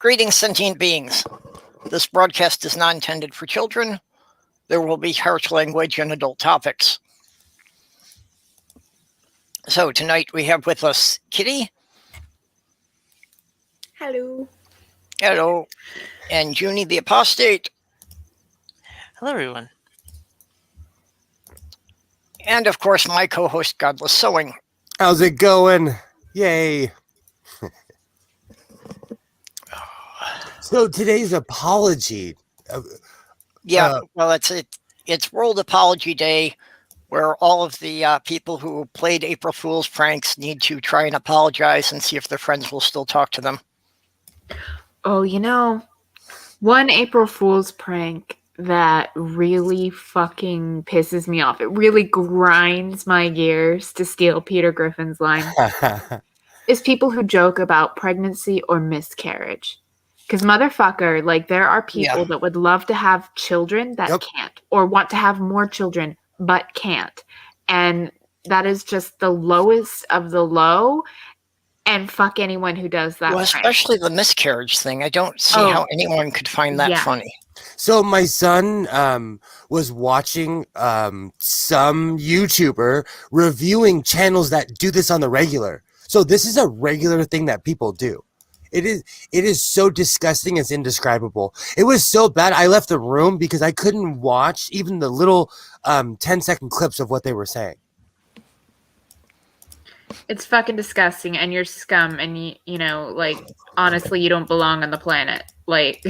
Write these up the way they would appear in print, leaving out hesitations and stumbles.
Greetings, sentient beings. This broadcast is not intended for children. There will be harsh language and adult topics. So tonight we have with us Kitty. Hello. Hello. And Junie the Apostate. Hello, everyone. And of course, my co-host, Godless Sewing. How's it going? Yay. So today's apology. Well, it's World Apology Day, where all of the people who played April Fool's pranks need to try and apologize and see if their friends will still talk to them. Oh, one April Fool's prank that really fucking pisses me off. It really grinds my gears, to steal Peter Griffin's line, is people who joke about pregnancy or miscarriage. Because motherfucker, there are people that would love to have children that can't, or want to have more children but can't. And that is just the lowest of the low. And fuck anyone who does that. Well, especially the miscarriage thing. I don't see how anyone could find that funny. So my son was watching some YouTuber reviewing channels that do this on the regular. So this is a regular thing that people do. It is so disgusting, it's indescribable. It was so bad I left the room because I couldn't watch even the little 10-second clips of what they were saying. It's fucking disgusting, and you're scum, and honestly, you don't belong on the planet. It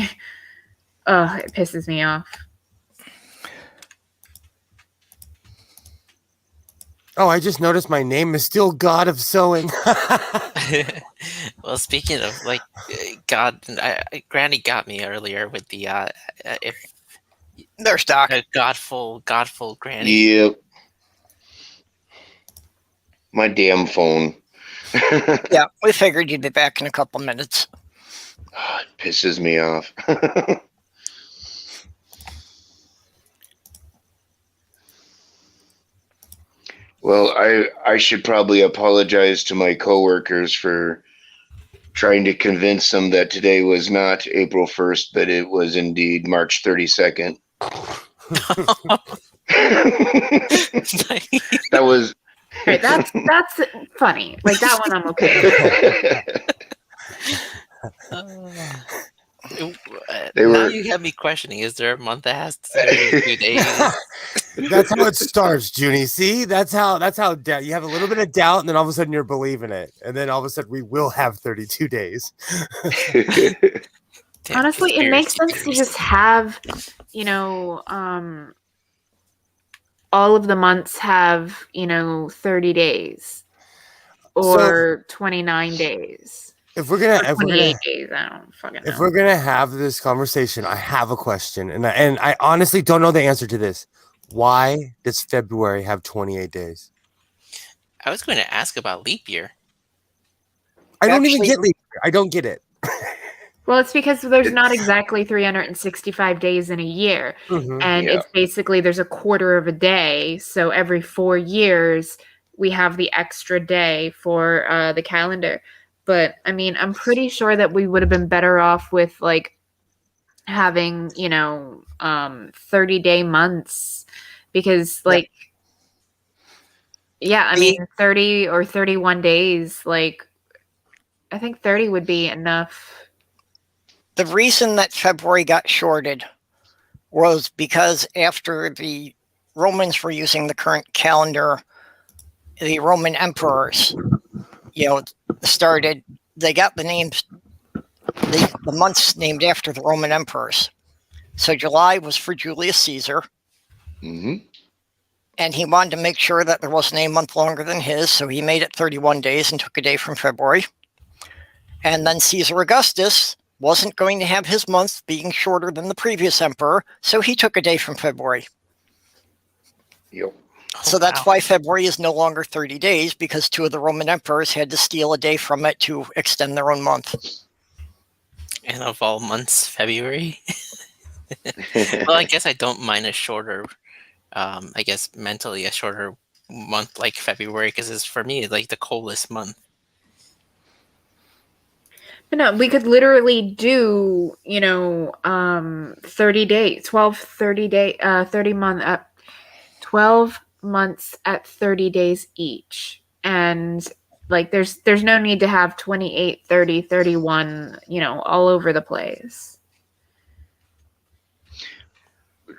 pisses me off. Oh, I just noticed my name is still God of Sewing. Well, speaking of God, Granny got me earlier with the there's Doc. Godful Granny. Yep. My damn phone. Yeah, we figured you'd be back in a couple minutes. Oh, it pisses me off. Well, I should probably apologize to my coworkers for trying to convince them that today was not April 1st, but it was indeed March 32nd. That was... Right, that's funny. That one I'm okay with. Now you have me questioning, is there a month that has 32 days? That's how it starts, Junie. See? That's how you have a little bit of doubt, and then all of a sudden you're believing it. And then all of a sudden we will have 32 days. Honestly, it makes sense to just have, all of the months have, 30 days or 29 days. If we're gonna days, I don't fucking know. If we're gonna have this conversation, I have a question, and I honestly don't know the answer to this. Why does February have 28 days? I was going to ask about leap year. I don't even get leap year. I don't get it. Well, it's because there's not exactly 365 days in a year. Mm-hmm. And it's basically there's a quarter of a day. So every 4 years, we have the extra day for the calendar. But, I mean, I'm pretty sure that we would have been better off with, having, 30-day months. Because, 30 or 31 days, I think 30 would be enough. The reason that February got shorted was because after the Romans were using the current calendar, the Roman emperors, they got the names, the months named after the Roman emperors. So July was for Julius Caesar. Mm-hmm. And he wanted to make sure that there wasn't a month longer than his, so he made it 31 days and took a day from February. And then Caesar Augustus wasn't going to have his month being shorter than the previous emperor, so he took a day from February. Yep. So that's why February is no longer 30 days, because 2 of the Roman emperors had to steal a day from it to extend their own month. And of all months, February? Well, I guess I don't mind a shorter, mentally a shorter month like February, because for me, it's the coldest month. But no, we could literally do, 30 days, 30 month, 12 months at 30 days each. And like, there's no need to have 28, 30, 31, all over the place.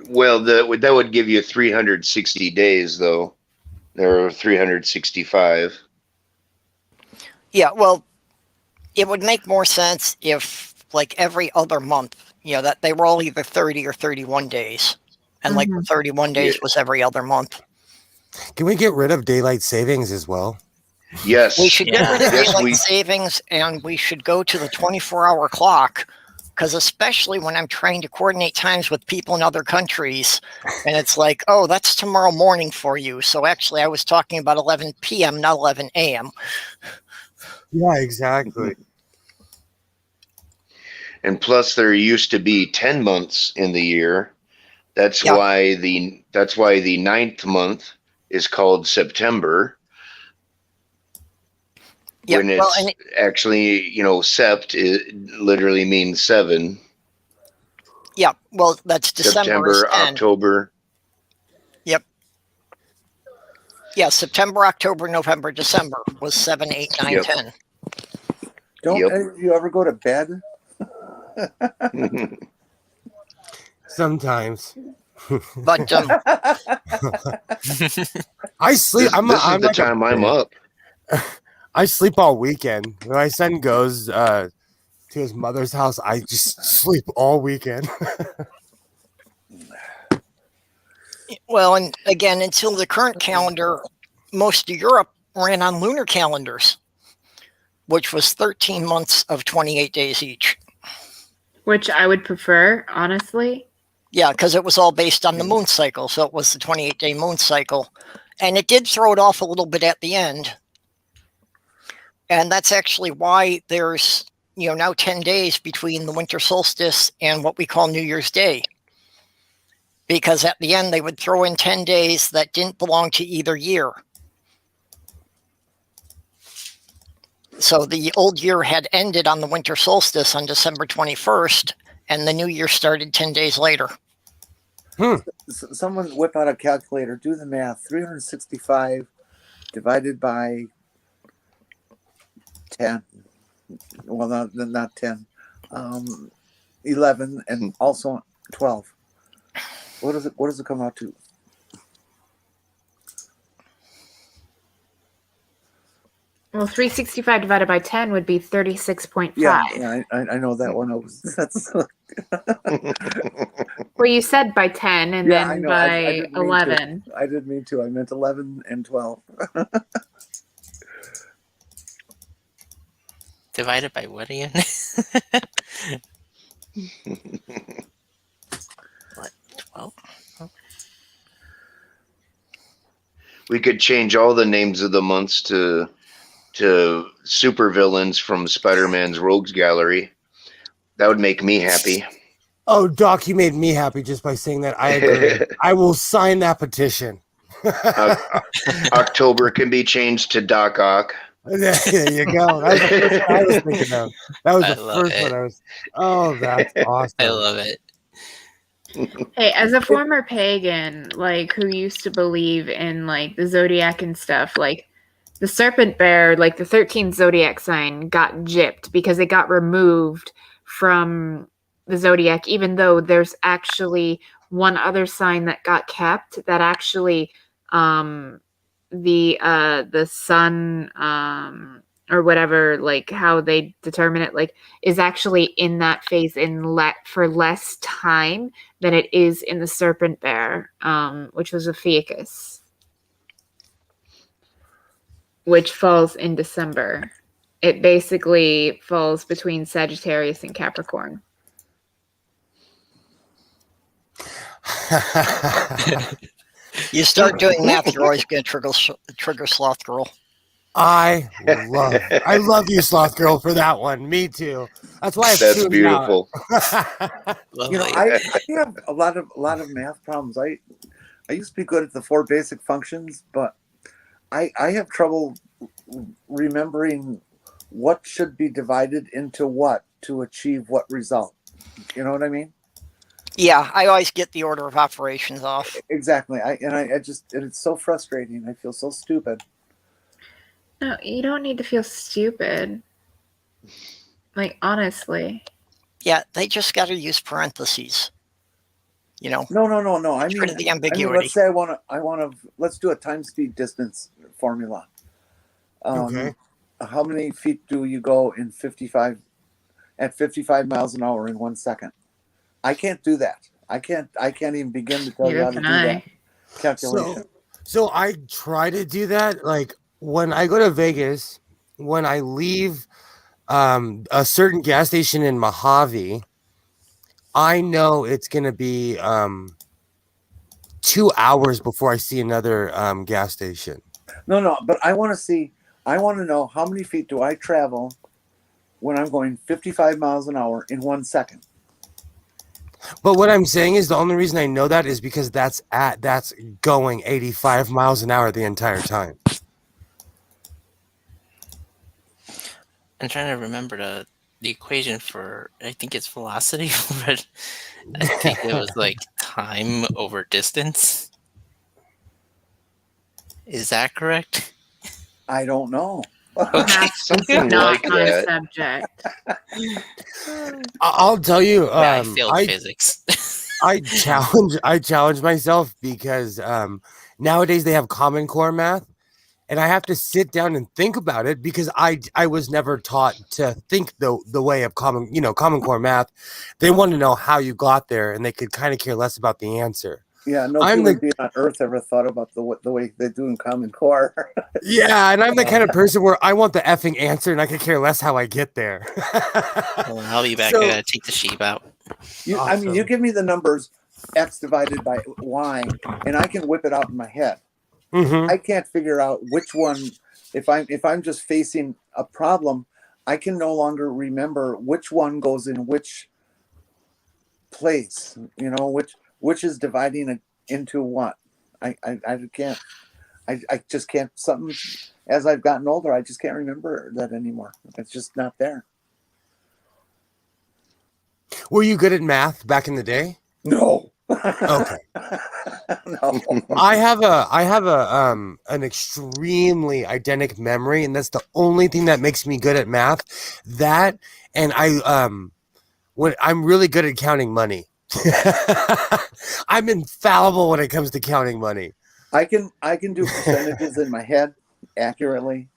Well, that would give you 360 days, though. There are 365. Yeah, well, it would make more sense if, like, every other month, that they were all either 30 or 31 days. And, like, the 31 days was every other month. Can we get rid of daylight savings as well? Yes. We should get rid of Yes, daylight savings, and we should go to the 24-hour clock, because especially when I'm trying to coordinate times with people in other countries, and it's like, oh, that's tomorrow morning for you. So actually, I was talking about 11 p.m., not 11 a.m. Yeah, exactly. And plus, there used to be 10 months in the year. That's Yeah. why the 9th month is called September. Yeah, When well, it's actually, sept, it literally means 7. Yeah, well, that's December. September, Is 10. October. Yep. Yeah, September, October, November, December was 7, 8, 9, Yep. 10. Don't you ever go to bed? Sometimes. But I sleep. This is the time I'm up. I sleep all weekend. When my son goes to his mother's house, I just sleep all weekend. well, and again, until the current calendar, most of Europe ran on lunar calendars, which was 13 months of 28 days each. Which I would prefer, honestly. Yeah, because it was all based on the moon cycle, so it was the 28-day moon cycle. And it did throw it off a little bit at the end. And that's actually why there's, now 10 days between the winter solstice and what we call New Year's Day. Because at the end, they would throw in 10 days that didn't belong to either year. So the old year had ended on the winter solstice on December 21st, and the new year started 10 days later. Someone whip out a calculator, do the math. 365 divided by 10. Well, not 10. 11 and also 12. What does it come out to? Well, 365 divided by 10 would be 36.5. Yeah, I know that one. That's Well, you said by 10 and Yeah, I then know. by I didn't mean 11. I didn't mean to. I meant 11 and 12. Divided by what again? What? 12? We could change all the names of the months to supervillains from Spider-Man's Rogues Gallery. That would make me happy. Oh, Doc, you made me happy just by saying that. I agree. I will sign that petition. October can be changed to Doc Ock. There you go. That was the first one I was thinking of. That was I the love first it. one I was. Oh, that's awesome. I love it. Hey, as a former pagan, like, who used to believe in, like, the zodiac and stuff, like, the serpent bear, like, the 13th zodiac sign got gypped because it got removed from the zodiac, even though there's actually one other sign that got kept that actually the sun or whatever, like how they determine it, like, is actually in that phase for less time than it is in the serpent bear, which was a ficus, which falls in December. It basically falls between Sagittarius and Capricorn. You start doing math, you're always going to trigger Sloth Girl. I love you, Sloth Girl, for that one. Me too. That's why That's beautiful. Lovely. I have a lot of math problems. I used to be good at the 4 basic functions, but I have trouble remembering what should be divided into what to achieve what result. You know what I mean? Yeah, I always get the order of operations off. Exactly. I just, and it's so frustrating. I feel so stupid. No, you don't need to feel stupid. Like, honestly. Yeah, they just got to use parentheses. You know, No. I get mean, rid of the I mean, ambiguity. let's say I want to. Let's do a time, speed, distance formula. Okay. How many feet do you go in 55 miles an hour in 1 second? I can't do that. I can't even begin to tell you how to do that calculation. So I try to do that. Like when I go to Vegas, when I leave a certain gas station in Mojave, I know it's gonna be 2 hours before I see another gas station. No, but I want to know how many feet do I travel when I'm going 55 miles an hour in 1 second. But what I'm saying is the only reason I know that is because that's going 85 miles an hour the entire time. I'm trying to remember the equation for, I think it's velocity, but I think it was like time over distance. Is that correct? I don't know. Okay. Something Not like my that. subject. I'll tell you. Yeah, I failed physics. I challenge myself because nowadays they have Common Core math, and I have to sit down and think about it because I was never taught to think the way of Common Core math. They want to know how you got there, and they could kind of care less about the answer. Yeah, no human being on Earth ever thought about the way they do in Common Core. Yeah, and I'm the kind of person where I want the effing answer, and I could care less how I get there. Well, I'll be back. So- I gotta take the sheep out. I mean, you give me the numbers x divided by y, and I can whip it out in my head. Mhm. I can't figure out which one. If I'm just facing a problem, I can no longer remember which one goes in which place. You know, which is dividing into what. I can't. I just can't. Something as I've gotten older, I just can't remember that anymore. It's just not there. Were you good at math back in the day? No. Okay. No. I have an extremely eidetic memory, and that's the only thing that makes me good at math. That and when I'm really good at counting money. I'm infallible when it comes to counting money. I can do percentages in my head accurately.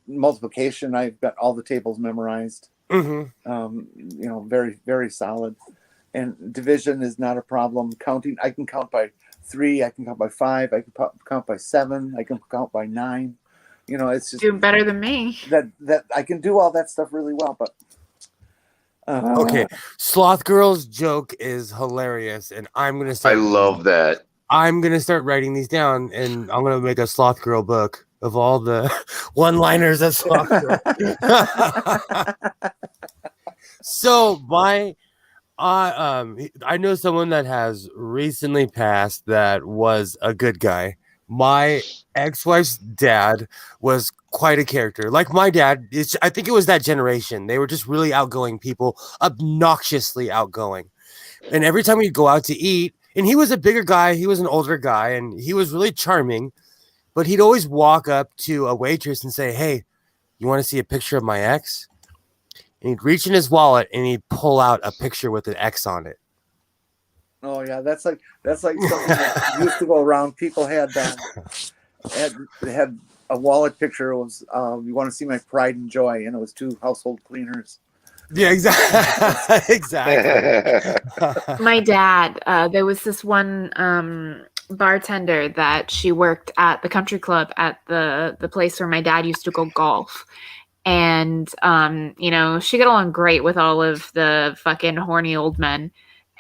Multiplication, I've got all the tables memorized. Mm-hmm. Very, very solid. And division is not a problem. Counting, I can count by 3. I can count by 5. I can count by 7. I can count by 9. It's just Do better than me. that I can do all that stuff really well. But Okay, Sloth Girl's joke is hilarious, and I'm gonna start. I love that. I'm gonna start writing these down, and I'm gonna make a Sloth Girl book of all the one-liners of Sloth Girl. So I know someone that has recently passed that was a good guy. My ex-wife's dad was quite a character. Like my dad, I think it was that generation. They were just really outgoing people, obnoxiously outgoing. And every time we'd go out to eat, and he was a bigger guy, he was an older guy, and he was really charming, but he'd always walk up to a waitress and say, "Hey, you want to see a picture of my ex?" And he'd reach in his wallet and he'd pull out a picture with an X on it. oh yeah, that's like something that used to go around. People had a wallet picture. It was you want to see my pride and joy, and it was 2 household cleaners. Yeah, exactly. Exactly. My dad, there was this one bartender that she worked at the country club at the place where my dad used to go golf. And, she got along great with all of the fucking horny old men.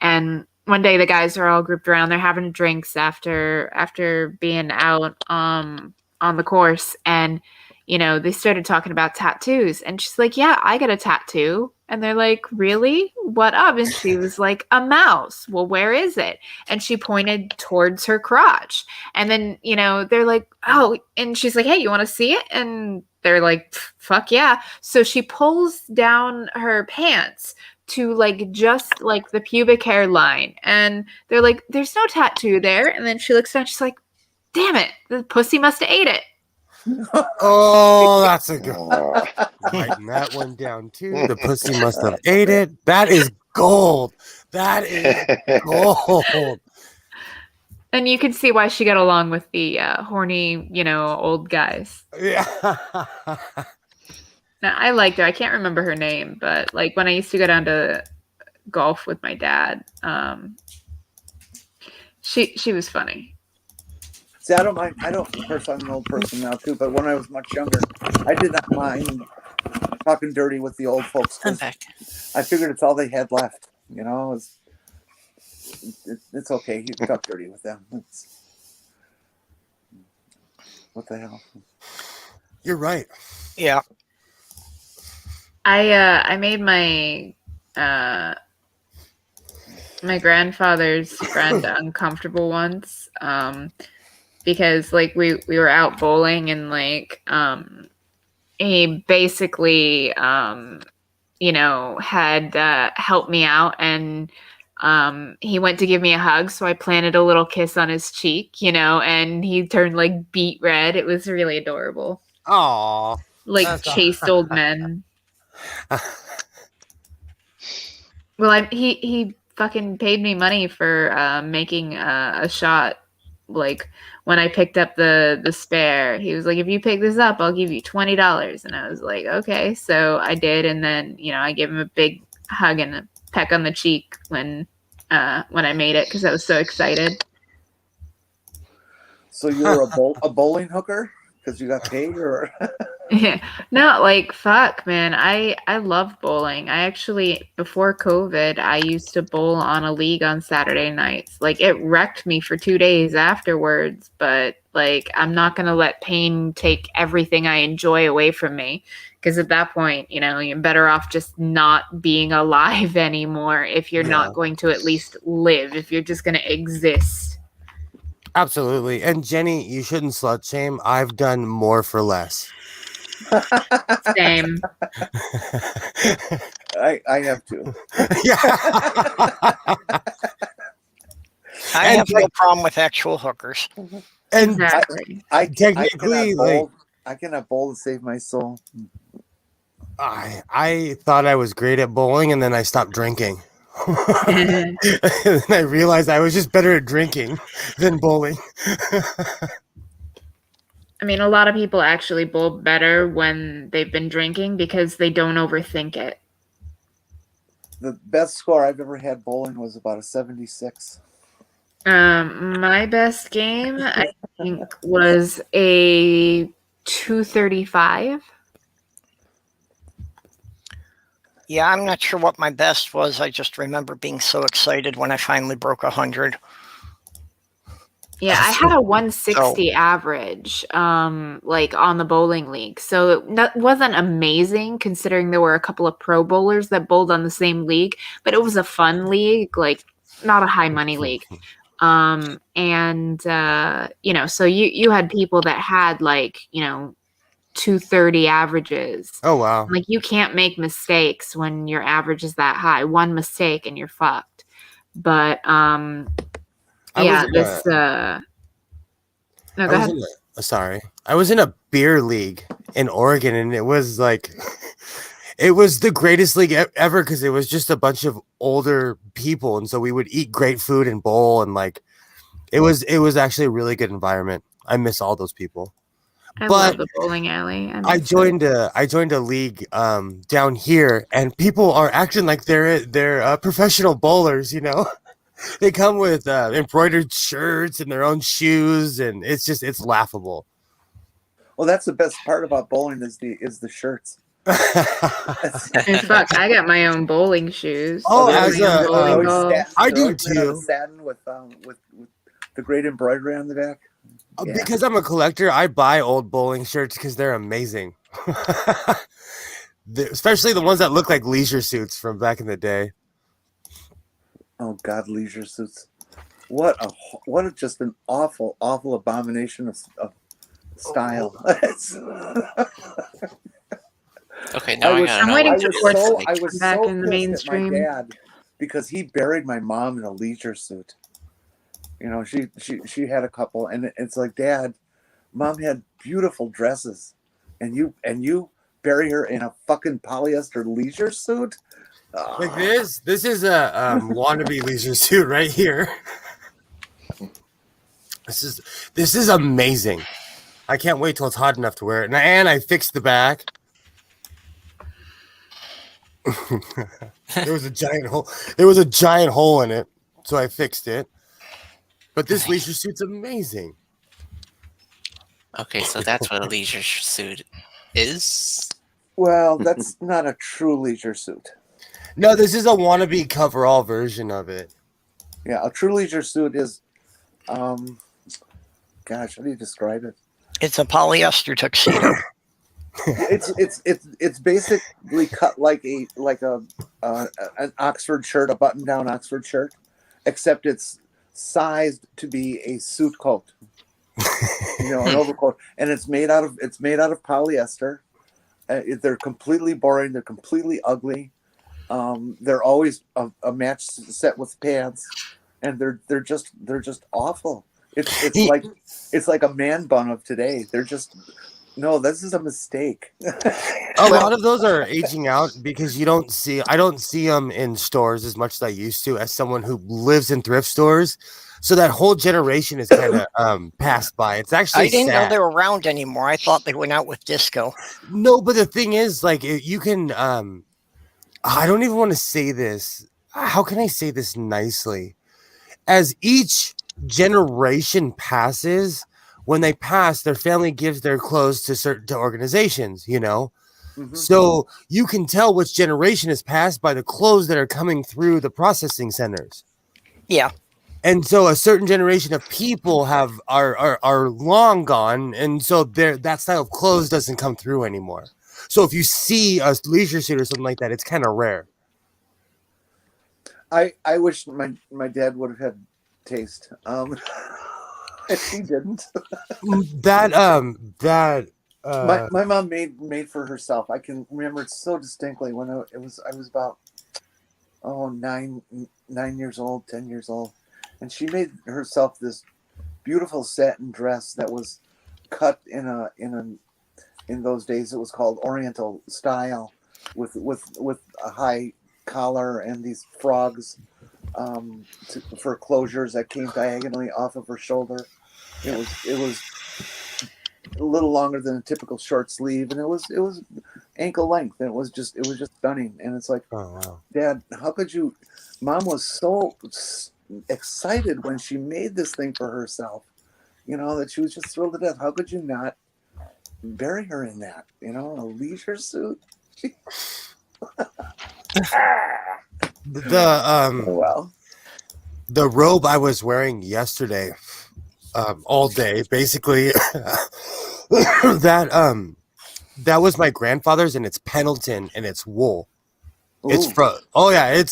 And one day the guys are all grouped around. They're having drinks after being out on the course. And, they started talking about tattoos. And she's like, "Yeah, I got a tattoo." And they're like, "Really? What of?" And she was like, "A mouse." "Well, where is it?" And she pointed towards her crotch. And then, they're like, "Oh," and she's like, "Hey, you want to see it?" And they're like, fuck yeah. So she pulls down her pants to like just like the pubic hair line. And they're like, there's no tattoo there. And then she looks down, she's like, damn it, the pussy must have ate it. Oh, that's a good Oh. writing that one down too. The pussy must have ate it. That is gold. That is gold. And you can see why she got along with the horny, old guys. Yeah. Now, I liked her. I can't remember her name, but like when I used to go down to golf with my dad, she was funny. See, I don't mind. Of course, I'm an old person now too. But when I was much younger, I did not mind talking dirty with the old folks. I'm back. I figured it's all they had left. It's okay. You can talk dirty with them. What the hell? You're right. Yeah. I made my my grandfather's friend uncomfortable once because like we were out bowling and like he basically had helped me out, and he went to give me a hug, so I planted a little kiss on his cheek, and he turned like beet red. It was really adorable. Aw. Like That's chaste old men. Well, he fucking paid me money for making a shot. Like when I picked up the spare, he was like, "If you pick this up, I'll give you $20." And I was like, "Okay." So I did, and then I gave him a big hug and a peck on the cheek when I made it because I was so excited. So you were a bowling hooker because you got paid, or? No, like fuck, man. I love bowling. I actually, before COVID, I used to bowl on a league on Saturday nights. Like it wrecked me for 2 days afterwards, but like I'm not gonna let pain take everything I enjoy away from me. Because at that point, you're better off just not being alive anymore if you're not going to at least live, if you're just gonna exist. Absolutely. And Jenny, you shouldn't slut shame. I've done more for less. Same. I have to. Yeah. I have no problem with actual hookers. And Exactly. I technically, I cannot bowl to save my soul. I thought I was great at bowling, and then I stopped drinking. And I realized I was just better at drinking than bowling. I mean, a lot of people actually bowl better when they've been drinking because they don't overthink it. The best score I've ever had bowling was about a 76. My best game, I think, was a 235. Yeah, I'm not sure what my best was. I just remember being so excited when I finally broke 100. Yeah, I had a 160 average, like on the bowling league. So that wasn't amazing considering there were a couple of pro bowlers that bowled on the same league, but it was a fun league, like not a high money league. So you had people that had like, 230 averages. Oh, wow. Like you can't make mistakes when your average is that high. One mistake and you're fucked. But go ahead. I was in a beer league in Oregon, and it was like it was the greatest league ever because it was just a bunch of older people, and so we would eat great food and bowl, and like it was actually a really good environment. I miss all those people. I love the bowling alley. I joined a league down here, and people are acting like they're professional bowlers. They come with embroidered shirts and their own shoes, and it's laughable. Well, that's the best part about bowling is the shirts. And fuck, I got my own bowling shoes. Oh, I do too. Satin with the great embroidery on the back. Yeah. Because I'm a collector, I buy old bowling shirts because they're amazing. Especially the ones that look like leisure suits from back in the day. Oh God, leisure suits! What a just an awful abomination of style. Okay, now I gotta I'm know waiting what for it Force looks to like. I was back so in the pissed at my mainstream. dad because he buried my mom in a leisure suit. You know, she had a couple, and it's like, Dad, Mom had beautiful dresses, and you bury her in a fucking polyester leisure suit. Like this. This is a wannabe leisure suit right here. This is amazing. I can't wait till it's hot enough to wear it. And I fixed the back. There was a giant hole. There was a giant hole in it, so I fixed it. But this leisure suit's amazing. Okay, so that's what a leisure suit is. Well, that's not a true leisure suit. No, this is a wannabe coverall version of it. Yeah, a true leisure suit is, gosh, how do you describe it? It's a polyester tuxedo. It's basically cut like an Oxford shirt, a button-down Oxford shirt, except it's sized to be a suit coat, an overcoat, and it's made out of polyester. They're completely boring. They're completely ugly. They're always a match set with pants, and they're just awful. It's like a man bun of today. They're just. No, this is a mistake. A lot of those are aging out because I don't see them in stores as much as I used to as someone who lives in thrift stores. So that whole generation is kind of passed by. It's actually I didn't know sad. they were around anymore. I thought they went out with disco. No, but the thing is, like, you can I don't even want to say this. How can I say this nicely? As each generation passes, when they pass, their family gives their clothes to organizations, Mm-hmm. So you can tell which generation has passed by the clothes that are coming through the processing centers. Yeah. And so a certain generation of people are long gone, and so that style of clothes doesn't come through anymore. So if you see a leisure suit or something like that, it's kind of rare. I wish my dad would have had taste. If he didn't. My mom made for herself. I can remember it so distinctly when I was about 9 years old, 10 years old, and she made herself this beautiful satin dress that was cut in those days it was called Oriental style, with a high collar and these frogs for closures that came diagonally off of her shoulder. It was a little longer than a typical short sleeve, and it was ankle length, and it was just stunning. And it's like, Oh wow, Dad, how could you? Mom was so excited when she made this thing for herself, that she was just thrilled to death. How could you not bury her in that? A leisure suit. The robe I was wearing yesterday, all day, basically, that was my grandfather's, and it's Pendleton, and it's wool. Ooh. It's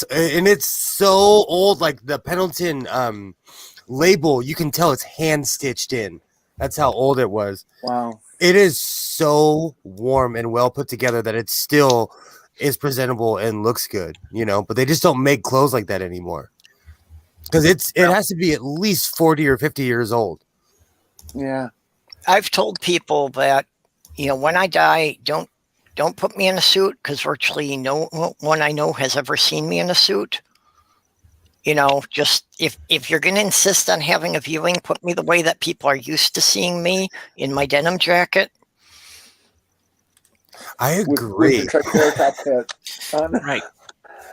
it's so old. Like the Pendleton label, you can tell it's hand stitched in. That's how old it was. Wow. It is so warm and well put together that it still is presentable and looks good, but they just don't make clothes like that anymore. Because it has to be at least 40 or 50 years old. Yeah. I've told people that, when I die, don't put me in a suit, because virtually no one I know has ever seen me in a suit. Just if you're going to insist on having a viewing, put me the way that people are used to seeing me, in my denim jacket. I agree. With the Triceratops head. Right.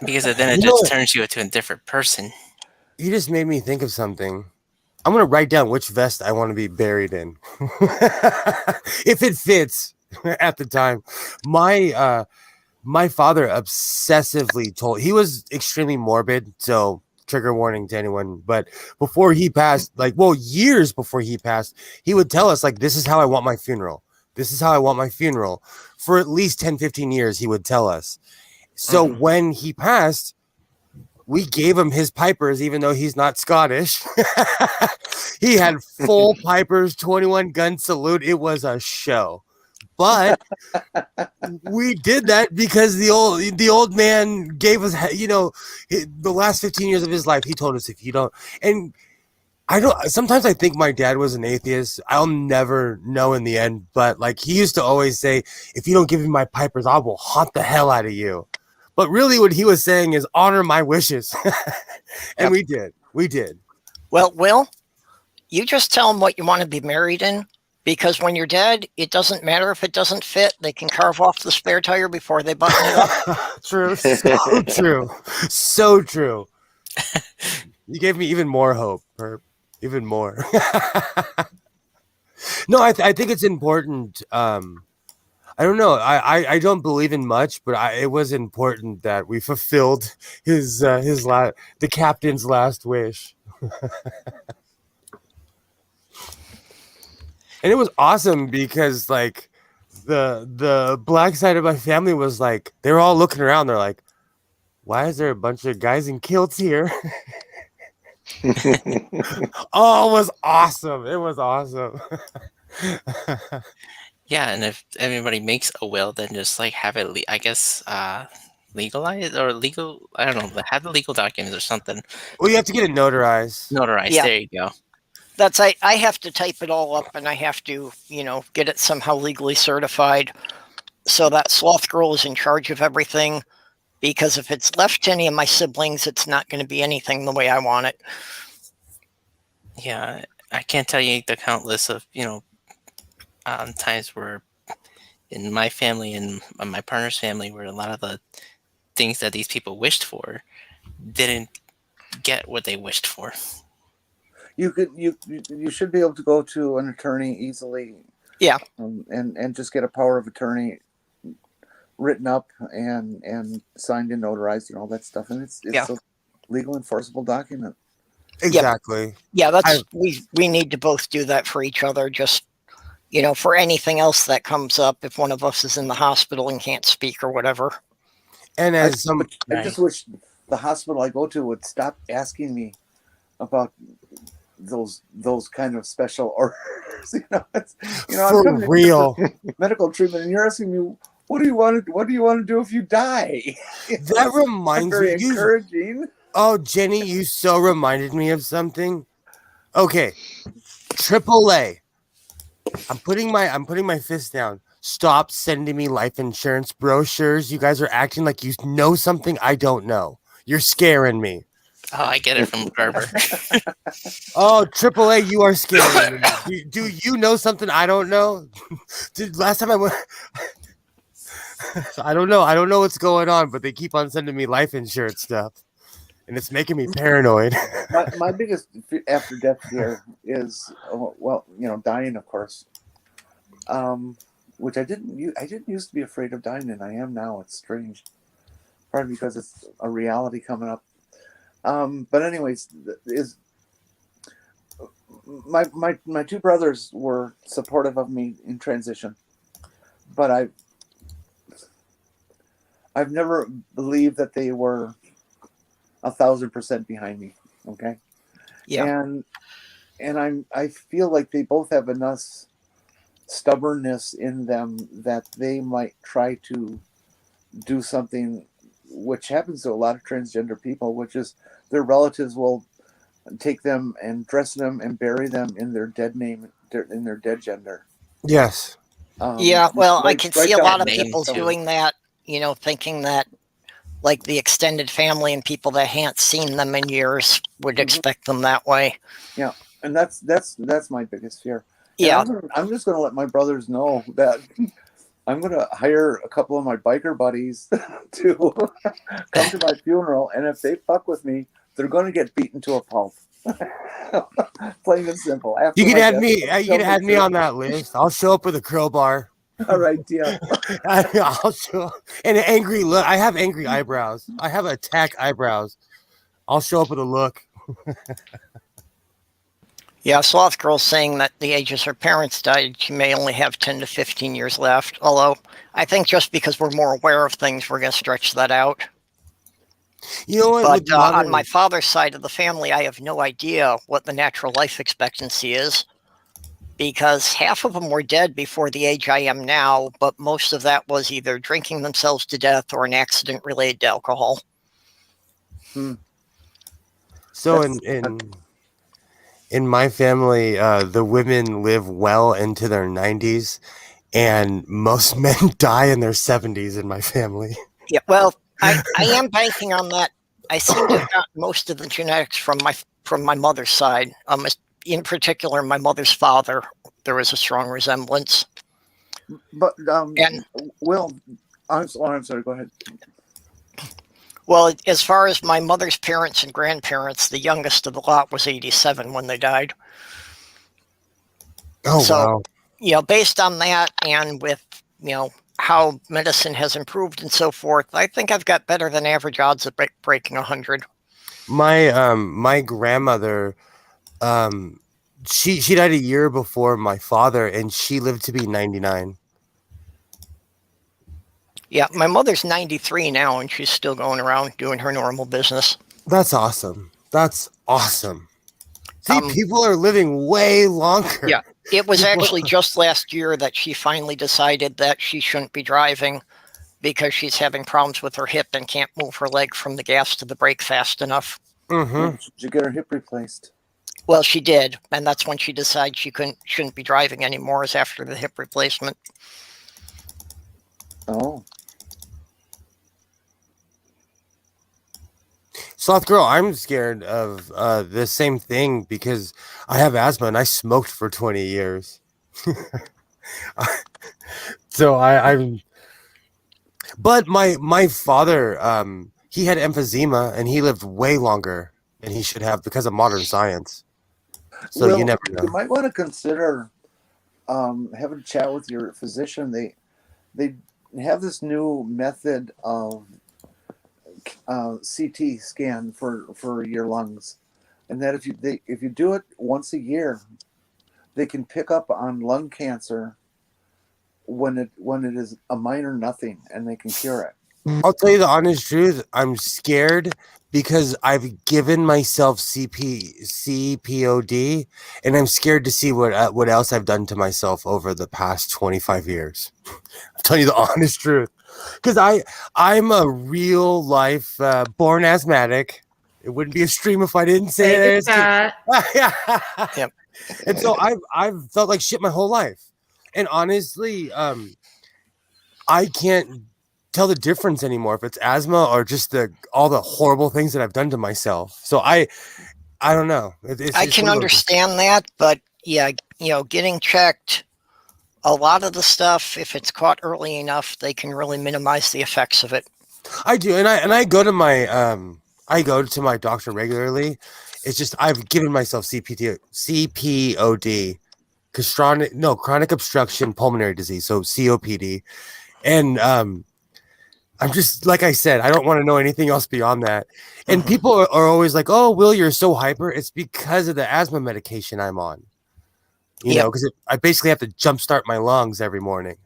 Because then it just turns you into a different person. You just made me think of something. I'm going to write down which vest I want to be buried in. If it fits at the time. My father obsessively he was extremely morbid, so trigger warning to anyone. But before he passed, years before he passed, he would tell us, this is how I want my funeral. This is how I want my funeral. For at least 10, 15 years, he would tell us. So when he passed, we gave him his pipers, even though he's not Scottish. He had full pipers, 21 gun salute. It was a show. But we did that because the old man gave us, the last 15 years of his life, he told us, if you don't, and sometimes I think my dad was an atheist. I'll never know in the end, but like he used to always say, if you don't give me my pipers, I will haunt the hell out of you. But really what he was saying is honor my wishes. And we did. Well, Will, you just tell them what you want to be married in, because when you're dead, it doesn't matter if it doesn't fit. They can carve off the spare tire before they button it up. True. So true. So true. You gave me even more hope, Perp. Even more. No, I think it's important. I don't know. I don't believe in much, but it was important that we fulfilled the captain's last wish. And it was awesome because like the black side of my family was like, they were all looking around. They're like, why is there a bunch of guys in kilts here? Oh, it was awesome. It was awesome. Yeah, and if everybody makes a will, then just like have it, legalized or legal. I don't know, have the legal documents or something. Well, you have to get it notarized. Notarized. Yeah. There you go. That's I have to type it all up, and I have to, get it somehow legally certified so that Sloth Girl is in charge of everything. Because if it's left to any of my siblings, it's not going to be anything the way I want it. Yeah, I can't tell you the countless of times where in my family and my partner's family, where a lot of the things that these people wished for didn't get what they wished for. You should be able to go to an attorney easily. Yeah. And just get a power of attorney written up and signed and notarized and all that stuff, and it's a legal enforceable document. Exactly. Yeah, that's we need to both do that for each other. Just for anything else that comes up, if one of us is in the hospital and can't speak or whatever. And I just wish the hospital I go to would stop asking me about those kind of special orders. I'm coming real medical treatment, and you're asking me, what do you want to do if you die? That reminds very me. Encouraging. Oh, Jenny, you so reminded me of something. Okay, AAA. I'm putting my fist down. Stop sending me life insurance brochures. You guys are acting like you know something I don't know. You're scaring me. Oh, I get it from Gerber. Oh, AAA, you are scaring me. Do you know something I don't know? Last time I went. I don't know what's going on, but they keep on sending me life insurance stuff, and it's making me paranoid. my biggest after death fear is dying, of course. Which I didn't used to be afraid of dying, and I am now. It's strange, probably because it's a reality coming up. But anyways, my two brothers were supportive of me in transition, but I've never believed that they were 1,000% behind me. Okay. Yeah. And I feel like they both have enough stubbornness in them that they might try to do something, which happens to a lot of transgender people, which is their relatives will take them and dress them and bury them in their dead name, in their dead gender. Yes. Yeah. Well, I can see a lot of name people too. doing that. Thinking that like the extended family and people that hadn't seen them in years would expect them that way. Yeah, and that's my biggest fear. Yeah. I'm just going to let my brothers know that I'm going to hire a couple of my biker buddies to come to my funeral, and if they fuck with me, they're going to get beaten to a pulp. Plain and simple. You can add me. You can add me on that list. I'll show up with a crowbar. All right, deal. I'll show and an angry look. I have angry eyebrows. I have attack eyebrows. I'll show up with a look. Yeah, Sloth Girl's saying that the ages her parents died, she may only have 10 to 15 years left. Although I think just because we're more aware of things, we're going to stretch that out. You know what? But with modern, on my father's side of the family, I have no idea what the natural life expectancy is, because half of them were dead before the age I am now, but most of that was either drinking themselves to death or an accident related to alcohol. so That's- in my family, the women live well into their 90s, and most men die in their 70s in my family. Yeah, well, I am banking on that. I seem to have gotten most of the genetics from my mother's side. In particular, my mother's father, there was a strong resemblance. But And Will, I'm sorry. Go ahead. well, as far as my mother's parents and grandparents, the youngest of the lot was 87 when they died. Oh, So, wow. Based on that, and with how medicine has improved and so forth, I think I've got better than average odds of breaking 100. My grandmother, she died a year before my father, and she lived to be 99. Yeah, my mother's 93 now, and she's still going around doing her normal business. That's awesome. That's awesome. See, people are living way longer. Yeah, it was actually just last year that she finally decided that she shouldn't be driving because she's having problems with her hip and can't move her leg from the gas to the brake fast enough. Mm-hmm. Did you get her hip replaced? Well, she did, and that's when she decided she shouldn't be driving anymore, is after the hip replacement. Oh. Sloth Girl, I'm scared of the same thing because I have asthma and I smoked for 20 years. So I'm. But my father, he had emphysema and he lived way longer than he should have because of modern science. So Will, you never know. You might want to consider having a chat with your physician. They have this new method of CT scan for your lungs, and that if you do it once a year, they can pick up on lung cancer when it is a minor nothing, and they can cure it. I'll tell you the honest truth. I'm scared because I've given myself CPOD, and I'm scared to see what else I've done to myself over the past 25 years. I'm telling you the honest truth, because I'm a real life born asthmatic. It wouldn't be a stream if I didn't say it. Yep. And so I've felt like shit my whole life, and honestly, I can't tell the difference anymore if it's asthma or just all the horrible things that I've done to myself. So I don't know. I can understand that, but yeah, getting checked, a lot of the stuff, if it's caught early enough, they can really minimize the effects of it. I do, and I go to my doctor regularly. It's just I've given myself CPOD, chronic obstruction pulmonary disease, so COPD. And I'm just, like I said, I don't want to know anything else beyond that. And people are always like, "Oh, Will, you're so hyper." It's because of the asthma medication I'm on. You know, because I basically have to jumpstart my lungs every morning.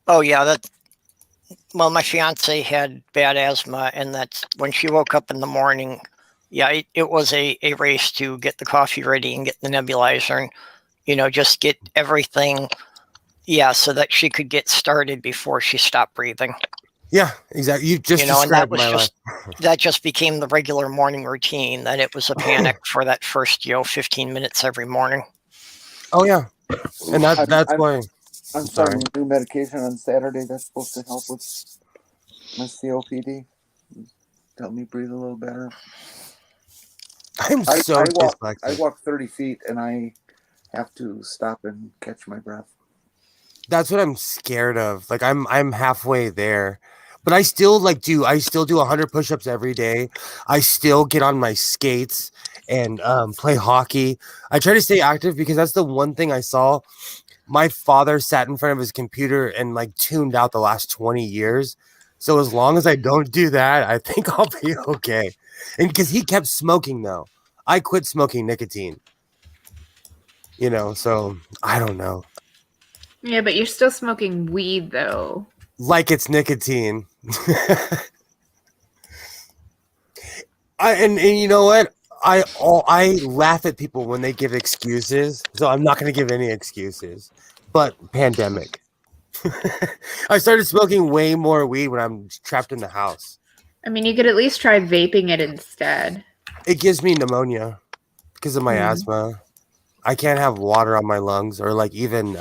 Oh yeah, well, my fiance had bad asthma, and that's when she woke up in the morning. Yeah, it was a race to get the coffee ready and get the nebulizer, and just get everything. Yeah, so that she could get started before she stopped breathing. Yeah, exactly. You just described my life. That just became the regular morning routine. That it was a panic for that first 15 minutes every morning. Oh yeah, and that's why. I'm starting new medication on Saturday. That's supposed to help with my COPD. Help me breathe a little better. I walk 30 feet and I have to stop and catch my breath. That's what I'm scared of. Like I'm halfway there, but I still do 100 push-ups every day. I still get on my skates and play hockey. I try to stay active because that's the one thing I saw. My father sat in front of his computer and tuned out the last 20 years. So as long as I don't do that, I think I'll be okay. And because he kept smoking though, I quit smoking nicotine. So I don't know. Yeah, but you're still smoking weed though. Like it's nicotine. And you know what? I laugh at people when they give excuses, so I'm not going to give any excuses. But pandemic, I started smoking way more weed when I'm trapped in the house. I mean, you could at least try vaping it instead. It gives me pneumonia because of my asthma. I can't have water on my lungs, or like even.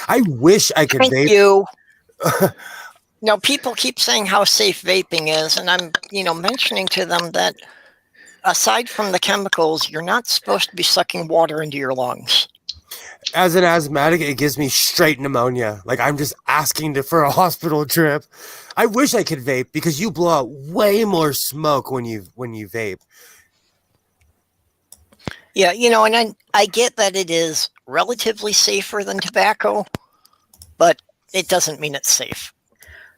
I wish I could Thank vape. you. Now, people keep saying how safe vaping is, and I'm, mentioning to them that aside from the chemicals, you're not supposed to be sucking water into your lungs. As an asthmatic, it gives me straight pneumonia. Like I'm just asking for a hospital trip. I wish I could vape because you blow out way more smoke when you vape. Yeah, and I get that it is relatively safer than tobacco, but it doesn't mean it's safe.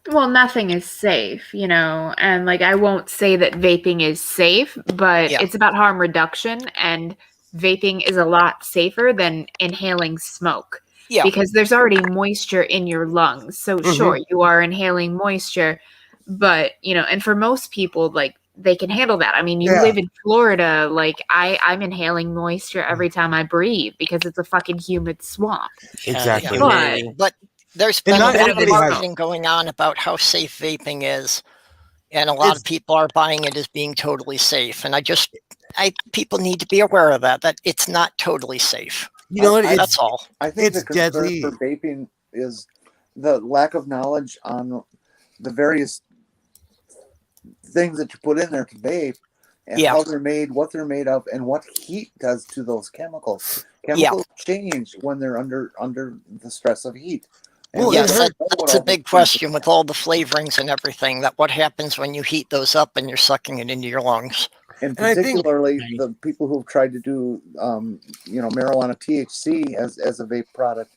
Well, nothing is safe, and like I won't say that vaping is safe, but it's about harm reduction, and vaping is a lot safer than inhaling smoke. Yeah. Because there's already moisture in your lungs. So sure, you are inhaling moisture, but and for most people, like they can handle that. I mean, you live in Florida, like I'm inhaling moisture every time I breathe because it's a fucking humid swamp. Exactly. But there's been a not lot of everybody has- marketing going on about how safe vaping is, and a lot of people are buying it as being totally safe. And people need to be aware of that it's not totally safe. You know what? That's all. I think It's the concern deadly. for vaping is the lack of knowledge on the various things that you put in there to vape and how they're made, what they're made of, and what heat does to those chemicals. Chemicals change when they're under the stress of heat. Well, yes, that's a big question with all the flavorings and everything. That what happens when you heat those up and you're sucking it into your lungs. And particularly the people who've tried to do, marijuana THC as a vape product,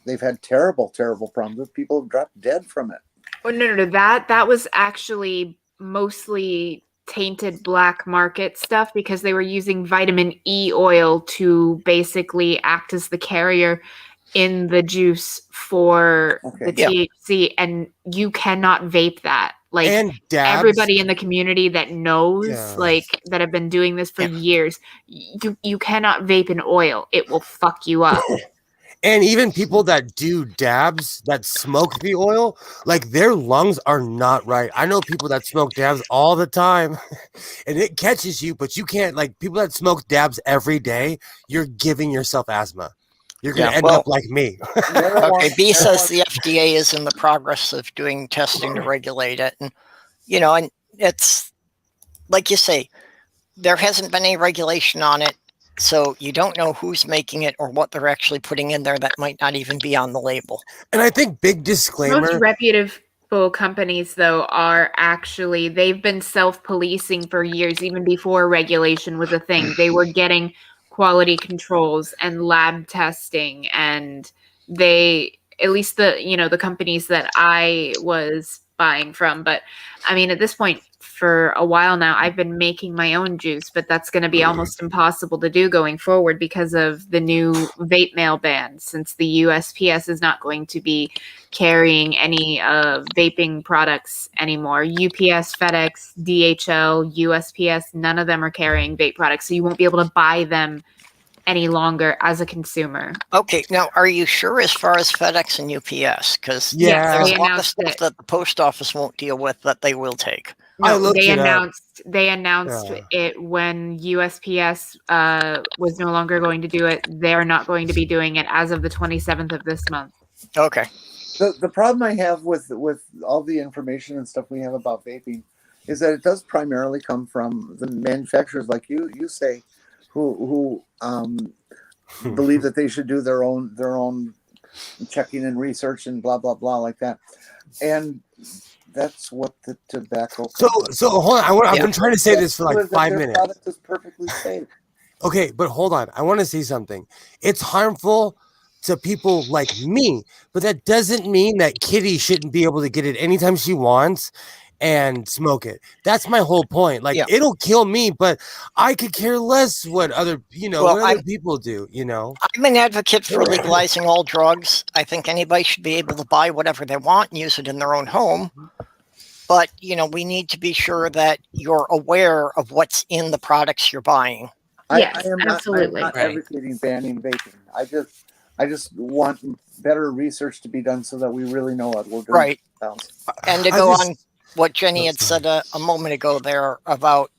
they've had terrible problems. People have dropped dead from it. Oh, no. That was actually mostly tainted black market stuff because they were using vitamin E oil to basically act as the carrier in the juice for the THC, and you cannot vape that. Like, and dabs. Everybody in the community that knows, that have been doing this for years, you cannot vape in oil. It will fuck you up. And even people that do dabs, that smoke the oil, like their lungs are not right. I know people that smoke dabs all the time and it catches you, but you can't, like people that smoke dabs every day, you're giving yourself asthma. You're going to end up like me. Okay, B says the FDA is in the progress of doing testing to regulate it. And, and it's like you say, there hasn't been any regulation on it. So you don't know who's making it or what they're actually putting in there that might not even be on the label. And I think big disclaimer. Most reputable companies, though, they've been self-policing for years, even before regulation was a thing. They were getting quality controls and lab testing, and at least the companies that I was buying from. But I mean, at this point, for a while now, I've been making my own juice, but that's going to be almost impossible to do going forward because of the new vape mail ban, since the USPS is not going to be carrying any vaping products anymore. UPS, FedEx, DHL, USPS, none of them are carrying vape products, so you won't be able to buy them any longer as a consumer. Okay, now are you sure as far as FedEx and UPS? Because there's a lot of stuff that the post office won't deal with that they will take. No, they announced it when USPS was no longer going to do it. They're not going to be doing it as of the 27th of this month. Okay. The problem I have with all the information and stuff we have about vaping is that it does primarily come from the manufacturers, like you say, who believe that they should do their own checking and research and blah blah blah like that, and that's what the tobacco. So hold on. I've been trying to say this for like 5 minutes. Product is perfectly safe. Okay, but hold on. I want to say something. It's harmful to people like me, but that doesn't mean that Kitty shouldn't be able to get it anytime she wants and smoke it. That's my whole point. Like it'll kill me, but I could care less what other people do. I'm an advocate for legalizing all drugs. I think anybody should be able to buy whatever they want and use it in their own home. But, we need to be sure that you're aware of what's in the products you're buying. Yes, I am absolutely. not Right. advocating banning vaping. I just want better research to be done so that we really know what we're doing. Right. And to I go just- on what Jenny Oh, had sorry. said a moment ago there about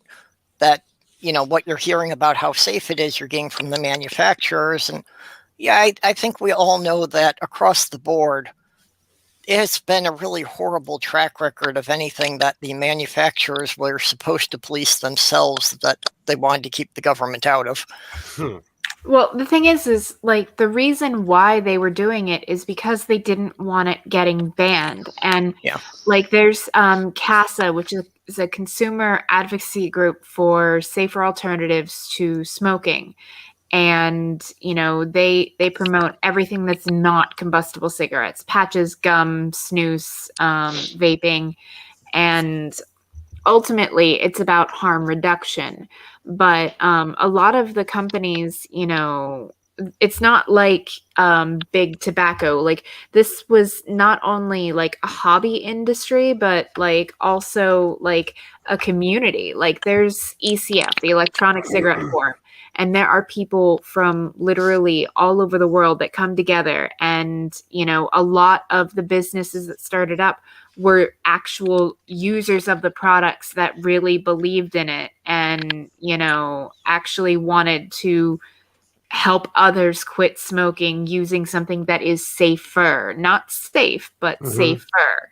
that, what you're hearing about how safe it is you're getting from the manufacturers. And yeah, I think we all know that across the board, it's been a really horrible track record of anything that the manufacturers were supposed to police themselves that they wanted to keep the government out of. Well, the thing is like the reason why they were doing it is because they didn't want it getting banned. And Yeah. like there's CASA, which is a consumer advocacy group for safer alternatives to smoking. And they promote everything that's not combustible cigarettes, patches, gum, snus, vaping, and ultimately it's about harm reduction. But a lot of the companies, it's not like big tobacco. Like this was not only like a hobby industry, but like also like a community. Like there's ECF, the Electronic Cigarette Forum, and there are people from literally all over the world that come together. And a lot of the businesses that started up were actual users of the products that really believed in it and actually wanted to help others quit smoking using something that is safer, not safe, but safer.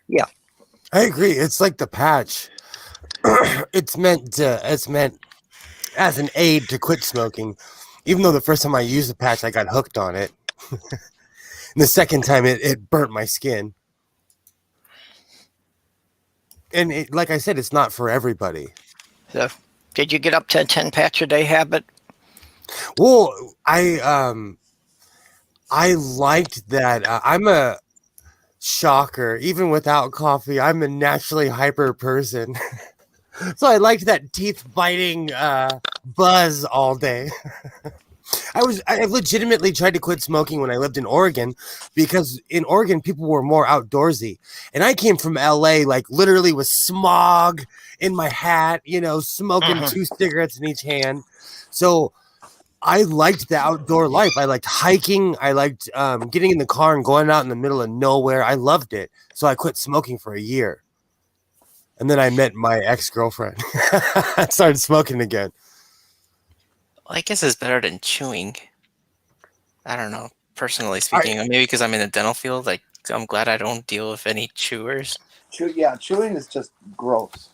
I agree. It's like the patch. It's meant as an aid to quit smoking. Even though the first time I used the patch, I got hooked on it. And the second time, it burnt my skin. And like I said, it's not for everybody. So, did you get up to a 10 patch a day habit? Well, I liked that. I'm a shocker. Even without coffee, I'm a naturally hyper person. So I liked that teeth biting buzz all day. I legitimately tried to quit smoking when I lived in Oregon because in Oregon people were more outdoorsy. And I came from LA like literally with smog in my hat, smoking 2 cigarettes in each hand. So I liked the outdoor life. I liked hiking. I liked getting in the car and going out in the middle of nowhere. I loved it. So I quit smoking for a year. And then I met my ex-girlfriend. I started smoking again. Well, I guess it's better than chewing. I don't know, personally speaking. Maybe because I'm in the dental field, like I'm glad I don't deal with any chewers. Chewing is just gross.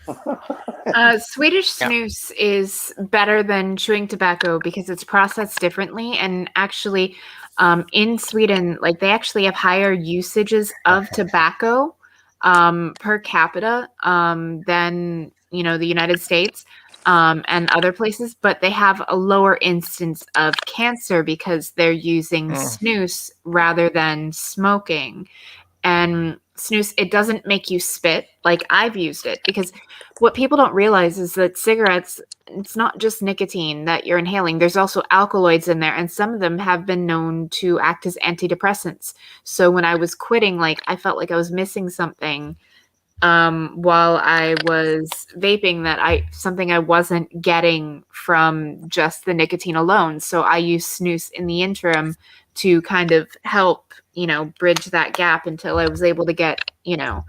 Swedish snus is better than chewing tobacco because it's processed differently. And actually, in Sweden, like they actually have higher usages of tobacco per capita than the United States and other places, but they have a lower instance of cancer because they're using snus rather than smoking. And snus, it doesn't make you spit. Like I've used it because what people don't realize is that cigarettes, it's not just nicotine that you're inhaling. There's also alkaloids in there, and some of them have been known to act as antidepressants. So when I was quitting, like I felt like I was missing something while I was vaping something I wasn't getting from just the nicotine alone. So I used snus in the interim to kind of help, bridge that gap until I was able to get, to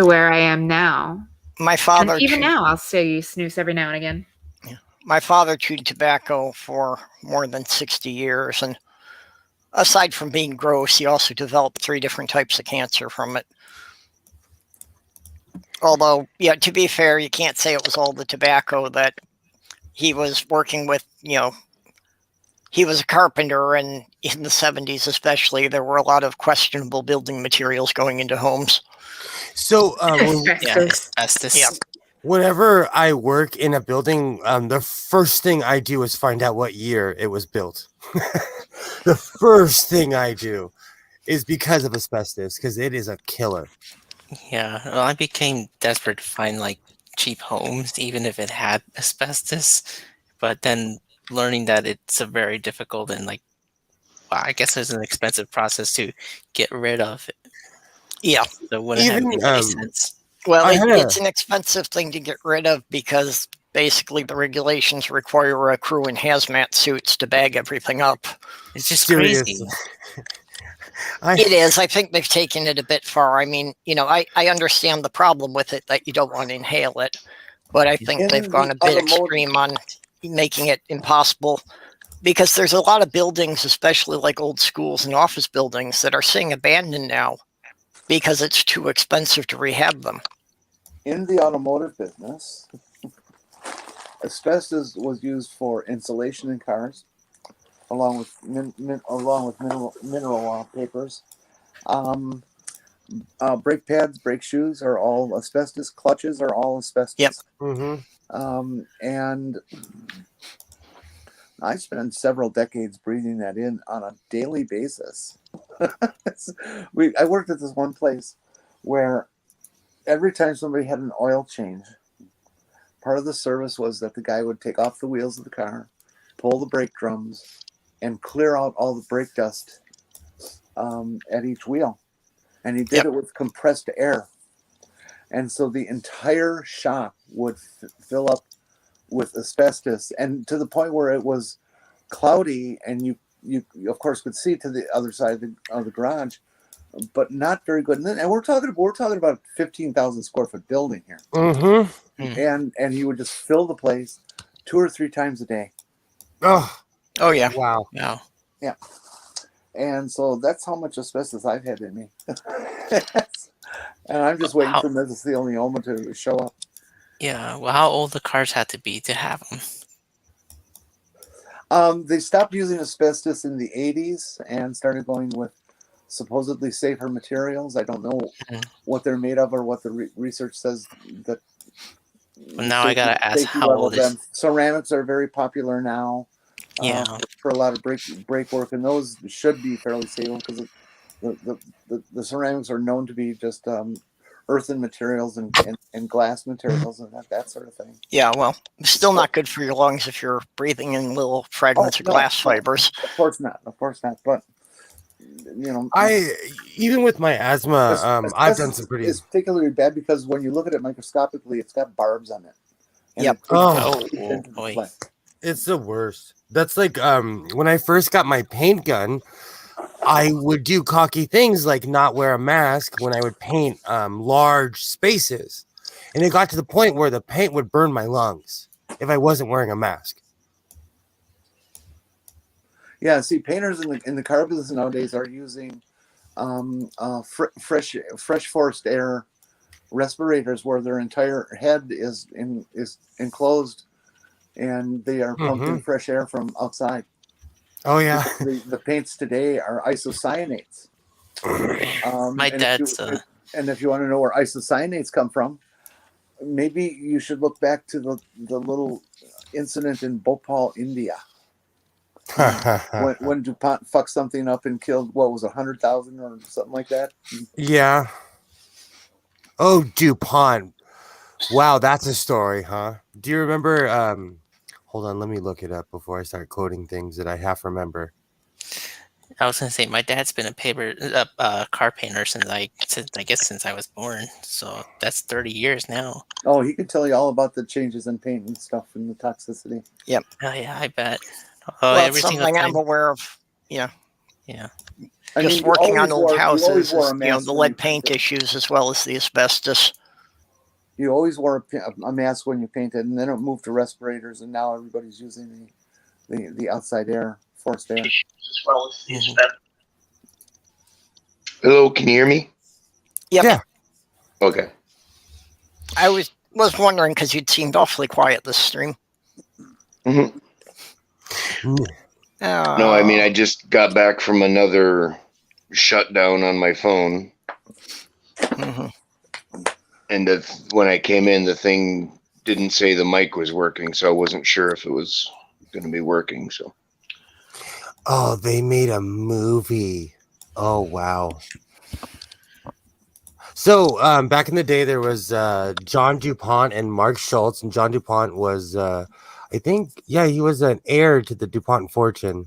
where I am now. My father, and even now, I'll still use snus every now and again. My father chewed tobacco for more than 60 years. And aside from being gross, he also developed 3 different types of cancer from it. Although, to be fair, you can't say it was all the tobacco that he was working with. He was a carpenter, and in the 70s especially, there were a lot of questionable building materials going into homes. So Asbestos. Yeah. whenever I work in a building, the first thing I do is find out what year it was built. The first thing I do is because of asbestos, because it is a killer. Yeah, well, I became desperate to find like cheap homes, even if it had asbestos. But then learning that it's a very difficult and I guess it's an expensive process to get rid of. Yeah. So it wouldn't have Even, made any sense. Well, I had a- it's an expensive thing to get rid of because basically the regulations require a crew in hazmat suits to bag everything up. It's just Serious. crazy. It is. I think they've taken it a bit far. I mean, I understand the problem with it, that you don't want to inhale it, but I think In they've gone the a bit automotive- extreme on making it impossible, because there's a lot of buildings, especially like old schools and office buildings, that are sitting abandoned now because it's too expensive to rehab them. In the automotive business, asbestos was used for insulation in cars, along with mineral papers. Brake pads, brake shoes are all asbestos. Clutches are all asbestos. Yep. Mm-hmm. And I spent several decades breathing that in on a daily basis. I worked at this one place where every time somebody had an oil change, part of the service was that the guy would take off the wheels of the car, pull the brake drums, and clear out all the brake dust at each wheel. And he did it with compressed air. And so the entire shop would fill up with asbestos, and to the point where it was cloudy, and you of course could see to the other side of the garage, but not very good. And we're talking about 15,000 square foot building here. Mm-hmm. And he would just fill the place 2 or 3 times a day. Oh yeah. Wow. Wow. Yeah. And so that's how much asbestos I've had in me. And I'm just waiting for mesothelioma to show up. Yeah. Well, how old the cars had to be to have them? They stopped using asbestos in the 80s and started going with supposedly safer materials. I don't know what they're made of or what the research says that. Well, now I gotta ask, how old is? Ceramics are very popular now. Yeah. For a lot of brake work, and those should be fairly stable because the ceramics are known to be just earthen materials and glass materials and that sort of thing. Yeah, well, still not good for your lungs if you're breathing in little fragments of glass fibers. Of course not. But even with my asthma, I've done some pretty. It's particularly bad because when you look at it microscopically, it's got barbs on it. Yep. Oh boy. It's the worst. That's like when I first got my paint gun, I would do cocky things like not wear a mask when I would paint large spaces. And it got to the point where the paint would burn my lungs if I wasn't wearing a mask. Yeah, see, painters in the car business nowadays are using fresh forced air respirators where their entire head is enclosed, and they are pumping fresh air from outside. Oh yeah. The paints today are isocyanates. My dad's. And if you want to know where isocyanates come from, maybe you should look back to the little incident in Bhopal, India. when DuPont fucked something up and killed, what was 100,000 or something like that? Yeah. Oh, DuPont. Wow, that's a story, huh? Do you remember? Hold on, let me look it up before I start quoting things that I half remember. I was gonna say my dad's been a car painter since I was born. So that's 30 years now. Oh, he could tell you all about the changes in paint and stuff and the toxicity. Yep. Oh yeah, I bet. Well, that's something I'm aware of. Yeah. Yeah. Just working on old houses, the lead paint issues as well as the asbestos. You always wore a mask when you painted, and then it moved to respirators, and now everybody's using the outside air, forced air. As well as the asbestos. Hello, can you hear me? Yep. Yeah. Okay. I was wondering because you'd seemed awfully quiet this stream. Mm-hmm. No, I mean, I just got back from another shutdown on my phone. Mm-hmm. And when I came in, the thing didn't say the mic was working, so I wasn't sure if it was going to be working. So. Oh, they made a movie. Oh, wow. So back in the day, there was John DuPont and Mark Schultz, and John DuPont was, I think, he was an heir to the DuPont fortune.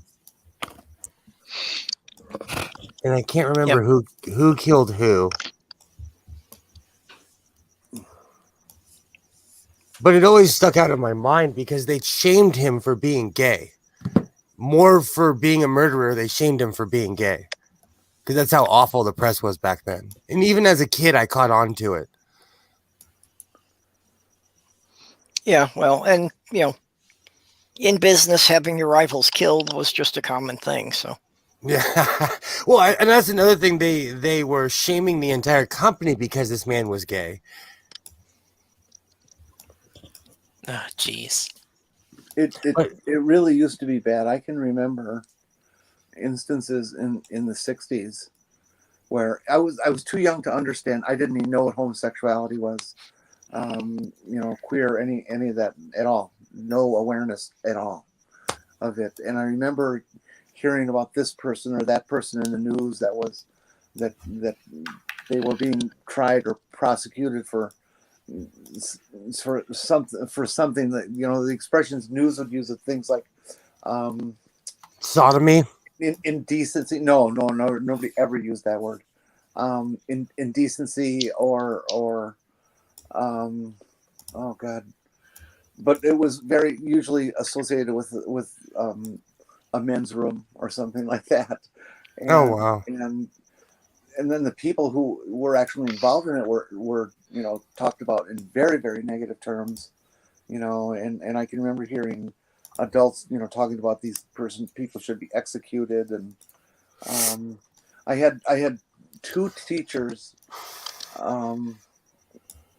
And I can't remember who killed who. But it always stuck out in my mind because they shamed him for being gay. More for being a murderer, they shamed him for being gay. Because that's how awful the press was back then. And even as a kid, I caught on to it. Yeah, well, and in business, having your rivals killed was just a common thing. So Yeah. Well, and that's another thing. They were shaming the entire company because this man was gay. Oh, jeez. It really used to be bad. I can remember instances in the 60s where I was too young to understand. I didn't even know what homosexuality was, queer, any of that at all. No awareness at all of it. And I remember hearing about this person or that person in the news that they were being tried or prosecuted for something that the expressions news would use of things like Sodomy. Indecency. No, nobody ever used that word. Indecency or oh god, but it was very usually associated with a men's room or something like that. And, Oh wow. And then the people who were actually involved in it were talked about in very, very negative terms, and I can remember hearing adults talking about people should be executed. And I had two teachers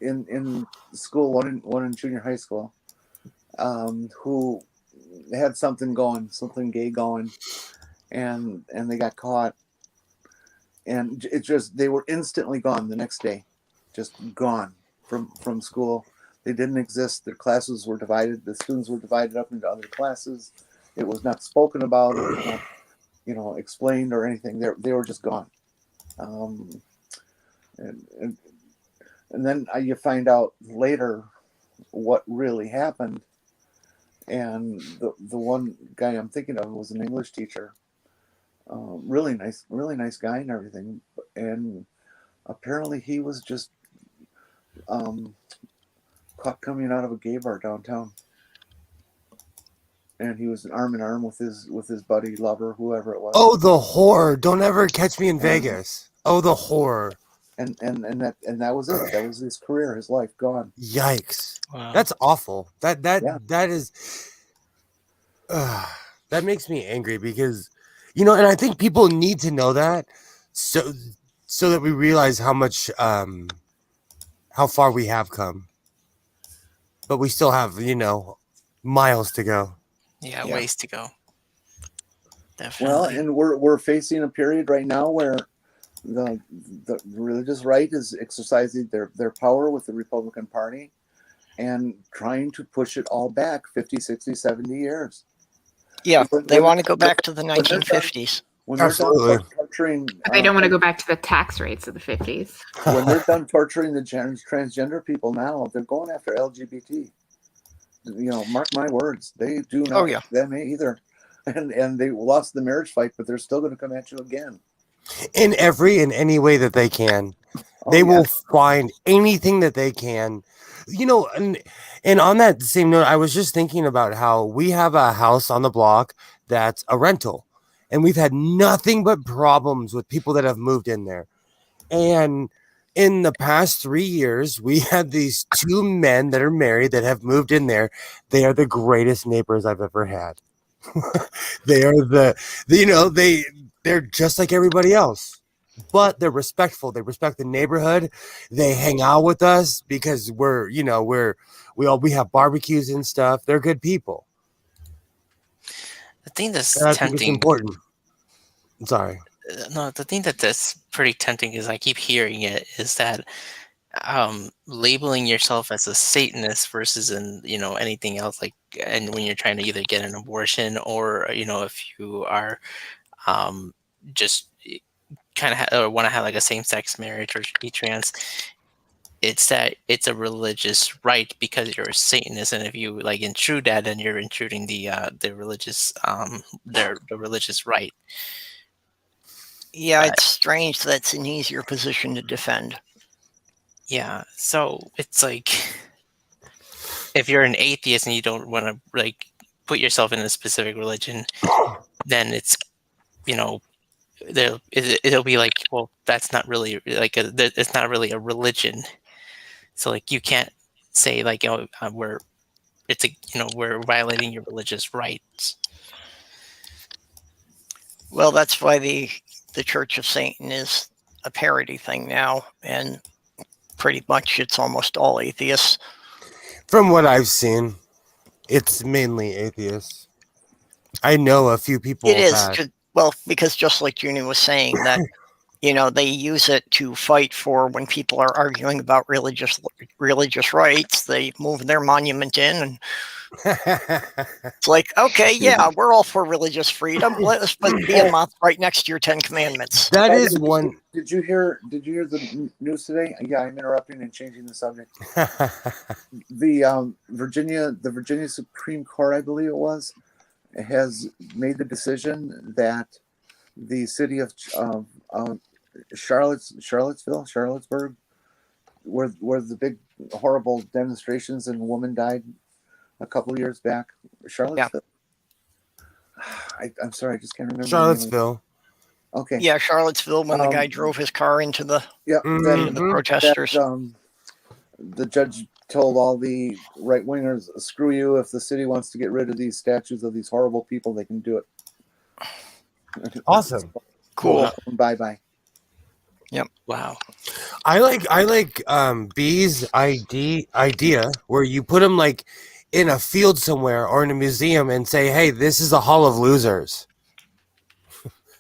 in school, one in junior high school, who had something gay going, and they got caught, and they were instantly gone the next day, just gone from school. They didn't exist. Their classes were divided. The students were divided up into other classes. It was not spoken about. It was not, explained or anything. They were just gone. And then you find out later what really happened. And the one guy I'm thinking of was an English teacher. Really nice guy and everything. And apparently he was just caught coming out of a gay bar downtown. And he was arm in arm with his buddy, lover, whoever it was. Oh, the horror! Don't ever catch me in Vegas. Oh, the horror! And that was it. That was his career, his life gone. Yikes! Wow. That's awful. That is. That makes me angry because, and I think people need to know that, so that we realize how much, how far we have come. But we still have, miles to go. Yeah, ways to go. Definitely. Well, and we're facing a period right now where the religious right is exercising their power with the Republican Party and trying to push it all back 50, 60, 70 years. Yeah, they want to go back to the 1950s. When they're done torturing, But they don't want to go back to the tax rates of the 50s. When they're done torturing the transgender people now, they're going after LGBT. Mark my words, they do not like them either. And they lost the marriage fight, but they're still going to come at you again. In any way that they can. They will find anything that they can. And on that same note, I was just thinking about how we have a house on the block that's a rental. And we've had nothing but problems with people that have moved in there. And in the past 3 years, we had these two men that are married that have moved in there. They are the greatest neighbors I've ever had. They are they're just like everybody else. But they're respectful. They respect the neighborhood. They hang out with us because we have barbecues and stuff. They're good people. The thing that's I tempting. think it's important. I'm sorry. No, the thing that's pretty tempting is I keep hearing it is that labeling yourself as a Satanist versus anything else, like, and when you're trying to either get an abortion or if you are just kind of want to have like a same-sex marriage or be trans, it's that it's a religious right because you're a Satanist, and if you like intrude that, then you're intruding the religious the religious right. Yeah, it's strange that's an easier position to defend. Yeah, so it's like if you're an atheist and you don't want to like put yourself in a specific religion, then it's, you know, it'll be like, well, that's not really like it's not really a religion. So like you can't say like, oh, we're violating your religious rights. Well, that's why the Church of Satan is a parody thing now, and pretty much it's almost all atheists. From what I've seen, it's mainly atheists. I know a few people. It is well, because just like Junie was saying, that they use it to fight for when people are arguing about religious rights. They move their monument in, and it's like, okay, yeah, we're all for religious freedom. Let us be a month right next to your 10 Commandments. That is one. Did you hear the news today? Yeah, I'm interrupting and changing the subject. The Virginia Supreme Court, I believe it was, has made the decision that the city of Charlottesburg, where the big horrible demonstrations and a woman died a couple of years back, Charlottesville. Yeah. I'm sorry, I just can't remember. Charlottesville. Okay. Yeah, Charlottesville, when the guy drove his car into the the protesters. The judge told all the right wingers, "Screw you! If the city wants to get rid of these statues of these horrible people, they can do it." Awesome. Cool. Bye. Yep. Wow. I like B's idea where you put them like in a field somewhere or in a museum and say, hey, this is a hall of losers.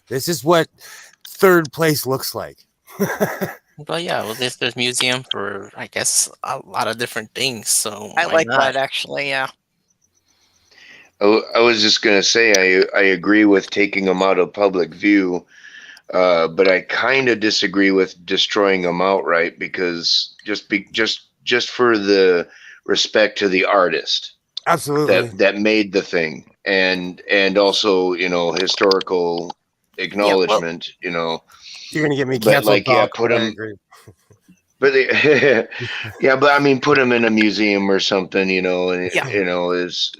This is what third place looks like. Well, yeah. Well, there's museum for, I guess, a lot of different things. So I like that, actually. Yeah. I was just going to say, I agree with taking them out of public view, but I kind of disagree with destroying them outright, because just for the respect to the artist, absolutely, that made the thing, and also historical acknowledgement. You're gonna get me canceled. But put them. But but I mean, put them in a museum or something. Is.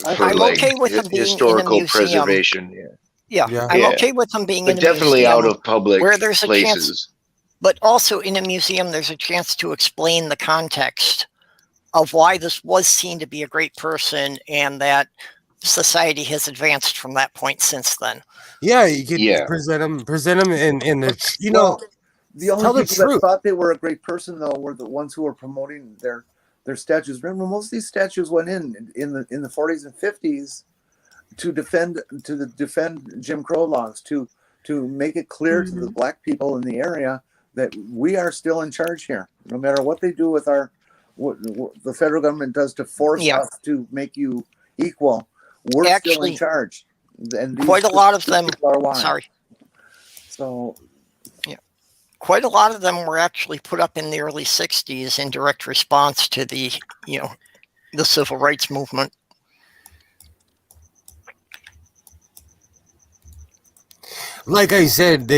I'm okay with them being historical in a museum. Preservation. Yeah. I'm okay with them being in a definitely museum out of public where there's a places. chance, but also in a museum, there's a chance to explain the context of why this was seen to be a great person, and that society has advanced from that point since then. Yeah, you can present them in the the only people that thought they were a great person, though, were the ones who were promoting their statues. Remember, most of these statues went in the 40s and 50s to defend Jim Crow laws, to make it clear to the black people in the area that we are still in charge here, no matter what they do with what the federal government does to force us to make you equal. We're still in charge. And quite a lot of them are why. Sorry. So quite a lot of them were actually put up in the early 60s in direct response to the civil rights movement. Like I said,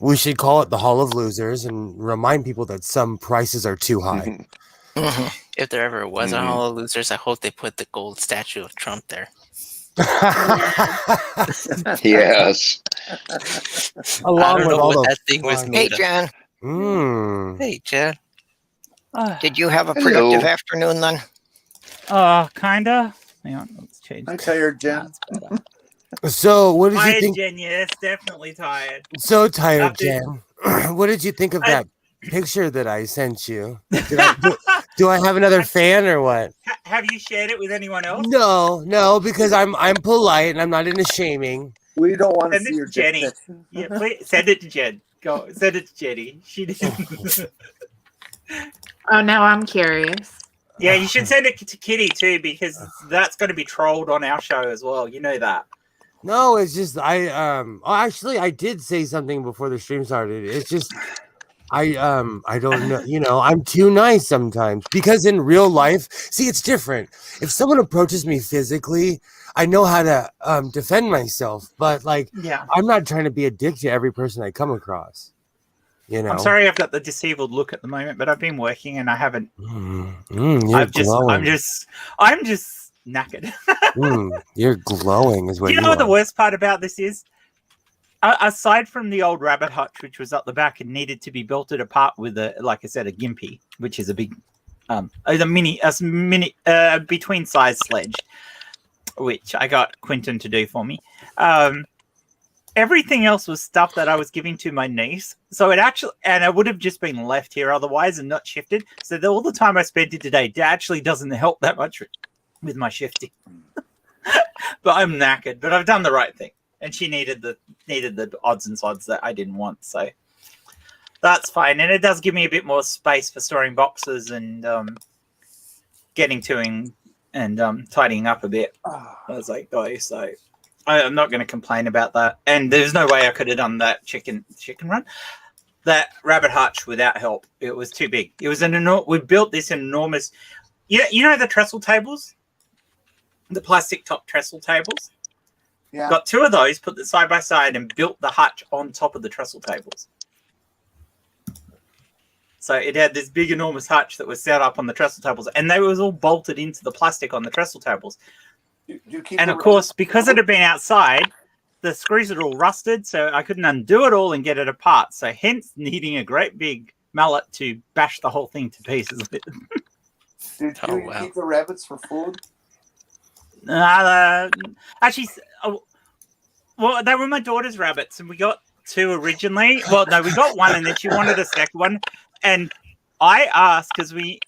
we should call it the Hall of Losers and remind people that some prices are too high. If there ever was a Hall of Losers, I hope they put the gold statue of Trump there. Yes. Along with all that thing was made. Hey, Jan. Hey, Jan. Did you have a productive afternoon then? Kinda. Hang on, let's change. I'm tired, Jen. So, what did you think? Jen, yes, definitely tired. So tired, Jen. What did you think of that picture that I sent you? Do I have another fan or what? Have you shared it with anyone else? No, because I'm polite and I'm not into shaming. We don't want to Send see it your to Jenny. Yeah, please send it to Jen. Go send it to Jenny. She didn't. Oh, now I'm curious. Yeah, you should send it to Kitty too, because that's going to be trolled on our show as well. You know that. No, it's just actually I did say something before the stream started. It's just I don't know, I'm too nice sometimes, because in real life, see, it's different. If someone approaches me physically, I know how to defend myself, but I'm not trying to be a dick to every person I come across. You know. I'm sorry, I've got the disabled look at the moment, but I've been working and I haven't. You're glowing. I'm just knackered. You're glowing, is what You you know what the are. worst part about this is? Aside from the old rabbit hutch, which was up the back and needed to be belted apart with like I said, a gimpy, which is a big, a mini between size sledge, which I got Quentin to do for me. Everything else was stuff that I was giving to my niece. So it would have just been left here otherwise and not shifted. So all the time I spent it today actually doesn't help that much with my shifting. But I'm knackered, but I've done the right thing. And she needed the odds and sods that I didn't want. So that's fine. And it does give me a bit more space for storing boxes and getting to and tidying up a bit. As I go. So I'm not going to complain about that. And there's no way I could have done that chicken run, that rabbit hutch without help. It was too big. It was we built this enormous, you know the trestle tables, the plastic top trestle tables. Yeah. Got 2 of those, put them side by side, and built the hutch on top of the trestle tables. So it had this big, enormous hutch that was set up on the trestle tables, and they was all bolted into the plastic on the trestle tables. And of course, because it had been outside, the screws had all rusted, so I couldn't undo it all and get it apart. So hence needing a great big mallet to bash the whole thing to pieces with. Did you keep the rabbits for food? Actually, well, they were my daughter's rabbits, and we got 2 originally. Well, no, we got 1, and then she wanted a second one. And I asked because when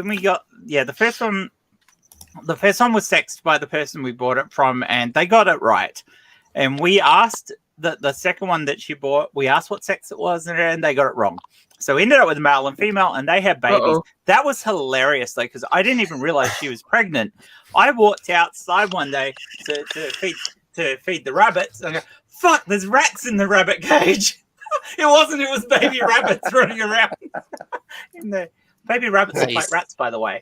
we got the first one was sexed by the person we bought it from, and they got it right. And we asked the second one that she bought, we asked what sex it was, and they got it wrong. So we ended up with a male and female, and they had babies. Uh-oh. That was hilarious, though, because I didn't even realize she was pregnant. I walked outside one day to feed the rabbits, and I go, fuck, there's rats in the rabbit cage. It wasn't, it was baby rabbits running around in there. Baby rabbits look like rats, by the way.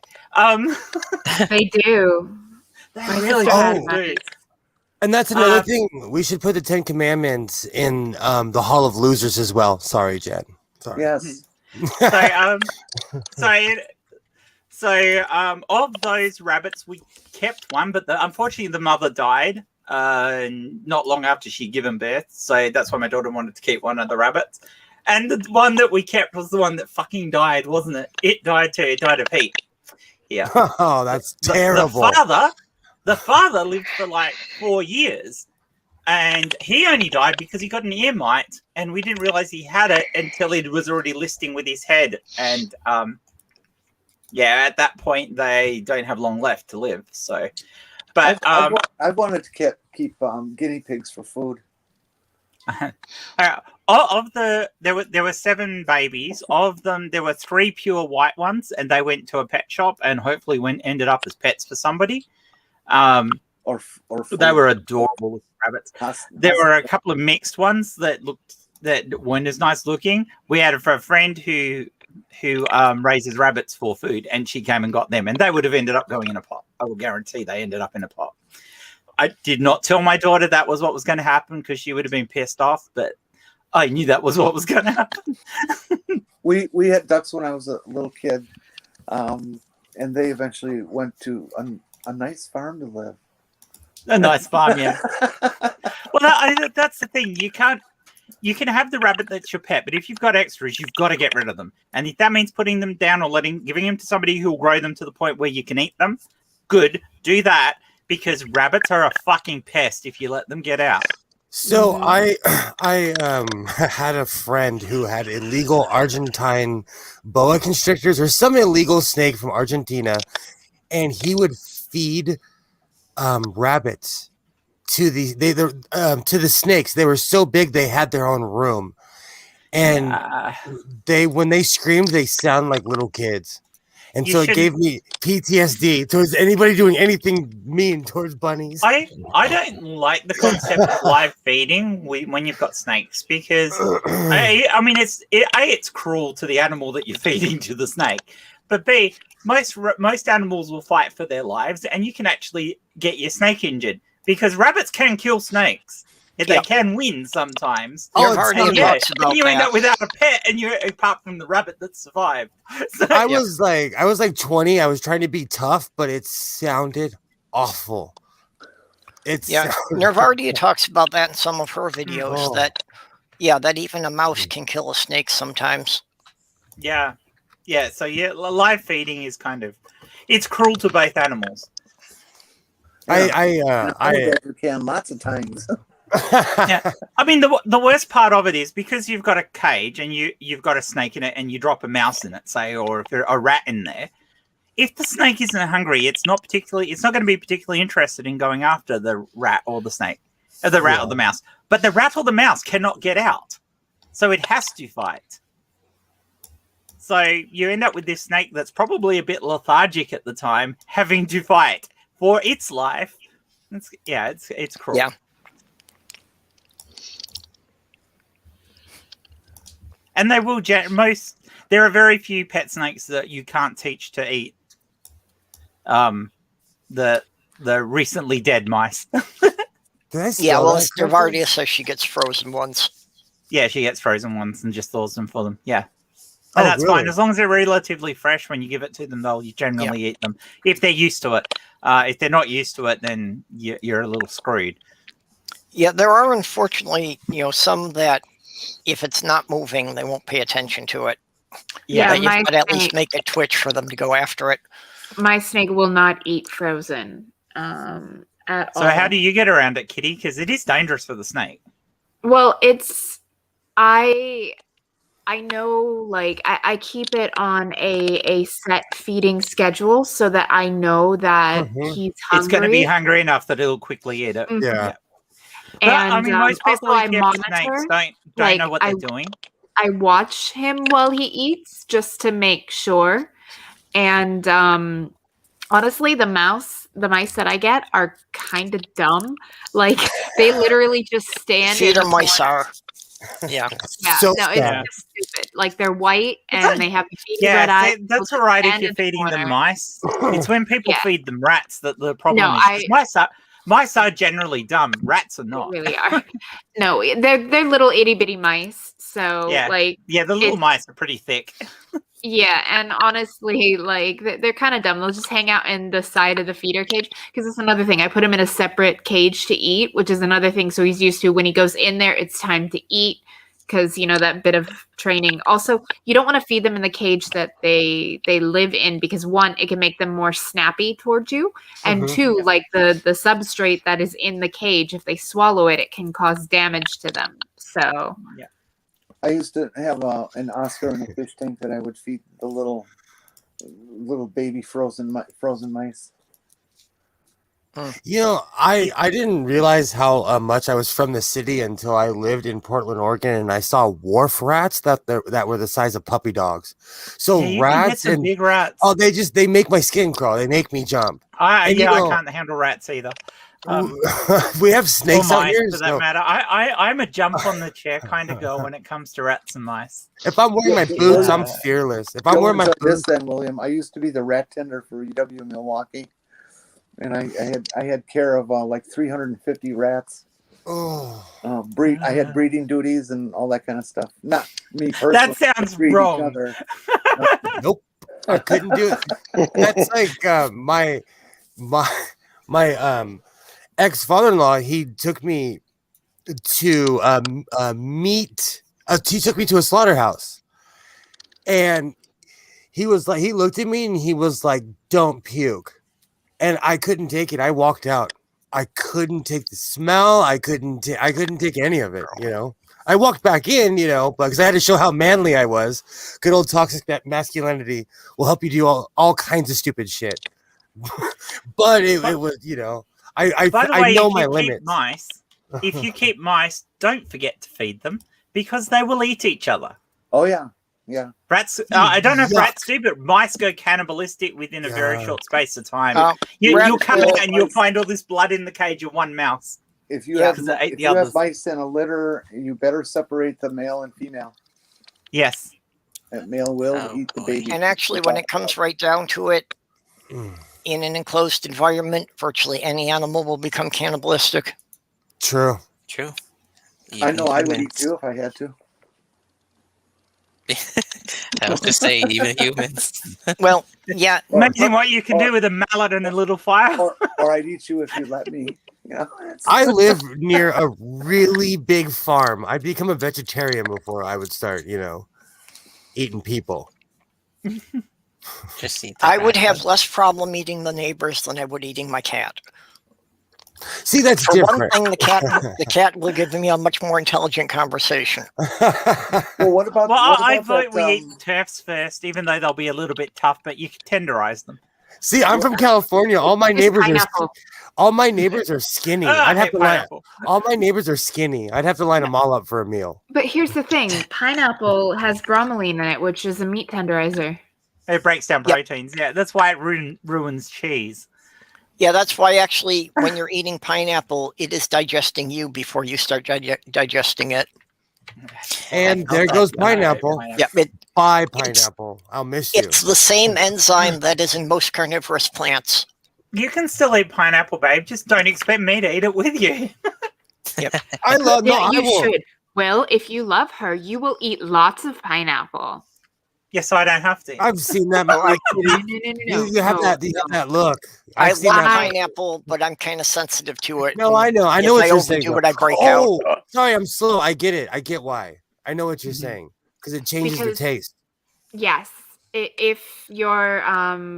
They do. They really do. And that's another thing. We should put the 10 Commandments in the Hall of Losers as well. Sorry, Jen. Sorry. Yes. So of those rabbits, we kept one, but unfortunately the mother died not long after she'd given birth. So that's why my daughter wanted to keep one of the rabbits. And the one that we kept was the one that fucking died, wasn't it? It died too. It died of heat. Yeah. Oh, that's terrible. The father lived for like 4 years. And he only died because he got an ear mite, and we didn't realize he had it until he was already listing with his head. And at that point they don't have long left to live. So, but I wanted to keep guinea pigs for food. There were 7 babies. Of them, there were 3 pure white ones, and they went to a pet shop and hopefully ended up as pets for somebody. Or they were adorable with rabbits. There were a couple of mixed ones that weren't as nice looking. We had it for a friend who raises rabbits for food, and she came and got them, and they would have ended up going in a pot. I will guarantee they ended up in a pot. I did not tell my daughter that was what was going to happen because she would have been pissed off, but I knew that was what was going to happen. We had ducks when I was a little kid, and they eventually went to a nice farm to live. A nice farm, yeah. Well, that's the thing. You can have the rabbit that's your pet, but if you've got extras, you've got to get rid of them. And if that means putting them down or giving them to somebody who will grow them to the point where you can eat them, good, do that, because rabbits are a fucking pest if you let them get out. So I had a friend who had illegal Argentine boa constrictors or some illegal snake from Argentina, and he would feed rabbits to the snakes. They were so big they had their own room, and when they screamed, they sound like little kids. And so it gave me PTSD towards anybody doing anything mean towards bunnies. I don't like the concept of live feeding when you've got snakes because it's cruel to the animal that you're feeding to the snake, but B, most animals will fight for their lives, and you can actually get your snake injured because rabbits can kill snakes. They can win sometimes. Nervardia talks about you end that. up without a pet, and you apart from the rabbit that survived. So, I was like 20. I was trying to be tough, but it sounded awful. Nervardia talks about that in some of her videos. Oh. That even a mouse can kill a snake sometimes. Yeah. So live feeding is it's cruel to both animals. I can lots of times. Yeah, I mean the worst part of it is because you've got a cage and you've got a snake in it, and you drop a mouse in it, say, or if there's a rat in there. If the snake isn't hungry, it's not going to be particularly interested in going after the rat or the snake, or the rat or the mouse. But the rat or the mouse cannot get out, so it has to fight. So you end up with this snake that's probably a bit lethargic at the time, having to fight for its life. It's cruel. Yeah. And they will there are very few pet snakes that you can't teach to eat the recently dead mice. Nervardia says she gets frozen ones. Yeah, she gets frozen ones and just thaws them for them. Yeah. And that's fine. As long as they're relatively fresh when you give it to them, they'll generally eat them. If they're used to it. If they're not used to it, then you're a little screwed. Yeah, there are unfortunately, some that if it's not moving, they won't pay attention to it. Yeah, you've got to at least make it twitch for them to go after it. My snake will not eat frozen at all. So how do you get around it, Kitty? Because it is dangerous for the snake. Well, I know, I keep it on a set feeding schedule so that I know that he's hungry. It's going to be hungry enough that it'll quickly eat it. Mm-hmm. Yeah. And most people also who keep snakes don't know what they're doing. I watch him while he eats just to make sure. And honestly, the mice that I get are kind of dumb. They literally just stand. Feeder mice are. Yeah. It's just stupid. They're white and they have the feeding red eyes. That's all right if you're feeding them mice. It's when people feed them rats that the problem is. Mice are generally dumb. Rats are not. They really are. No, they're little itty bitty mice. So the little mice are pretty thick. Yeah, and honestly, they're kind of dumb. They'll just hang out in the side of the feeder cage because that's another thing. I put him in a separate cage to eat, which is another thing. So he's used to when he goes in there, it's time to eat because that bit of training. Also, you don't want to feed them in the cage that they live in because one, it can make them more snappy towards you, and two, the substrate that is in the cage, if they swallow it, it can cause damage to them. So yeah. I used to have an Oscar in a fish tank that I would feed the little baby frozen mice. I didn't realize how much I was from the city until I lived in Portland, Oregon, and I saw wharf rats that were the size of puppy dogs. So rats and big rats. Oh, they make my skin crawl. They make me jump. I can't handle rats either. We have snakes out here. For that matter, I'm a jump on the chair kind of girl when it comes to rats and mice. If I'm wearing my boots, I'm fearless. If I'm wearing my boots, then William, I used to be the rat tender for UW Milwaukee, and I had care of 350 rats. I had breeding duties and all that kind of stuff. Not me personally. That sounds wrong. Nope, I couldn't do it. That's my ex-father-in-law. He took me to he took me to a slaughterhouse, and he looked at me and he was like, "Don't puke," and I couldn't take it. I walked out. I couldn't take the smell. I couldn't take any of it. I walked back in, because I had to show how manly I was. Good old toxic masculinity will help you do all kinds of stupid shit. But it was, I know my limits. If you keep mice, don't forget to feed them because they will eat each other. Oh yeah. Yeah. Rats. I don't know if rats do, but mice go cannibalistic within a very short space of time. You'll come out and you'll find all this blood in the cage of one mouse. If you have mice in a litter, you better separate the male and female. Yes. That male will eat the baby. And actually, when it comes right down to it, in an enclosed environment, virtually any animal will become cannibalistic. True. I know I would eat humans. too if I had to. I was to say, even humans. Well, yeah. Imagine what you can do with a mallet and a little fire. Or I'd eat you if you let me. You know, I live near a really big farm. I'd become a vegetarian before I would start, eating people. Just eat the I would grass. have less problem eating the neighbors than I would eating my cat. See, that's For one different. thing, the cat will give me a much more intelligent conversation. well, what about? Well, what I about vote that, we eat turfs first, even though they'll be a little bit tough, but you can tenderize them. See, I'm from California. All my Just neighbors pineapple. are skinny. Ah, I'd I have hate to line. pineapple. All my neighbors are skinny. I'd have to line them all up for a meal. But here's the thing: pineapple has bromelain in it, which is a meat tenderizer. It breaks down Yep. proteins. Yeah, that's why it ruins cheese. Yeah, that's why actually when you're eating pineapple, it is digesting you before you start digesting it. And there goes pineapple. Yeah, Bye, pineapple. I'll miss you. it's the same enzyme that is in most carnivorous plants. You can still eat pineapple, babe. Just don't expect me to eat it with you. I love. No, Yeah, I you will. should. Well, if you love her, you will eat lots of pineapple. Yes, I don't have to. I've seen that. Oh, I- You have that. You have that look. I I've seen love that. pineapple, but I'm kind of sensitive to it. No, I know. I If know what I you're saying. overdo it, I break out. Oh, sorry, I'm slow. I get it. I get why. I know what you're saying because it changes the Because- taste. Yes. If your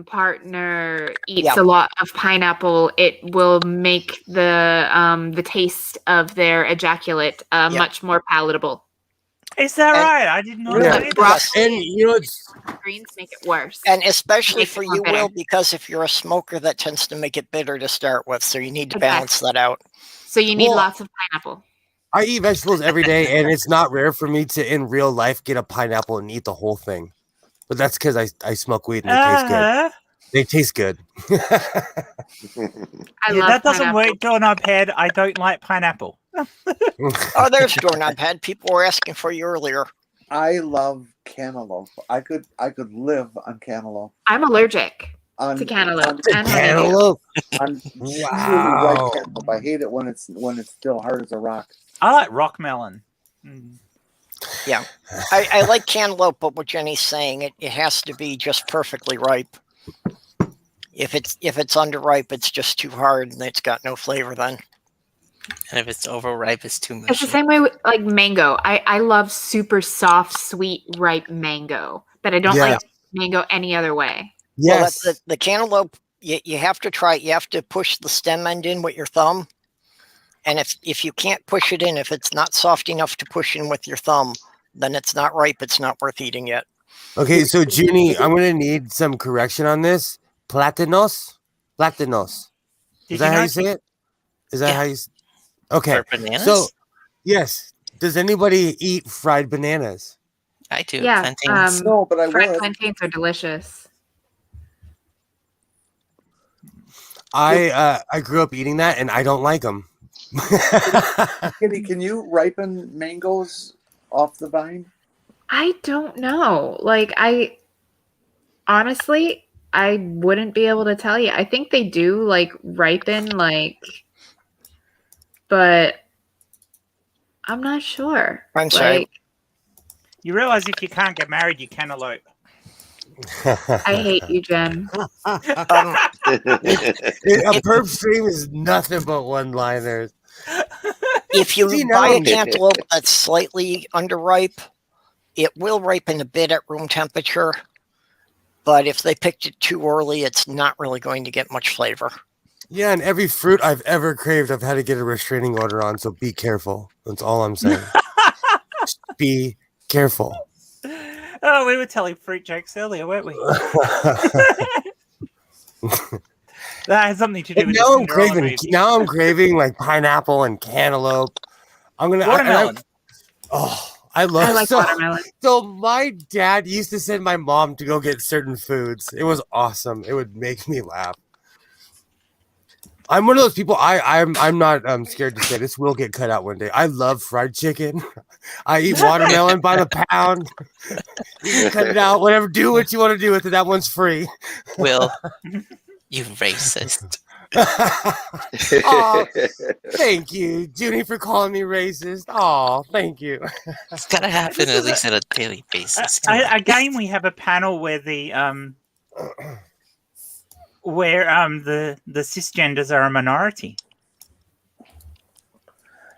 partner eats Yeah. a lot of pineapple, it will make the taste of their ejaculate much more palatable. Is that And- right? I didn't know Yeah. that either. Yes. And it's Greens make it worse. And especially Makes it for more you, bitter. Will, because if you're a smoker, that tends to make it bitter to start with. So you need to Exactly. balance that out. So you need Well- lots of pineapple. I eat vegetables every day, and it's not rare for me to in real life get a pineapple and eat the whole thing. But that's because I smoke weed and they taste good. Uh-huh. They taste good. I Yeah, love that doesn't pineapple. work, doorknob head. I don't like pineapple. Oh, there's doorknob head. People were asking for you earlier. I love cantaloupe. I could live on cantaloupe. I'm allergic On to cantaloupe. The and honeydew. cantaloupe. On truly Wow. ripe cantaloupe. I hate it when it's still hard as a rock. I like rock melon. Mm. I like cantaloupe, but what Jenny's saying, it has to be just perfectly ripe. If it's underripe, it's just too hard and it's got no flavor then. And if it's overripe, it's too It's the mushy. same way with like mango. I love super soft, sweet, ripe mango, but I don't Yeah. like mango any other way. Well, Yes. that's the cantaloupe. You have to try. You have to push the stem end in with your thumb, and if you can't push it in, if it's not soft enough to push in with your thumb, then it's not ripe. It's not worth eating yet. Okay, so Junie, I'm gonna need some correction on this. Platanos. Did Is that how know- you say it? Is that Yeah. how you? Okay. For bananas? So, yes. Does anybody eat fried bananas? I do. Yeah, Plantains. No, but I Fried would. plantains are delicious. I grew up eating that, and I don't like them. Kitty, can you ripen mangoes off the vine? I don't know. Like I honestly, I wouldn't be able to tell you. I think they do like ripen but I'm not sure. I'm sorry. Like, You realize if you can't get married, you can elope. I hate you, Jen. Um, A perp stream is nothing but one-liners. if you See, buy a now- cantaloupe that's slightly underripe, it will ripen a bit at room temperature. But if they picked it too early, it's not really going to get much flavor. Yeah, and every fruit I've ever craved, I've had to get a restraining order on. So be careful. That's all I'm saying. Just be careful. Oh, we were telling fruit jokes earlier, weren't we? That has something to do And with now the I'm Cinderella craving. movie. Now I'm craving like pineapple and cantaloupe. I'm gonna. Watermelon. I love. I like so, watermelon. so my dad used to send my mom to go get certain foods. It was awesome. It would make me laugh. I'm one of those people. I'm not scared to say this will get cut out one day. I love fried chicken. I eat watermelon by the pound. You can cut it out. Whatever. Do what you want to do with it. That one's free. Will, you racist. Oh, thank you, Junie, for calling me racist. Oh, thank you. It's gotta happen at least on a daily basis. Again, we have a panel where the cisgenders are a minority.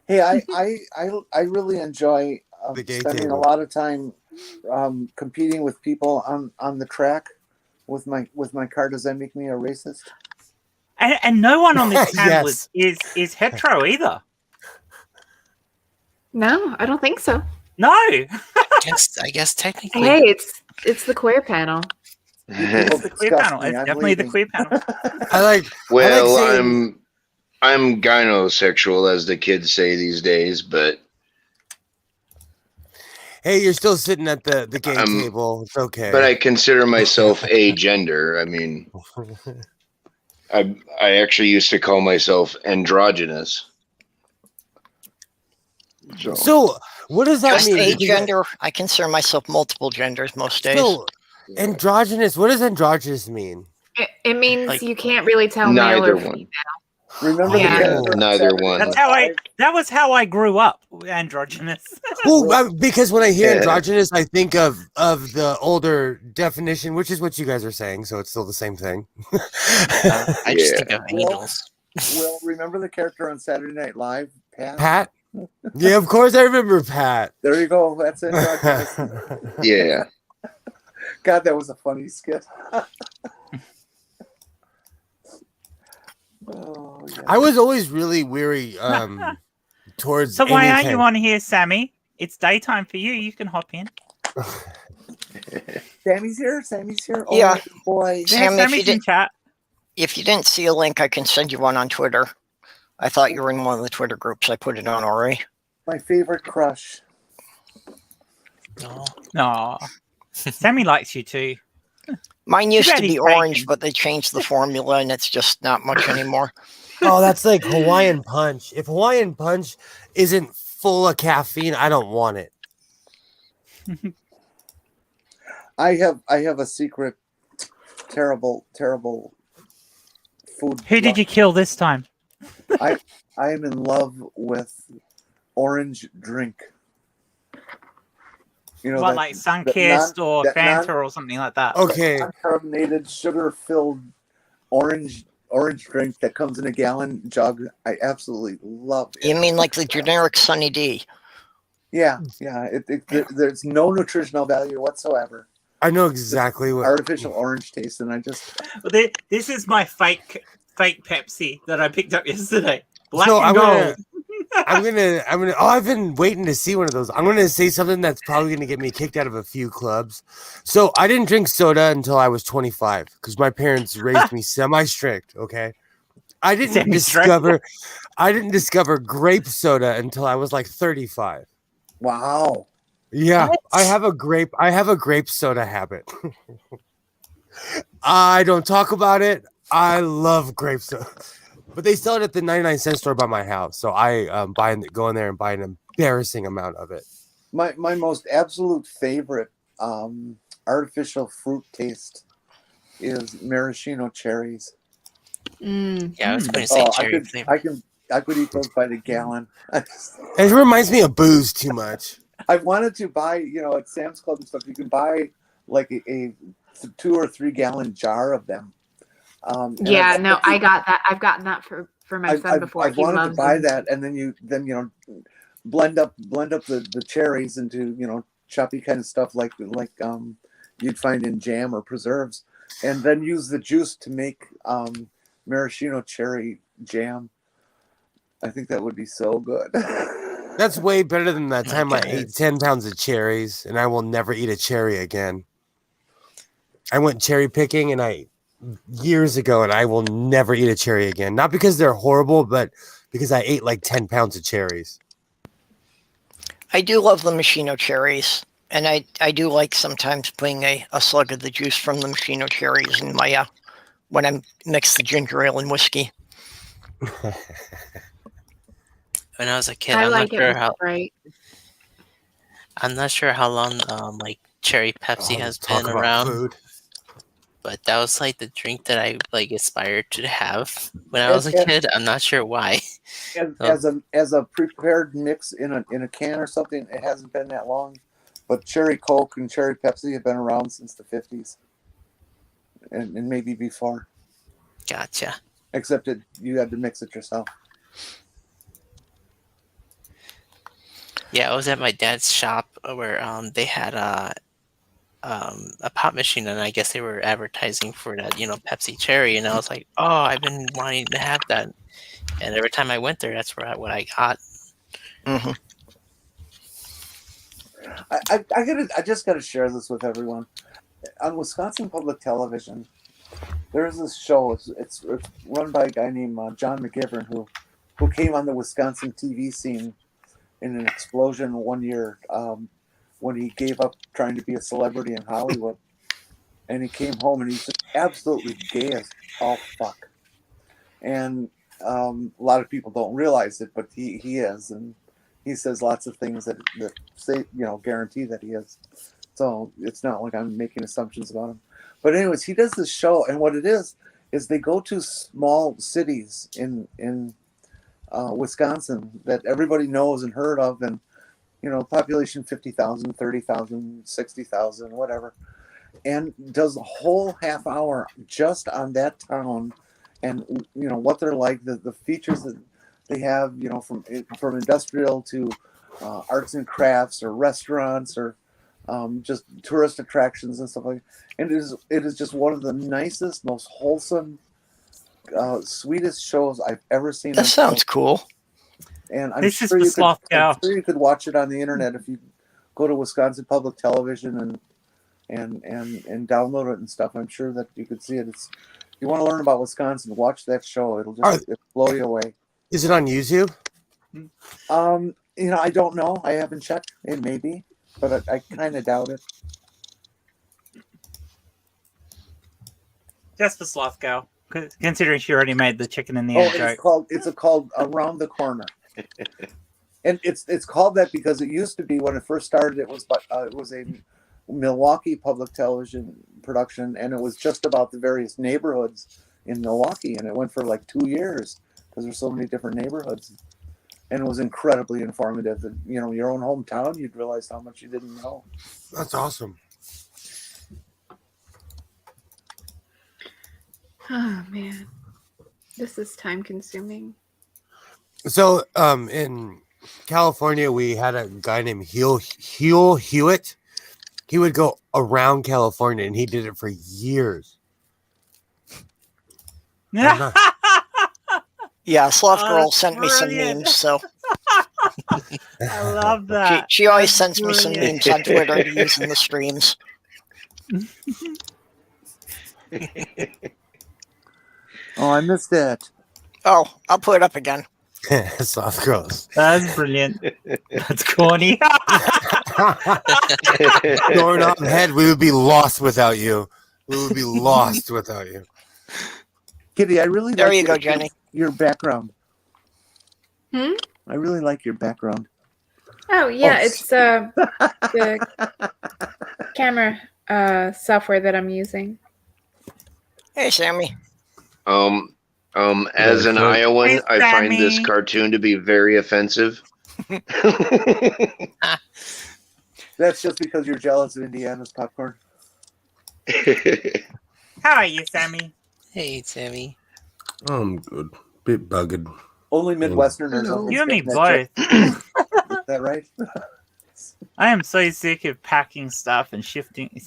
Hey, I really enjoy The gay spending table. a lot of time competing with people on the track with my car. Does that make me a racist? And no one on this panel Yes. is hetero either. No, I don't think so. No. I guess technically. Hey, it's the queer panel. It's the queer Disgust panel. me, It's I'm definitely the leaving. queer panel. I like. Well, I like saying- I'm gynosexual, as the kids say these days, but Hey, you're still sitting at the gay I'm- table. It's okay. but I consider myself agender. I mean, I actually used to call myself androgynous. So, what does that Just mean? a Because- gender. I consider myself multiple genders most days. So, androgynous. What does androgynous mean? It means Like- you can't really tell Neither male or one. female. Remember Yeah. the character on Neither Saturday one. Night That Live? was how I grew up, androgynous. Well, because when I hear Yeah. androgynous, I think of the older definition, which is what you guys are saying. So it's still the same thing. I just think of angels. Will, remember the character on Saturday Night Live, Pat? Pat. Yeah, of course I remember Pat. There you go. That's it. Yeah. God, that was a funny skit. Oh, yeah. I was always really weary towards. So why any aren't you kind- on here, Sammy? It's daytime for you. You can hop in. Sammy's here. Sammy's here. Oh, Yeah. boy. Yeah, Sammy, if you Sammy's in did- chat. If you didn't see a link, I can send you one on Twitter. I thought you were in one of the Twitter groups. I put it on already. My favorite crush. Oh, No, Sammy likes you too. Mine used bad to be he's orange, Pagan. but they changed the formula, and it's just not much anymore. Oh, that's like Hawaiian Punch. If Hawaiian Punch isn't full of caffeine, I don't want it. I have a secret, terrible food. Who did you kill this time? I am in love with orange drink. You know, What, that- like that Sunkist non- or that Fanta non- or something like that? Okay. Carbonated, sugar-filled orange drink that comes in a gallon jug. I absolutely love it. You mean like the generic Sunny D? Yeah. There's no nutritional value whatsoever. I know exactly what. Artificial orange taste, and I just Well, this is my fake Pepsi that I picked up yesterday. Black So and gold. I'm gonna. Oh, I've been waiting to see one of those. I'm gonna say something that's probably gonna get me kicked out of a few clubs. So I didn't drink soda until I was 25 because my parents raised me semi-strict. Okay, I didn't Semi-strict. discover grape soda until I was like 35. wow. Yeah, What? I have a grape soda habit. I don't talk about it. I love grape soda. But they sell it at the 99-cent store by my house. So I go in there and buy an embarrassing amount of it. My most absolute favorite artificial fruit taste is maraschino cherries. yeah, I was going to say cherry flavor. I could eat those by the gallon. It reminds me of booze too much. I wanted to buy, at Sam's Club and stuff, you can buy like a 2 or 3 gallon jar of them. And I got that. I've gotten that for my son before. I've He wanted to loves buy them. that, and then blend up the cherries into choppy kind of stuff like you'd find in jam or preserves, and then use the juice to make maraschino cherry jam. I think that would be so good. That's way better than that time I Okay. ate 10 pounds of cherries and I will never eat a cherry again. I went cherry picking years ago and I will never eat a cherry again. Not because they're horrible, but because I ate like 10 pounds of cherries. I do love the machino cherries, and I do like sometimes putting a slug of the juice from the machino cherries in my when I mix the ginger ale and whiskey. When I was a kid, I I'm like not it sure with how. Sprite. I'm not sure how long like cherry Pepsi Oh, has talk been about around. food. but that was like the drink that I like aspired to have when I was a kid. I'm not sure why. As a prepared mix in a can or something, it hasn't been that long. But cherry Coke and cherry Pepsi have been around since the 50s, and maybe before. Gotcha. Except you had to mix it yourself. Yeah, I was at my dad's shop where they had a pop machine, and I guess they were advertising for that, Pepsi Cherry, and I was like, oh, I've been wanting to have that, and every time I went there, that's what I got. Mm-hmm. I just got to share this with everyone. On Wisconsin Public Television, there is this show. It's run by a guy named John McGivern, who came on the Wisconsin TV scene in an explosion one year when he gave up trying to be a celebrity in Hollywood, and he came home and he's just absolutely gay as all fuck. And a lot of people don't realize it, but he is, and he says lots of things that say guarantee that he is. So it's not like I'm making assumptions about him. But anyways, he does this show, and what it is they go to small cities in Wisconsin that everybody knows and heard of, and population 50,000, 30,000, 60,000, whatever, and does a whole half hour just on that town, and what they're like, the features that they have, from industrial to arts and crafts or restaurants or just tourist attractions and stuff like that. And it is just one of the nicest, most wholesome, sweetest shows I've ever seen. That sounds cool. And I'm sure you could watch it on the internet if you go to Wisconsin Public Television and download it and stuff. I'm sure that you could see it. If you want to learn about Wisconsin, watch that show. It'll blow you away. Is it on YouTube? I don't know. I haven't checked. It may be, but I kind of doubt it. Just for Slothgo, considering she already made the chicken in the egg joke. It's called Around the Corner. And it's called that because it used to be, when it first started, it was a Milwaukee public television production, and it was just about the various neighborhoods in Milwaukee, and it went for like 2 years because there's so many different neighborhoods, and it was incredibly informative. And your own hometown, you'd realize how much you didn't know. That's awesome. Oh man, this is time consuming. So, in California, we had a guy named Huel Hewitt. He would go around California, and he did it for years. Yeah, Sloth Girl sent me some memes, so I love that. She always sends me some memes on Twitter to use in the streams. Oh, I missed that. Oh, I'll put it up again. Sloth Girls. That's brilliant. That's corny. Going on ahead, we would be lost without you. We would be lost without you. Kitty, I really there like you go, Jenny. Your background. I really like your background. Oh yeah, it's the camera software that I'm using. Hey, Sammy. As an Iowan, I find this cartoon to be very offensive. That's just because you're jealous of Indiana's popcorn. How are you, Sammy? Hey, Sammy. I'm good. Bit bugged. Only Midwesterners. You and me both. Is that right? I am so sick of packing stuff and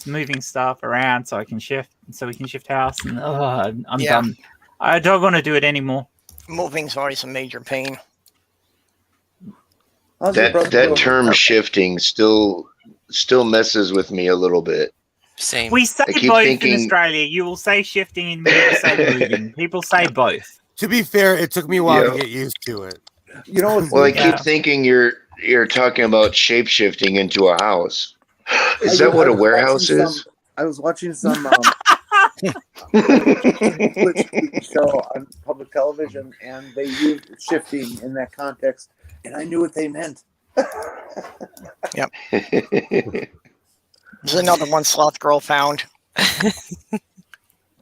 moving stuff around so we can shift house. And I'm done. I don't want to do it anymore. Moving's always a major pain. That term shifting still messes with me a little bit. Same. We say both in Australia. You will say shifting and we will say moving. People say both. To be fair, it took me a while to get used to it. Well, I keep thinking you're talking about shape shifting into a house. Is that what a warehouse is? I was watching some show on public television, and they used shifting in that context, and I knew what they meant. Yep. There's another one Sloth Girl found.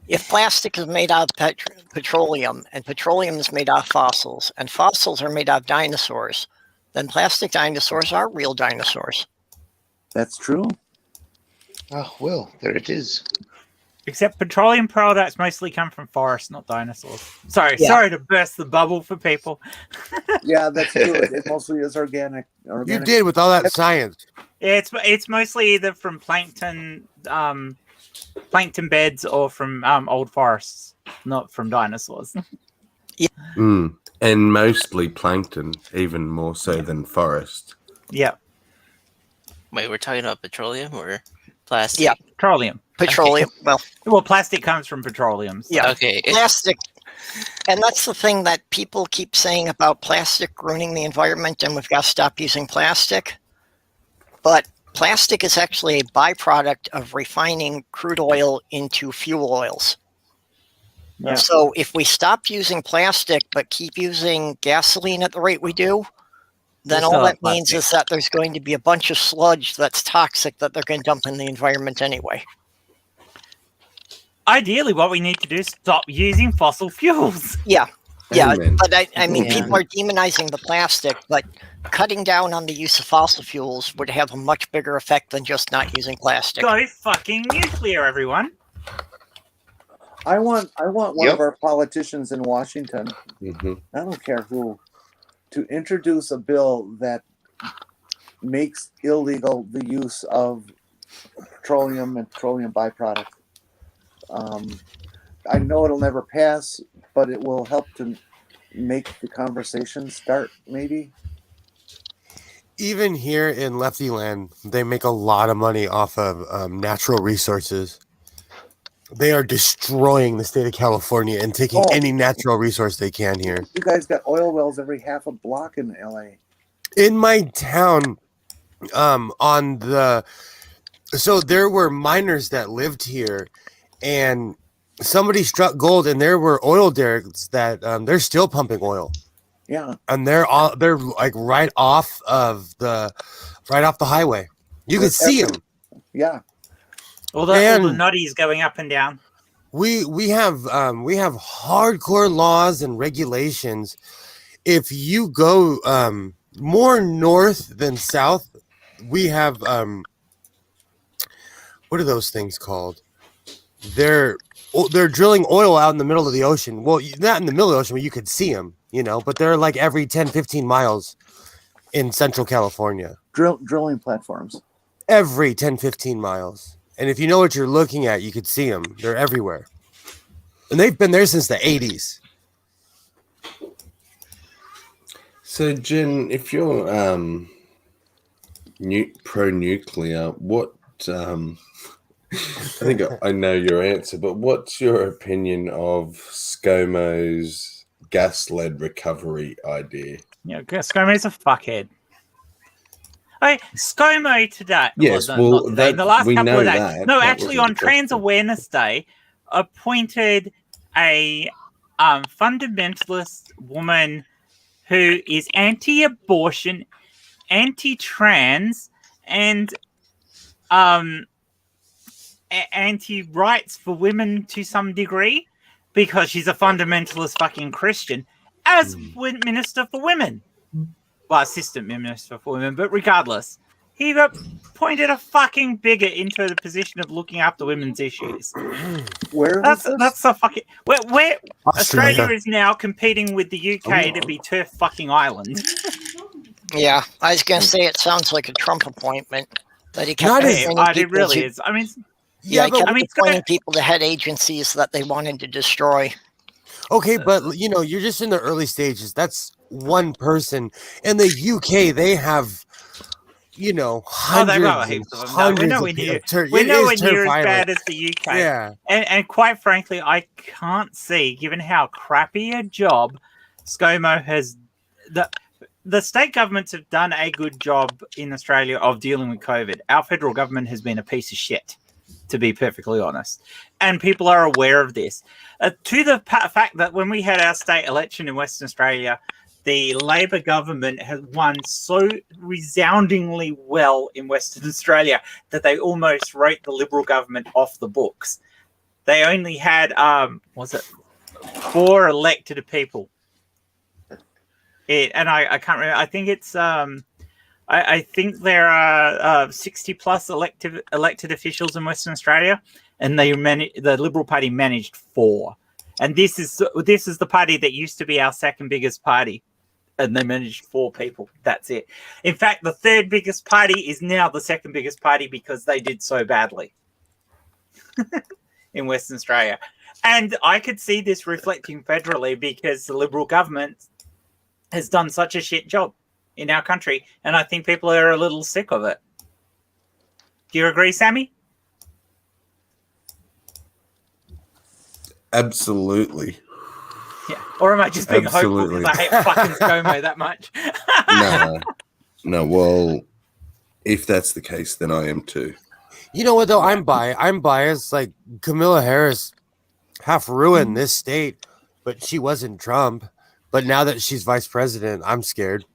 If plastic is made out of petroleum, and petroleum is made out of fossils, and fossils are made out of dinosaurs, then plastic dinosaurs are real dinosaurs. That's true. Oh, well, there it is. Except petroleum products mostly come from forests, not dinosaurs. Sorry to burst the bubble for people. Yeah, that's true. It mostly is organic. You did with all that science. It's mostly either from plankton beds or from old forests, not from dinosaurs. And mostly plankton, even more so than forest. Yeah. Wait, we're talking about petroleum or plastic? Yeah, Petroleum. petroleum. Okay. Well, plastic comes from petroleum. So. Yeah. Okay. Plastic. And that's the thing that people keep saying about plastic ruining the environment, and we've got to stop using plastic. But plastic is actually a byproduct of refining crude oil into fuel oils. Yeah. So if we stop using plastic but keep using gasoline at the rate we do, then all that means is that there's going to be a bunch of sludge that's toxic that they're going to dump in the environment anyway. Ideally, what we need to do is stop using fossil fuels. Yeah, Amen. but I mean, Yeah. people are demonizing the plastic, but cutting down on the use of fossil fuels would have a much bigger effect than just not using plastic. Go fucking nuclear, everyone. I want one of our politicians in Washington, Mm-hmm. I don't care who, to introduce a bill that makes illegal the use of petroleum and petroleum byproducts. I know it'll never pass, but it will help to make the conversation start, maybe. Even here in Lefty Land, they make a lot of money off of natural resources. They are destroying the state of California and taking any natural resource they can here. You guys got oil wells every half a block in LA. In my town, so there were miners that lived here, and somebody struck gold, and there were oil derricks that they're still pumping oil. Yeah, And they're like right off the highway. You can see them. yeah. All the nutties going up and down. We have hardcore laws and regulations. If you go more north than south, we have what are those things called? They're drilling oil out in the middle of the ocean. Well, not in the middle of the ocean, but you could see them, but they're like every 10, 15 miles in Central California. Drilling platforms. Every 10, 15 miles. And if you know what you're looking at, you could see them. They're everywhere. And they've been there since the 80s. So, Jen, if you're pro-nuclear, what... I think I know your answer, but what's your opinion of ScoMo's gas-led recovery idea? Yeah, ScoMo's a fuckhead. ScoMo today. Yes, not today, in the last couple of days. No, actually, on Trans question. Awareness Day, appointed a fundamentalist woman who is anti-abortion, anti-trans, and anti-rights for women to some degree, because she's a fundamentalist fucking Christian, as Minister for Women. Well, Assistant Minister for Women, but regardless, he appointed a fucking bigot into the position of looking after women's issues. Where that's a fucking where Australia is now competing with the UK to be Turf fucking Island. Yeah, I was going to say it sounds like a Trump appointment that he kept. It really is. I mean, he kept appointing people to head agencies that they wanted to destroy. Okay, but you're just in the early stages. That's one person. In the UK, they have, hundreds of them. We're nowhere near as bad as the UK. Yeah. And quite frankly, I can't see, given how crappy a job ScoMo has... The state governments have done a good job in Australia of dealing with COVID. Our federal government has been a piece of shit, to be perfectly honest. And people are aware of this. To the fact that when we had our state election in Western Australia, the Labor government has won so resoundingly well in Western Australia that they almost wrote the Liberal government off the books. they only had was it 4 elected people. And I can't remember. I think it's I think there are 60 plus elected officials in Western Australia, and the Liberal Party managed 4. And this is the party that used to be our second biggest party, and they managed 4 people. That's it. In fact, the third biggest party is now the second biggest party because they did so badly in Western Australia. And I could see this reflecting federally because the Liberal government has done such a shit job in our country, and I think people are a little sick of it. Do you agree, Sammy? Absolutely. Yeah. Or am I just being hopeful because I hate fucking ScoMo that much? No. Well, if that's the case, then I am too. You know what though? I'm biased. Like Kamala Harris half ruined this state, but she wasn't Trump. But now that she's vice president, I'm scared.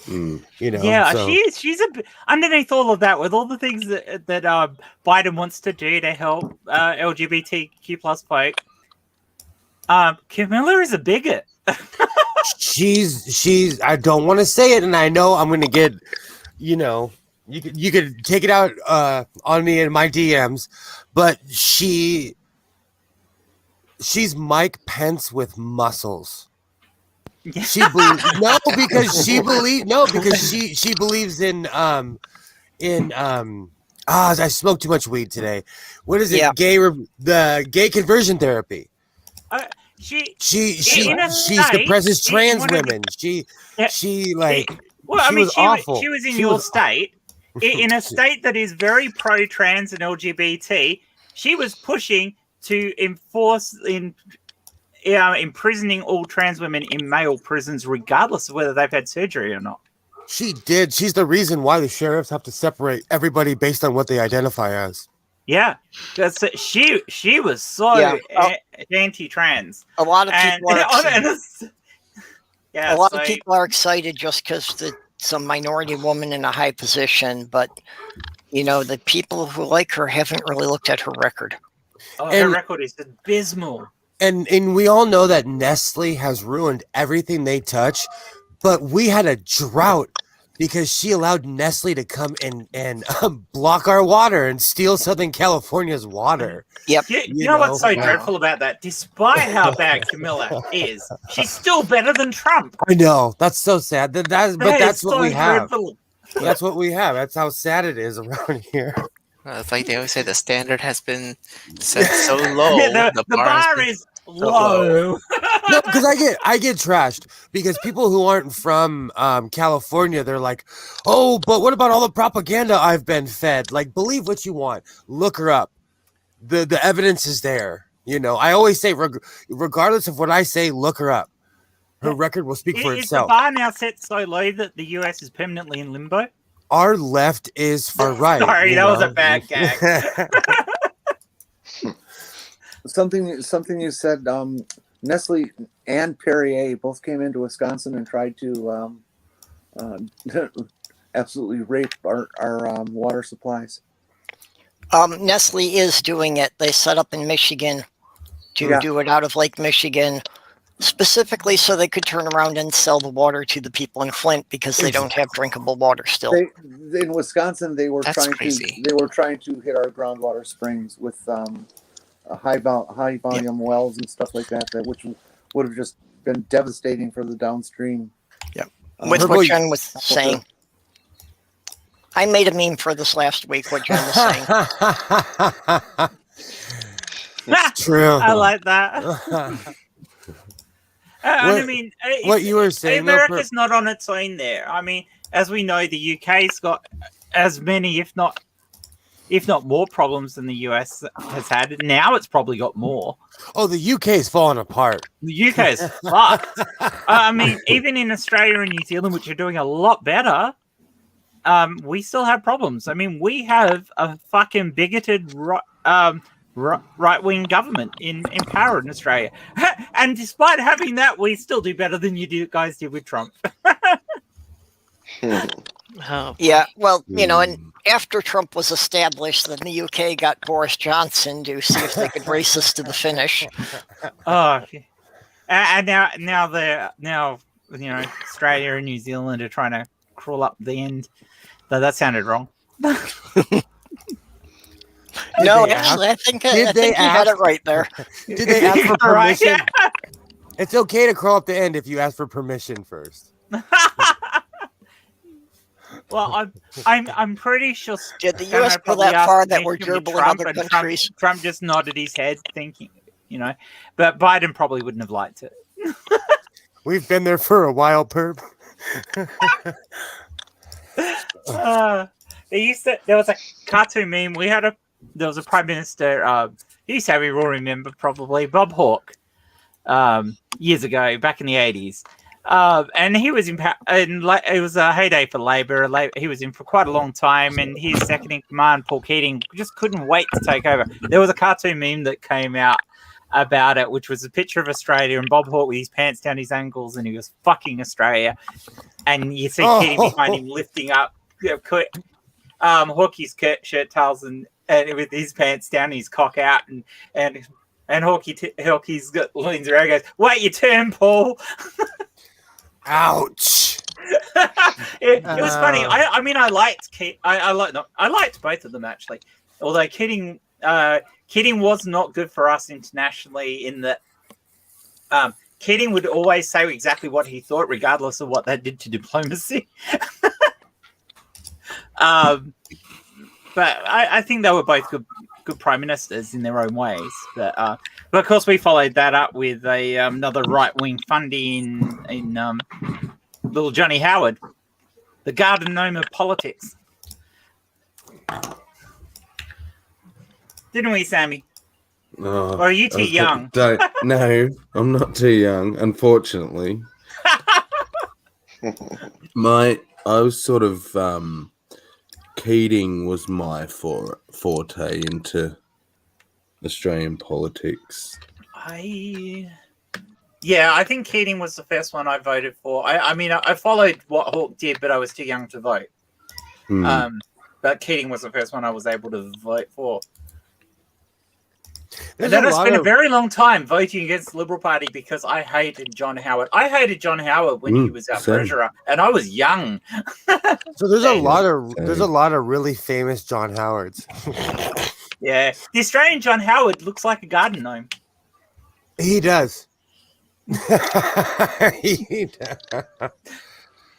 You know, yeah, so. she's underneath all of that, with all the things that Biden wants to do to help LGBTQ plus folk. Camilla is a bigot. she's. I don't want to say it, and I know I'm going to get. You know, you could take it out on me in my DMs, but she's Mike Pence with muscles. She believes because she believes in I smoked too much weed today. What is it? Yeah. The gay conversion therapy. She suppresses trans women. She like. Well, she was awful. She was in your state, in a state that is very pro-trans and LGBT. She was pushing to enforce imprisoning all trans women in male prisons, regardless of whether they've had surgery or not. She did. She's the reason why the sheriffs have to separate everybody based on what they identify as. Yeah, because she was so anti-trans. A lot of people are excited. Yeah, a lot of people are excited just because it's a minority woman in a high position, but you know the people who like her haven't really looked at her record. Her record is abysmal. And we all know that Nestle has ruined everything they touch, but we had a drought because she allowed Nestle to come and block our water and steal Southern California's water. Yep. You know what's so dreadful about that? Despite how bad Camilla is, she's still better than Trump. I know. That's so sad. But that's what we have. Dreadful. That's what we have. That's how sad it is around here. It's like they always say, the standard has been set so low. The bar is low. No, because I get trashed because people who aren't from California, they're like, oh, but what about all the propaganda I've been fed? Like, believe what you want. Look her up. The evidence is there. You know, I always say, regardless of what I say, look her up. Her record will speak for itself. Is the bar now set so low that the US is permanently in limbo? Our left is far right. Sorry, that was a bad gag. Something you said. Nestle and Perrier both came into Wisconsin and tried to absolutely rape our water supplies. Nestle is doing it. They set up in Michigan to do it out of Lake Michigan, specifically so they could turn around and sell the water to the people in Flint because they don't have drinkable water still. In Wisconsin, they were trying to hit our groundwater springs with high volume wells and stuff like that, which would have just been devastating for the downstream. Yeah, with what Jen was saying. I made a meme for this last week. What Jen was saying. It's true. I like that. I mean, what you were saying, America's not on its own there. I mean, as we know, the UK's got as many, if not more problems than the US has had. Now it's probably got more. Oh, the UK is falling apart. The UK is fucked. I mean, even in Australia and New Zealand, which are doing a lot better, we still have problems. I mean, we have a fucking bigoted right-wing government in power in Australia. And despite having that, we still do better than you guys did with Trump. Oh, Yeah, well, and Hmm. after Trump was established, then the UK got Boris Johnson to see if they could race us to the finish. Oh, okay. And now Australia and New Zealand are trying to crawl up the end. Though that sounded wrong. No, they actually, I think Did I they think you had ask? it right there. Did they ask for Right, permission? It's okay to crawl up the end if you ask for permission first. Well, I'm pretty sure. Did the Canada US go probably that asked far that we're permission with gerbil in Trump, other and countries? Trump just nodded his head, thinking, but Biden probably wouldn't have liked it. We've been there for a while, Perp. There was a cartoon meme. There was a prime minister. You say we will remember probably Bob Hawke, years ago, back in the 80s. And he was it was a heyday for Labor. He was in for quite a long time, and his second in command, Paul Keating, just couldn't wait to take over. There was a cartoon meme that came out about it, which was a picture of Australia and Bob Hawke with his pants down his ankles, and he was fucking Australia. And you see Keating behind him lifting up Hawke's shirt tails and with his pants down, his cock out, and Hawke's leans around and goes, "Wait your turn, Paul." Ouch! It was funny. I mean, I liked both of them actually. Although Keating was not good for us internationally in that Keating would always say exactly what he thought, regardless of what that did to diplomacy. But I think they were both good prime ministers in their own ways. But of course, we followed that up with another right-wing fundy in little Johnny Howard, the garden gnome of politics. Didn't we, Sammy? Oh, Or are you too young? No, I'm not too young, unfortunately. I was sort of Keating was my forte into Australian politics. I think Keating was the first one I voted for. I mean, I followed what Hawke did, but I was too young to vote. But Keating was the first one I was able to vote for. And then I spent a very long time voting against the Liberal Party because I hated John Howard. I hated John Howard when he was our treasurer, and I was young. So there's a lot of really famous John Howards. Yeah, the Australian John Howard looks like a garden gnome. He does. He does.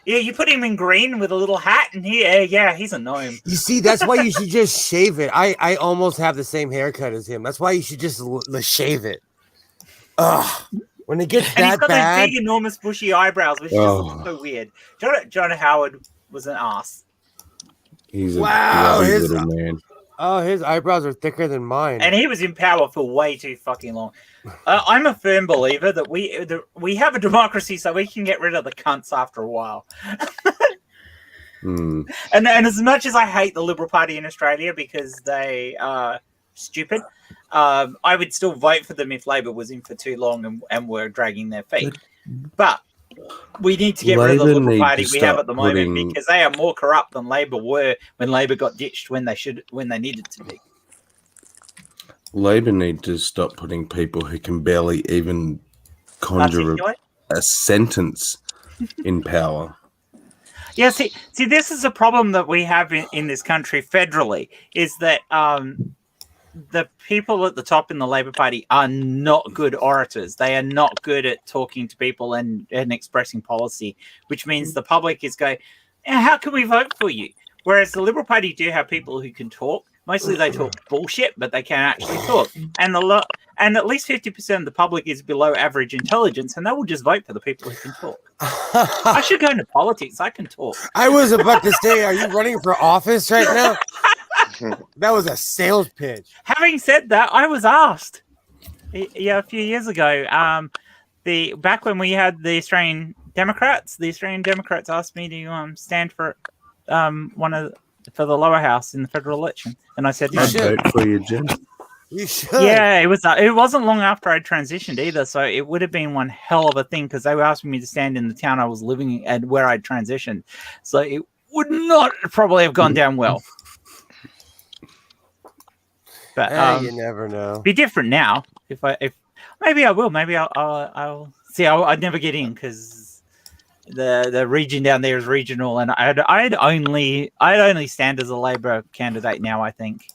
Yeah, you put him in green with a little hat, and he's a gnome. You see, that's why you should just shave it. I almost have the same haircut as him. That's why you should just shave it. Ugh. When it gets and that he's got bad, those big, enormous, bushy eyebrows, which just looks so weird. John Howard was an ass. He's a lovely little man. Oh, his eyebrows are thicker than mine. And he was in power for way too fucking long. I'm a firm believer that we have a democracy so we can get rid of the cunts after a while. And as much as I hate the Liberal Party in Australia because they are stupid, I would still vote for them if Labor was in for too long and were dragging their feet. But we need to get rid of the Liberal Party we have at the moment because they are more corrupt than Labor were when Labor got ditched when they needed to be. Labor need to stop putting people who can barely even conjure a sentence in power. Yeah, see, this is a problem that we have in this country federally, is that the people at the top in the Labor Party are not good orators. They are not good at talking to people and expressing policy, which means the public is going, how can we vote for you? Whereas the Liberal Party do have people who can talk. Mostly they talk bullshit, but they can actually talk. And at least 50% of the public is below average intelligence, and they will just vote for the people who can talk. I should go into politics. I can talk. I was about to say, are you running for office right now? That was a sales pitch. Having said that, I was asked a few years ago, back when we had the Australian Democrats asked me to stand for for the lower house in the federal election, and I said, "No." Vote for you, Jim. You should. Yeah, it was. It wasn't long after I transitioned either, so it would have been one hell of a thing because they were asking me to stand in the town I was living in and where I transitioned. So would not probably have gone down well. But you never know. be different now. If maybe I will. Maybe I'll see. I'd never get in because the region down there is regional, and I'd only stand as a Labor candidate now. I think,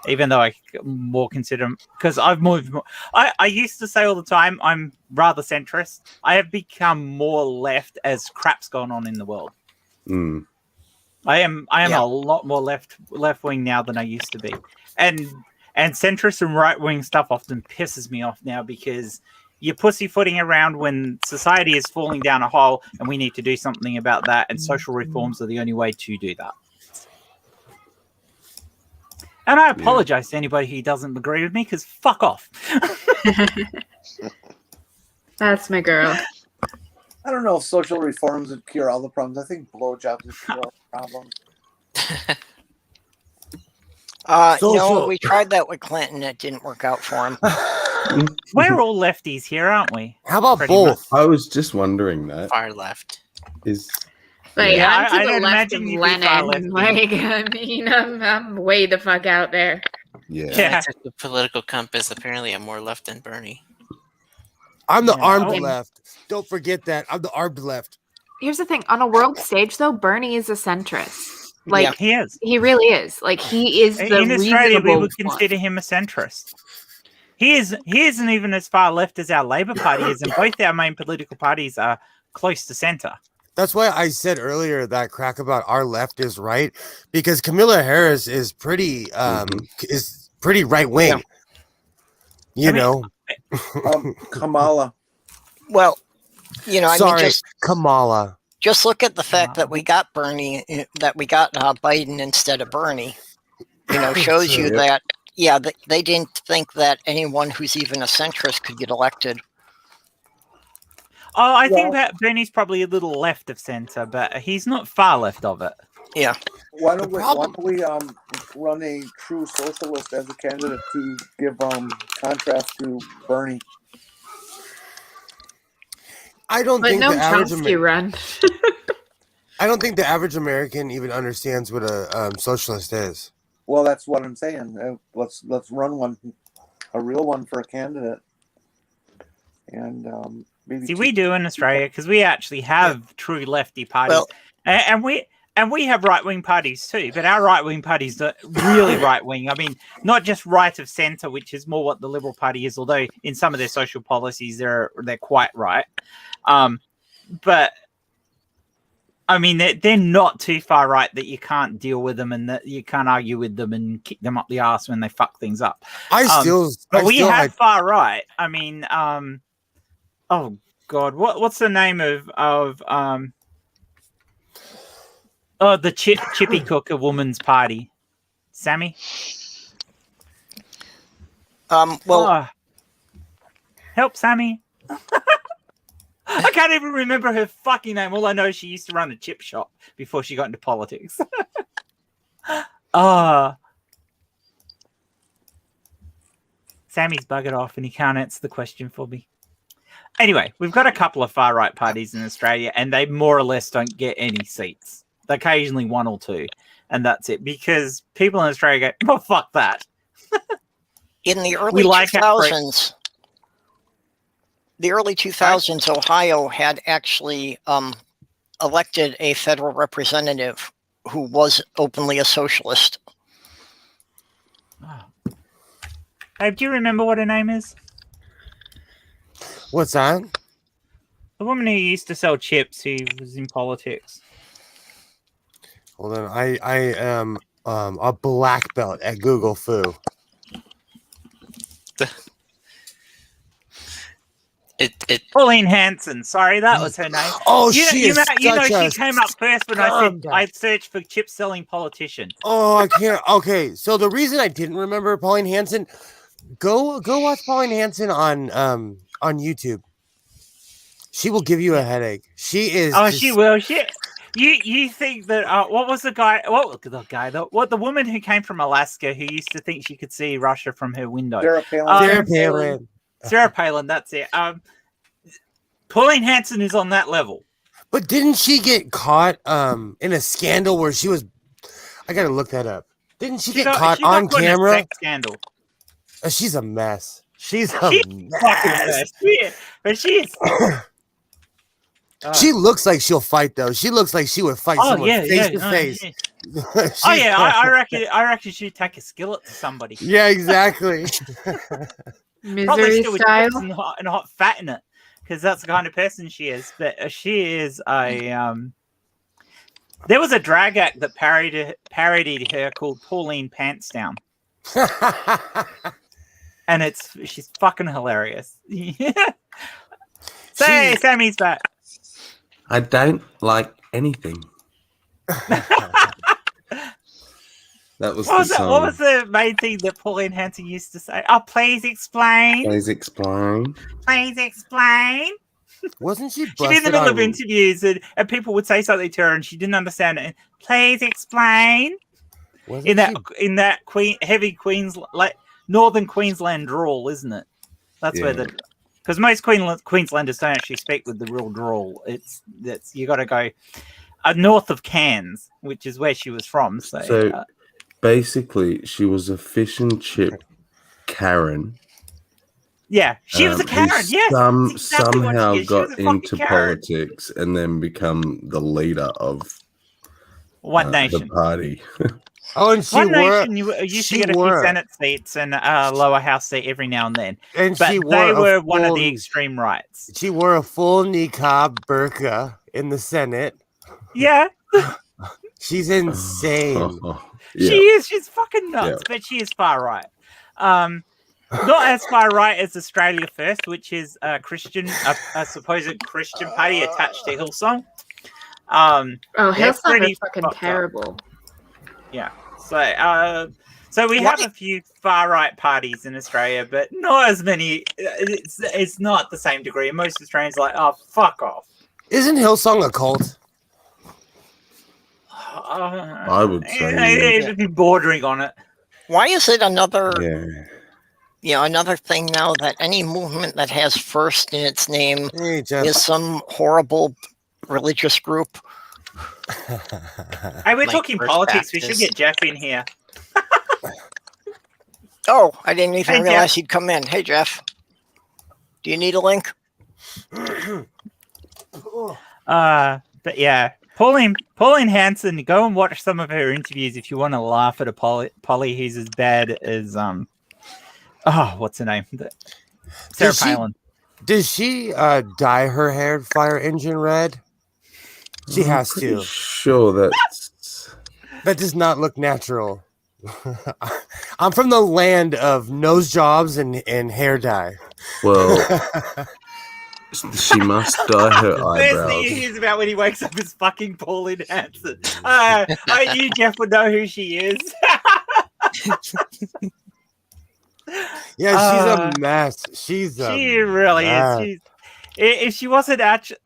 even though I more consider because I've moved. I used to say all the time I'm rather centrist. I have become more left as crap's gone on in the world. Mm. I am a lot more left wing now than I used to be, and centrist and right wing stuff often pisses me off now because you're pussyfooting around when society is falling down a hole, and we need to do something about that. And social reforms are the only way to do that. And I apologize to anybody who doesn't agree with me because fuck off. That's my girl. I don't know if social reforms would cure all the problems. I think blowjobs would cure all the problems. We tried that with Clinton. It didn't work out for him. We're all lefties here, aren't we? How about Pretty both? I was just wondering that. Far left. Is Like, Yeah, I'm to I the don't left imagine of you'd be far Lenin. lefty. Like, I mean, I'm way the fuck out there. yeah. Yeah. The political compass. Apparently, I'm more left than Bernie. I'm the Yeah. armed Oh. left. Don't forget that. I'm the armed left. Here's the thing. On a world stage, though, Bernie is a centrist. Like, Yeah. He is. he really is. Like, he is the In Australia, we reasonable would one. consider him a centrist. He isn't even as far left as our Labor Party is, and both our main political parties are close to centre. That's why I said earlier that crack about our left is right, because Kamala Harris is pretty right wing. Yeah. You know. Kamala. Well, Sorry, Kamala. just look at the fact that we got Biden instead of Bernie. Shows you that, they didn't think that anyone who's even a centrist could get elected. Oh, I think that Bernie's probably a little left of centre, but he's not far left of it. Yeah. Why don't we run a true socialist as a candidate to give contrast to Bernie? I don't But think no the average Chomsky run. I don't think the average American even understands what a socialist is. Well, that's what I'm saying. Let's run one, a real one for a candidate, and maybe. See, we do in Australia because we actually have true lefty parties, Well- and we have right wing parties too. But our right wing parties are really right wing. I mean, not just right of centre, which is more what the Liberal Party is. Although in some of their social policies, they're quite right. But I mean, they're not too far right that you can't deal with them and that you can't argue with them and kick them up the arse when they fuck things up. But we have far right. I mean, oh God, what's the name of the Chippy Cooker Woman's Party? Sammy? Help Sammy. I can't even remember her fucking name. All I know is she used to run a chip shop before she got into politics. Sammy's buggered off and he can't answer the question for me. Anyway, we've got a couple of far-right parties in Australia and they more or less don't get any seats. Occasionally one or two, and that's it. Because people in Australia go, oh, fuck that. In the early 2000s, Ohio had actually elected a federal representative who was openly a socialist. Oh. Babe, do you remember what her name is? What's that? The woman who used to sell chips who was in politics. Hold on, I am a black belt at Google Foo. Pauline Hanson. Sorry, that was her name. Oh, she came up first when I searched for chip selling politician. Oh, I can't. Okay, so the reason I didn't remember Pauline Hanson, go watch Pauline Hanson on YouTube. She will give you a headache. She is. Oh, she will. You think that? What was the guy? The woman who came from Alaska who used to think she could see Russia from her window. Sarah Palin. Sarah Palin. That's it. Pauline Hanson is on that level. But didn't she get caught in a scandal where she was? I gotta look that up. Didn't she get caught on camera? Sex scandal. She's a mess. She's a Fucking mess. mess. But she's. She looks like she'll fight though. She looks like she would fight someone face to face. I reckon she'd take a skillet to somebody. Yeah, exactly. Misery style and hot fat in it, because that's the kind of person she is. But she is a. There was a drag act that parodied her called Pauline Pants Down, and she's fucking hilarious. Say, Sammy's back. I don't like anything. That was the song. What was the main thing that Pauline Hanson used to say? Oh, please explain. Please explain. Please explain. Wasn't she? She'd be in the middle of interviews and people would say something to her and she didn't understand it. Please explain. In that heavy Northern Queensland drawl, isn't it? That's where because most Queenslanders don't actually speak with the real drawl. It's you got to go north of Cairns, which is where she was from. So basically, she was a fish and chip Karen. Yeah, she was a Karen. Yes, somehow got into politics and then become the leader of One Nation, the party. Oh, and One Nation used to get a few Senate seats and a lower house seat every now and then. And but they were one of the extreme rights. She wore a full niqab burqa in the Senate. Yeah. She's insane. Yeah. She is. She's fucking nuts, but she is far right. Not as far right as Australia First, which is a supposed Christian party attached to Hillsong. Hillsong is fucking terrible. Yeah. So we have a few far right parties in Australia, but not as many. It's not the same degree. And most Australians are like, oh, fuck off. Isn't Hillsong a cult? I would say it'd be bordering on it. Why is it another thing now that any movement that has first in its name is some horrible religious group? Hey, we're talking politics. We should get Jeff in here. Oh, I didn't even realize he'd come in. Hey, Jeff. Do you need a link? But yeah, Pauline Hanson, go and watch some of her interviews if you want to laugh at a Polly who's as bad as what's her name? Sarah Palin. Does she dye her hair fire engine red? She has to. Sure, that does not look natural. I'm from the land of nose jobs and hair dye. Well, she must dye her eyebrows. The first thing he hears about when he wakes up is fucking Pauline Hanson. I knew Jeff would know who she is. Yeah, she's a mess. She really is. If she wasn't actually,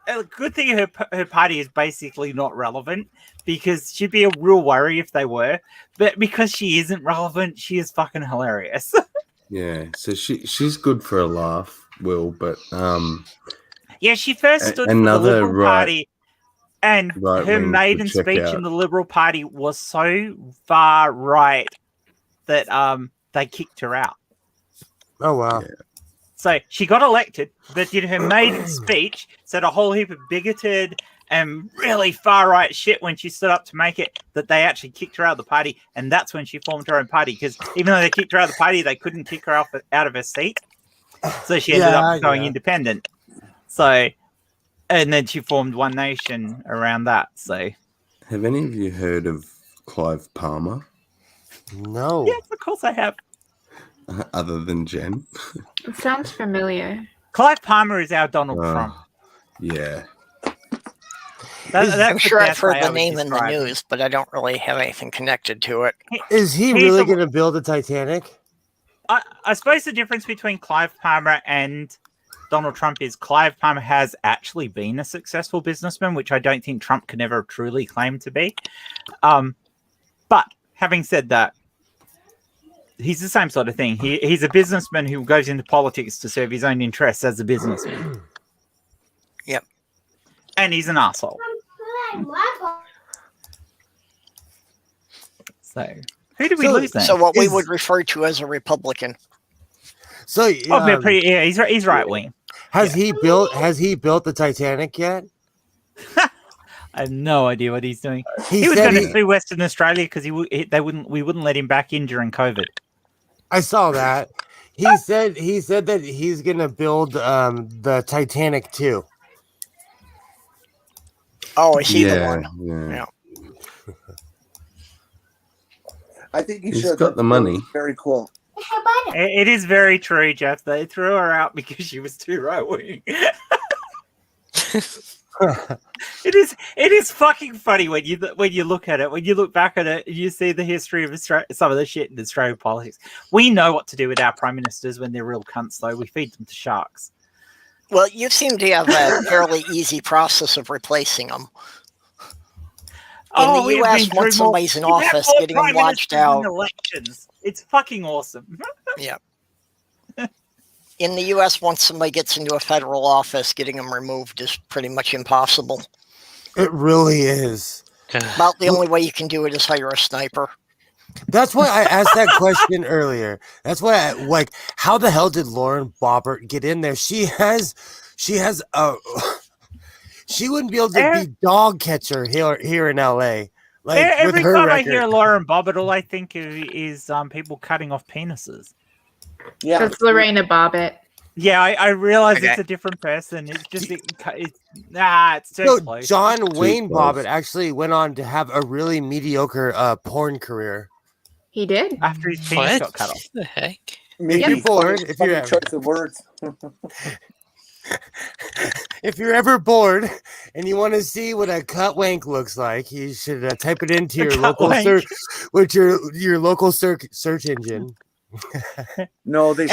a good thing her party is basically not relevant, because she'd be a real worry if they were. But because she isn't relevant, she is fucking hilarious. Yeah, so she's good for a laugh, Will, but yeah, she first stood for the Liberal Party, and her maiden speech in the Liberal Party was so far right that they kicked her out. Oh wow. Yeah. So she got elected, but did her maiden speech, said a whole heap of bigoted and really far right shit when she stood up to make it, that they actually kicked her out of the party, and that's when she formed her own party, because even though they kicked her out of the party, they couldn't kick her out of her seat. So she ended up going independent. So, and then she formed One Nation around that. So, have any of you heard of Clive Palmer? No. Yes, of course I have. Other than Jen? It sounds familiar. Clive Palmer is our Donald Trump. Yeah. I'm sure I've heard the name in the news, but I don't really have anything connected to it. Is he really going to build a Titanic? I suppose the difference between Clive Palmer and Donald Trump is Clive Palmer has actually been a successful businessman, which I don't think Trump can ever truly claim to be. But having said that, he's the same sort of thing. He's a businessman who goes into politics to serve his own interests as a businessman. Yep. and he's an asshole. So, who did we lose then? So what we would refer to as a Republican. So he's right wing. Has he built the Titanic yet? I have no idea what he's doing. He was said going to sue Western Australia because we wouldn't let him back in during COVID. I saw that. He said that he's going to build the Titanic too. Oh, is he the one? Yeah. I think He's got the money. Very cool. It is very true, Jeff. They threw her out because she was too right wing. It is fucking funny when you look at it. When you look back at it, you see the history of some of the shit in Australian politics. We know what to do with our prime ministers when they're real cunts, though. We feed them to sharks. Well, you seem to have a fairly easy process of replacing them. In the U.S., once somebody's in office, getting them watched out. Elections. It's fucking awesome. Yeah. In the U.S., once somebody gets into a federal office, getting them removed is pretty much impossible. It really is. About the only way you can do it is hire a sniper. That's why I asked that question earlier. That's why how the hell did Lauren Bobbitt get in there? She has a... She wouldn't be able to be dog catcher here in LA. Every time I hear Lauren Bobbitt, all I think is people cutting off penises. Yeah, that's Lorena Bobbitt. Yeah, I realize it's a different person. It's just it's too close. Wayne Bobbitt actually went on to have a really mediocre porn career. He did after his penis got cut off. What the heck? Maybe if you're bored, choice of words. If you're ever bored and you want to see what a cut wank looks like, you should type it into your local search with your local search engine. No, they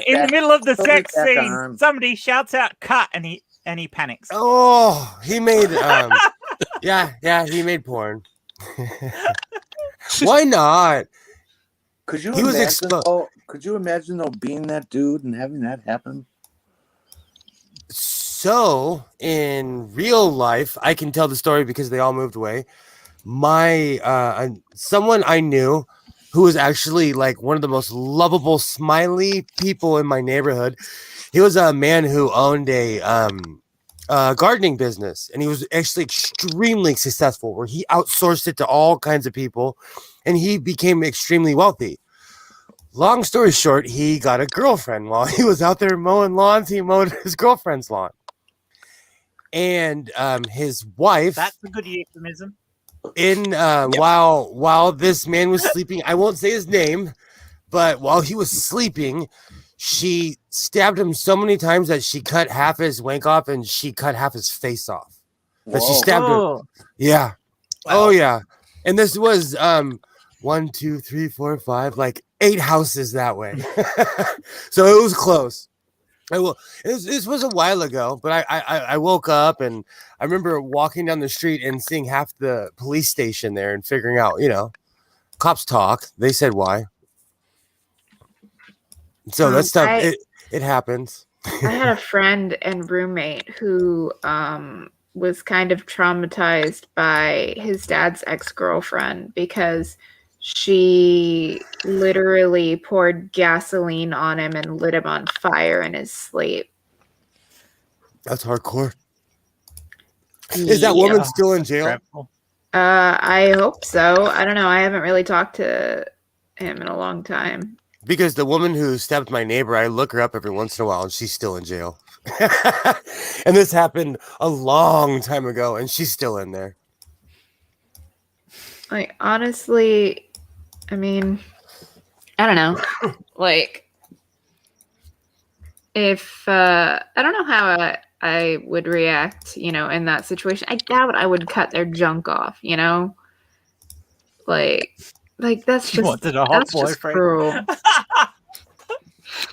in the middle of the sex scene, somebody shouts out "cut" and he panics. Oh, he made he made porn. Why not? Could you imagine though being that dude and having that happen? So, in real life, I can tell the story because they all moved away. My someone I knew who was actually like one of the most lovable, smiley people in my neighborhood. He was a man who owned a gardening business, and he was actually extremely successful, where he outsourced it to all kinds of people, and he became extremely wealthy. Long story short, he got a girlfriend while he was out there mowing lawns. He mowed his girlfriend's lawn. And his wife... That's a good euphemism. While this man was sleeping, I won't say his name, but while he was sleeping, she stabbed him so many times that she cut half his wank off and she cut half his face off. But she stabbed him. Yeah. Wow. Oh, yeah. And this was 1, 2, 3, 4, 5, like 8 houses that way. So it was close. This was a while ago, but I woke up and I remember walking down the street and seeing half the police station there and figuring out, cops talk. They said why. So that stuff, it happens. I had a friend and roommate who was kind of traumatized by his dad's ex-girlfriend because she literally poured gasoline on him and lit him on fire in his sleep. That's hardcore. Is that woman still in jail? I hope so. I don't know. I haven't really talked to him in a long time. Because the woman who stabbed my neighbor, I look her up every once in a while and she's still in jail. And this happened a long time ago and she's still in there. Like, honestly, I mean, I don't know. Like, if I don't know how I would react, in that situation. I doubt I would cut their junk off, Like that's just just cruel.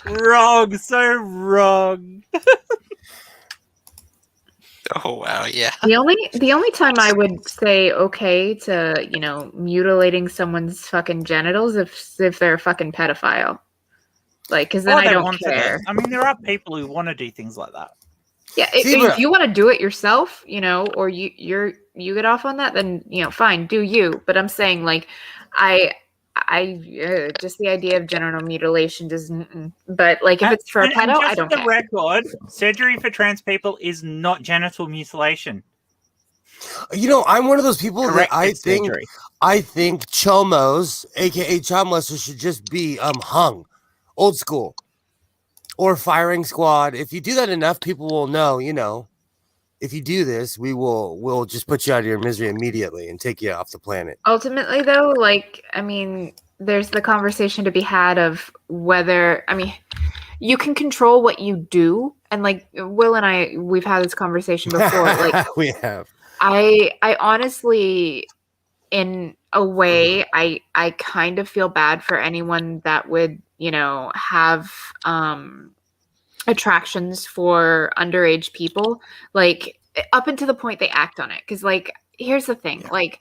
Wrong, so wrong. Oh wow, yeah. The only time I would say okay to, mutilating someone's fucking genitals if they're a fucking pedophile. Like, because then I don't care. I mean, there are people who want to do things like that. Yeah, if you want to do it yourself, or you get off on that, then fine, do you. But I'm saying, like, I just the idea of genital mutilation doesn't. But like, if it's for a pedo, I don't care. Record, surgery for trans people is not genital mutilation. I'm one of those people that I think surgery. I think chomos, aka child molesters, should just be hung, old school, or firing squad. If you do that enough, people will know. If you do this, we'll just put you out of your misery immediately and take you off the planet. Ultimately, though, there's the conversation to be had of whether, you can control what you do. And like Will and I, we've had this conversation before. Like we have. I honestly, in a way, I kind of feel bad for anyone that would, have attractions for underage people, like up until the point they act on it. Because like, here's the thing, like,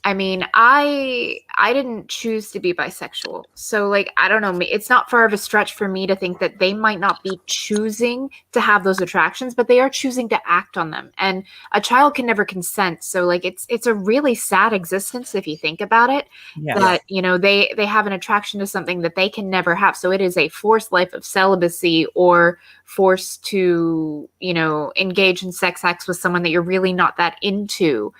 I didn't choose to be bisexual. So like, I don't know, it's not far of a stretch for me to think that they might not be choosing to have those attractions, but they are choosing to act on them. And a child can never consent. So like, it's a really sad existence if you think about it, that, they have an attraction to something that they can never have. So it is a forced life of celibacy, or forced to, engage in sex acts with someone that you're really not that into.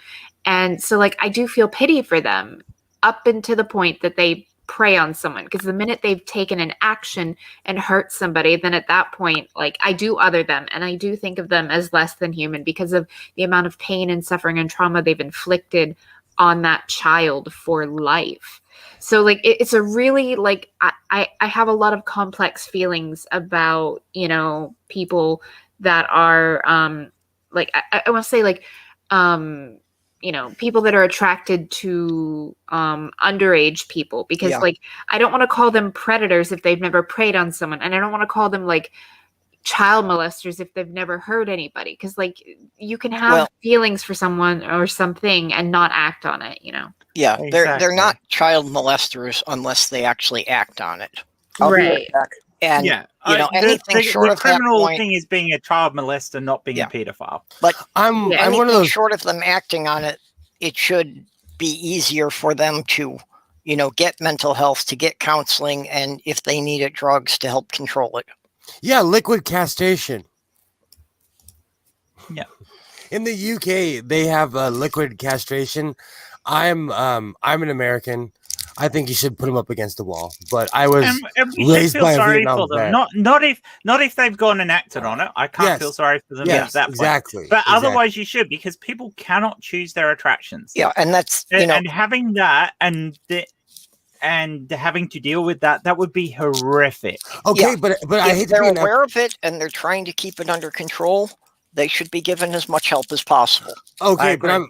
And so, like, I do feel pity for them up until the point that they prey on someone. Because the minute they've taken an action and hurt somebody, then at that point, like, I do other them. And I do think of them as less than human because of the amount of pain and suffering and trauma they've inflicted on that child for life. So, like, it's a really, like, I have a lot of complex feelings about, people that are, like, I want to say, like, people that are attracted to underage people, because like, I don't want to call them predators if they've never preyed on someone. And I don't want to call them like child molesters if they've never hurt anybody. Because like, you can have feelings for someone or something and not act on it, Yeah, Exactly. they're not child molesters unless they actually act on it. Right. And anything short of that criminal point, thing is being a child molester, not being a pedophile. But I'm one of anything those. short of them acting on it, it should be easier for them to, get mental health, to get counseling, and if they need it, drugs to help control it. Yeah, liquid castration. Yeah. In the UK, they have liquid castration. I'm an American. I think you should put them up against the wall. But I was raised by a Vietnam vet. Not if they've gone and acted on it. I can't feel sorry for them at that point. Exactly. But otherwise, you should, because people cannot choose their attractions. Yeah, and that's and having that and having to deal with that would be horrific. Okay, but I hate if they're aware of it and they're trying to keep it under control, they should be given as much help as possible. Okay, but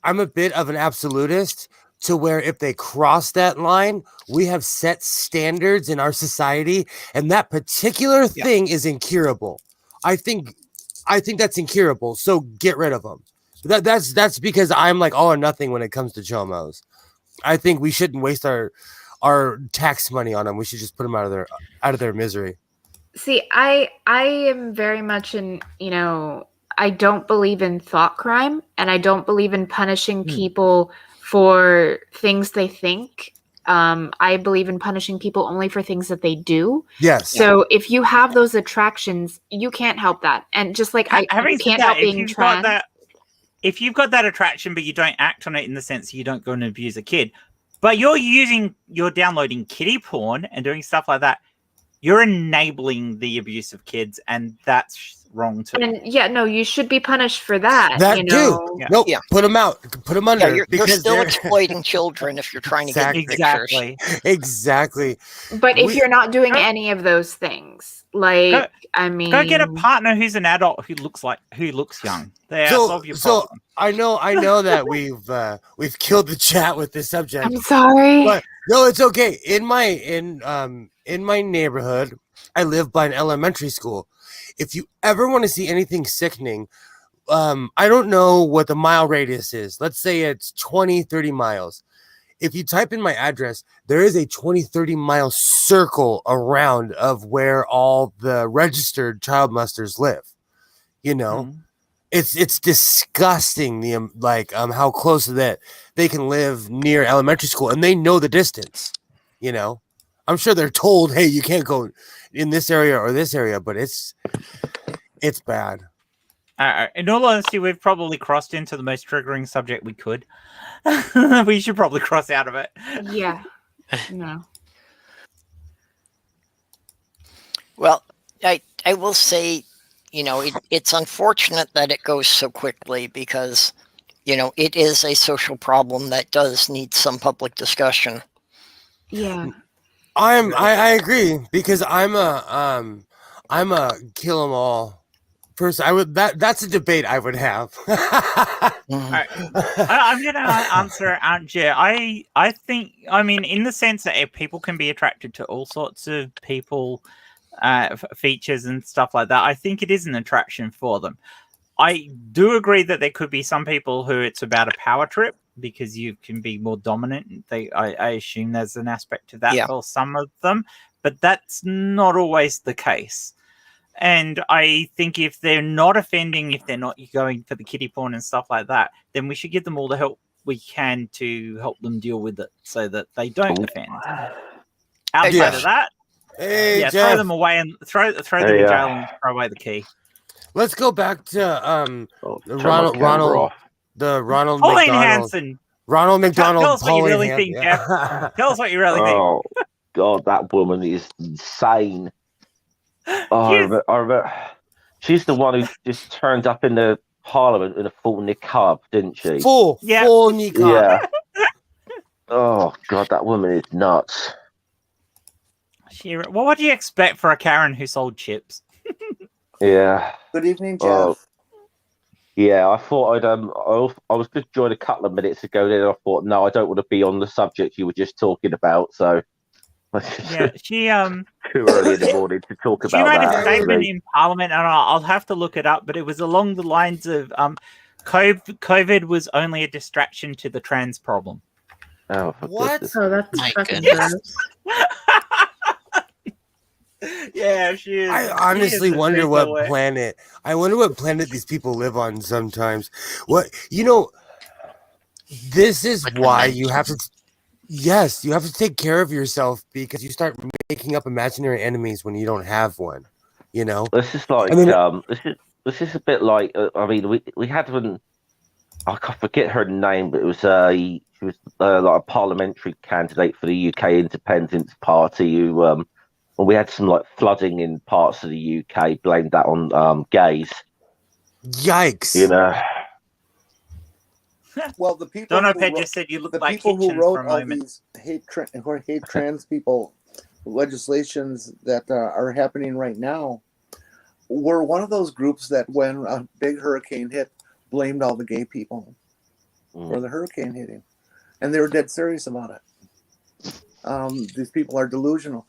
I'm a bit of an absolutist, to where if they cross that line, we have set standards in our society, and that particular thing is incurable. I think that's incurable. So get rid of them. That's because I'm like all or nothing when it comes to chomos. I think we shouldn't waste our tax money on them. We should just put them out of their misery. See, I am very much in, I don't believe in thought crime, and I don't believe in punishing people for things they think. I believe in punishing people only for things that they do. Yes. So if you have those attractions, you can't help that. And just like I can't help being trans. If you've got that attraction, but you don't act on it in the sense you don't go and abuse a kid, but you're downloading kiddie porn and doing stuff like that, you're enabling the abuse of kids, and that's wrong too. And you should be punished for that. Too. Yeah. Nope. Put them out. Put them under. You're still exploiting children if you're trying to get pictures. Exactly. But if you're not doing any of those things, like go get a partner who's an adult who looks young. So I know that we've killed the chat with this subject. I'm sorry. But no, it's okay. In my neighborhood, I live by an elementary school. If you ever want to see anything sickening, I don't know what the mile radius is. Let's say it's 20, 30 miles. If you type in my address, there is a 20, 30 mile circle around of where all the registered child molesters live. You know, it's disgusting how close that they can live near elementary school, and they know the distance. You know, I'm sure they're told, hey, you can't go in this area or this area, but it's bad. In all honesty, we've probably crossed into the most triggering subject we could. We should probably cross out of it. Yeah. No. Well, I will say, you know, it's unfortunate that it goes so quickly because, you know, it is a social problem that does need some public discussion. Yeah. I agree because I'm a kill 'em all person. That's a debate I would have. I'm going to answer Antje. I think, I mean, in the sense that people can be attracted to all sorts of people, features and stuff like that, I think it is an attraction for them. I do agree that there could be some people who it's about a power trip because you can be more dominant. I assume there's an aspect to that for some of them, but that's not always the case. And I think if they're not offending, if they're not going for the kiddie porn and stuff like that, then we should give them all the help we can to help them deal with it so that they don't offend. Outside of that, throw them away and throw them in jail and throw away the key. Let's go back to Ronald Pauline Hanson. Ronald McDonald. Tell us what you really think, Jeff. Tell us what you really think. Oh God, that woman is insane. I remember, she's the one who just turned up in the Parliament in a full niqab, didn't she? Full niqab. Yeah. Oh God, that woman is nuts. What do you expect for a Karen who sold chips? Yeah. Good evening, Jeff. Yeah, I thought I was just joined a couple of minutes ago. Then I thought, no, I don't want to be on the subject you were just talking about. So yeah, she too early in the morning to talk about that. She made a statement in Parliament, and I'll have to look it up, but it was along the lines of COVID was only a distraction to the trans problem. Oh, what? Oh, that's fucking gross. Yeah, she is. I honestly wonder what planet. I wonder what planet these people live on sometimes. This is why you have to. Yes, you have to take care of yourself because you start making up imaginary enemies when you don't have one. You know. This is like this is a bit like I mean we had one. I forget her name, but it was she was like a parliamentary candidate for the UK Independence Party who when we had some like flooding in parts of the UK, blamed that on gays. Yikes! You know. Well, the people just said you look like people who wrote for a all moment. these hate trans people legislations that are happening right now were one of those groups that when a big hurricane hit, blamed all the gay people for the hurricane hitting, and they were dead serious about it. These people are delusional.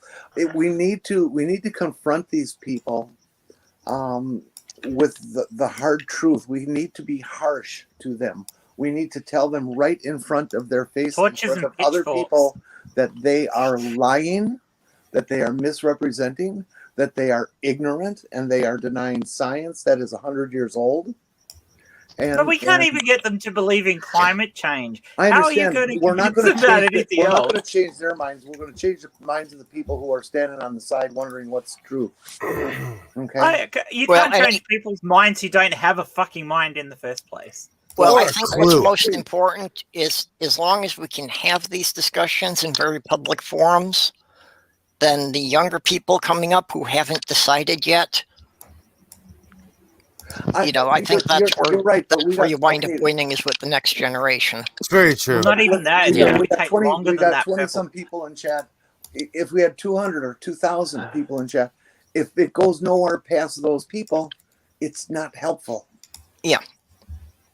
We need to confront these people with the hard truth. We need to be harsh to them. We need to tell them right in front of their face, in front of other people, that they are lying, that they are misrepresenting, that they are ignorant, and they are denying science that is 100 years old. But we can't even get them to believe in climate change. I understand. How are you going to we're not convince them about anything else? We're not going to change their minds. We're going to change the minds of the people who are standing on the side wondering what's true. Okay? You can't change people's minds who don't have a fucking mind in the first place. Well, I think what's most important is as long as we can have these discussions in very public forums, then the younger people coming up who haven't decided yet, I think that's where you wind up winning is with the next generation. It's very true. Well, not even that. Yeah, we got 20 some people in chat. If we had 200 or 2,000 people in chat, if it goes nowhere past those people, it's not helpful. Yeah.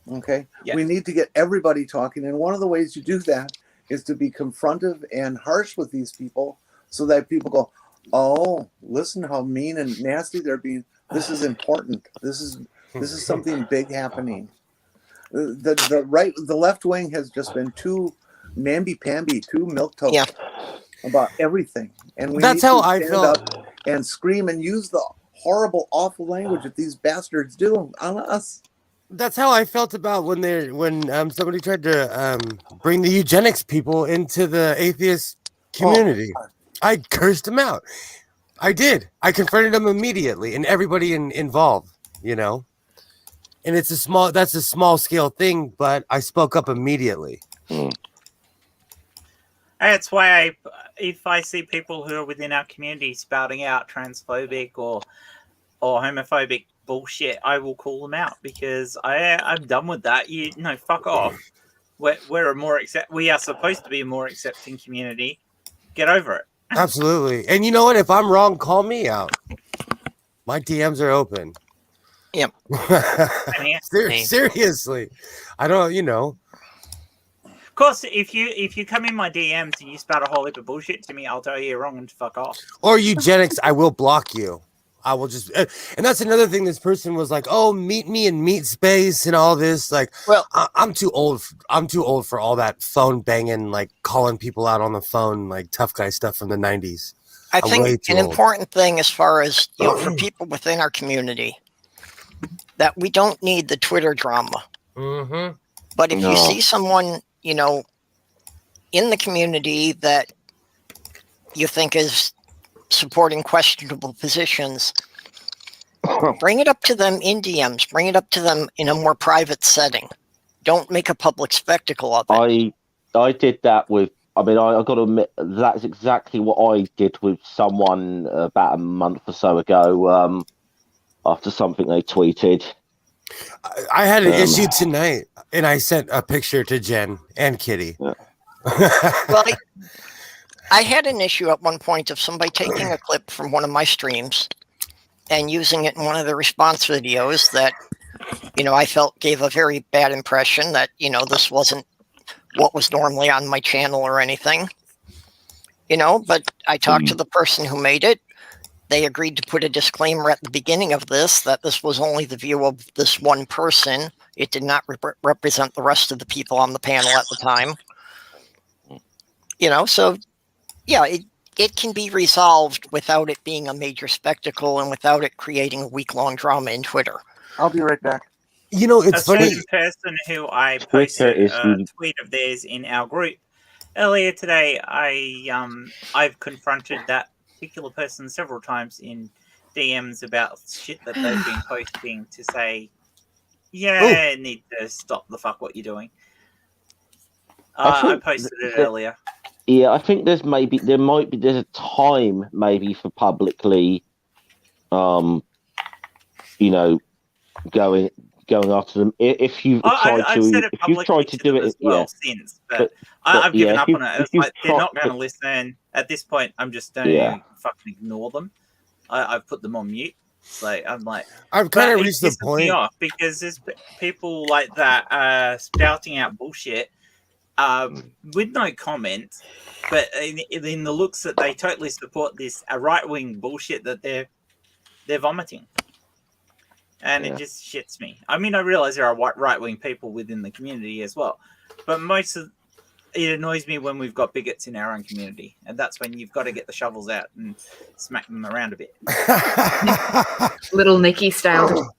Okay. Yeah. We need to get everybody talking, and one of the ways you do that is to be confrontive and harsh with these people, so that people go, "Oh, listen how mean and nasty they're being. This is important. This is something big happening." The left wing has just been too namby-pamby, too milquetoast about everything, and we that's need how to I stand felt. up and scream and use the horrible, awful language that these bastards do on us. That's how I felt about when somebody tried to bring the eugenics people into the atheist community. Oh, I cursed them out. I did. I confronted them immediately, and everybody involved. And that's a small scale thing, but I spoke up immediately. That's why if I see people who are within our community spouting out transphobic or homophobic bullshit, I will call them out because I'm done with that. Fuck off. We are supposed to be a more accepting community. Get over it. Absolutely. And you know what? If I'm wrong, call me out. My DMs are open. Yep. Seriously. I don't, Of course, if you come in my DMs and you spout a whole heap of bullshit to me, I'll tell you you're wrong and fuck off. Or eugenics, I will block you. I will just, and that's another thing. This person was like, "Oh, meet me in meat space and all this." Like, well, I'm too old. I'm too old for all that phone banging, like calling people out on the phone, like tough guy stuff from the '90s. I think an important thing, as far as for people within our community, that we don't need the Twitter drama. Mm-hmm. But if you see someone, in the community that you think is supporting questionable positions, bring it up to them in DMs. Bring it up to them in a more private setting. Don't make a public spectacle of it. I did that with. I mean, I got to admit that's exactly what I did with someone about a month or so ago. After something they tweeted. I had an issue tonight, and I sent a picture to Jen and Kitty. Yeah. Well, I had an issue at one point of somebody taking a clip from one of my streams and using it in one of the response videos that, I felt gave a very bad impression that, this wasn't what was normally on my channel or anything. But I talked to the person who made it. They agreed to put a disclaimer at the beginning of this that this was only the view of this one person. It did not represent the rest of the people on the panel at the time. So yeah, it can be resolved without it being a major spectacle and without it creating a week-long drama in Twitter. I'll be right back. It's funny. The person who I posted a tweet of theirs in our group earlier today, I've confronted that particular person several times in DMs about shit that they've been posting to say, need to stop the fuck what you're doing. I posted it earlier. Yeah, I think there's a time maybe for publicly, going after them. If you've tried to do it as well since, but I've given up on it. It's like they're not going to listen. At this point, I'm just going to fucking ignore them. I've put them on mute. So I'm like, I've kind of reached the point because there's people like that spouting out bullshit. With no comment, but in the looks that they totally support this right-wing bullshit that they're vomiting, and it just shits me. I mean, I realize there are right-wing people within the community as well, but it annoys me when we've got bigots in our own community, and that's when you've got to get the shovels out and smack them around a bit. Little Nicky style.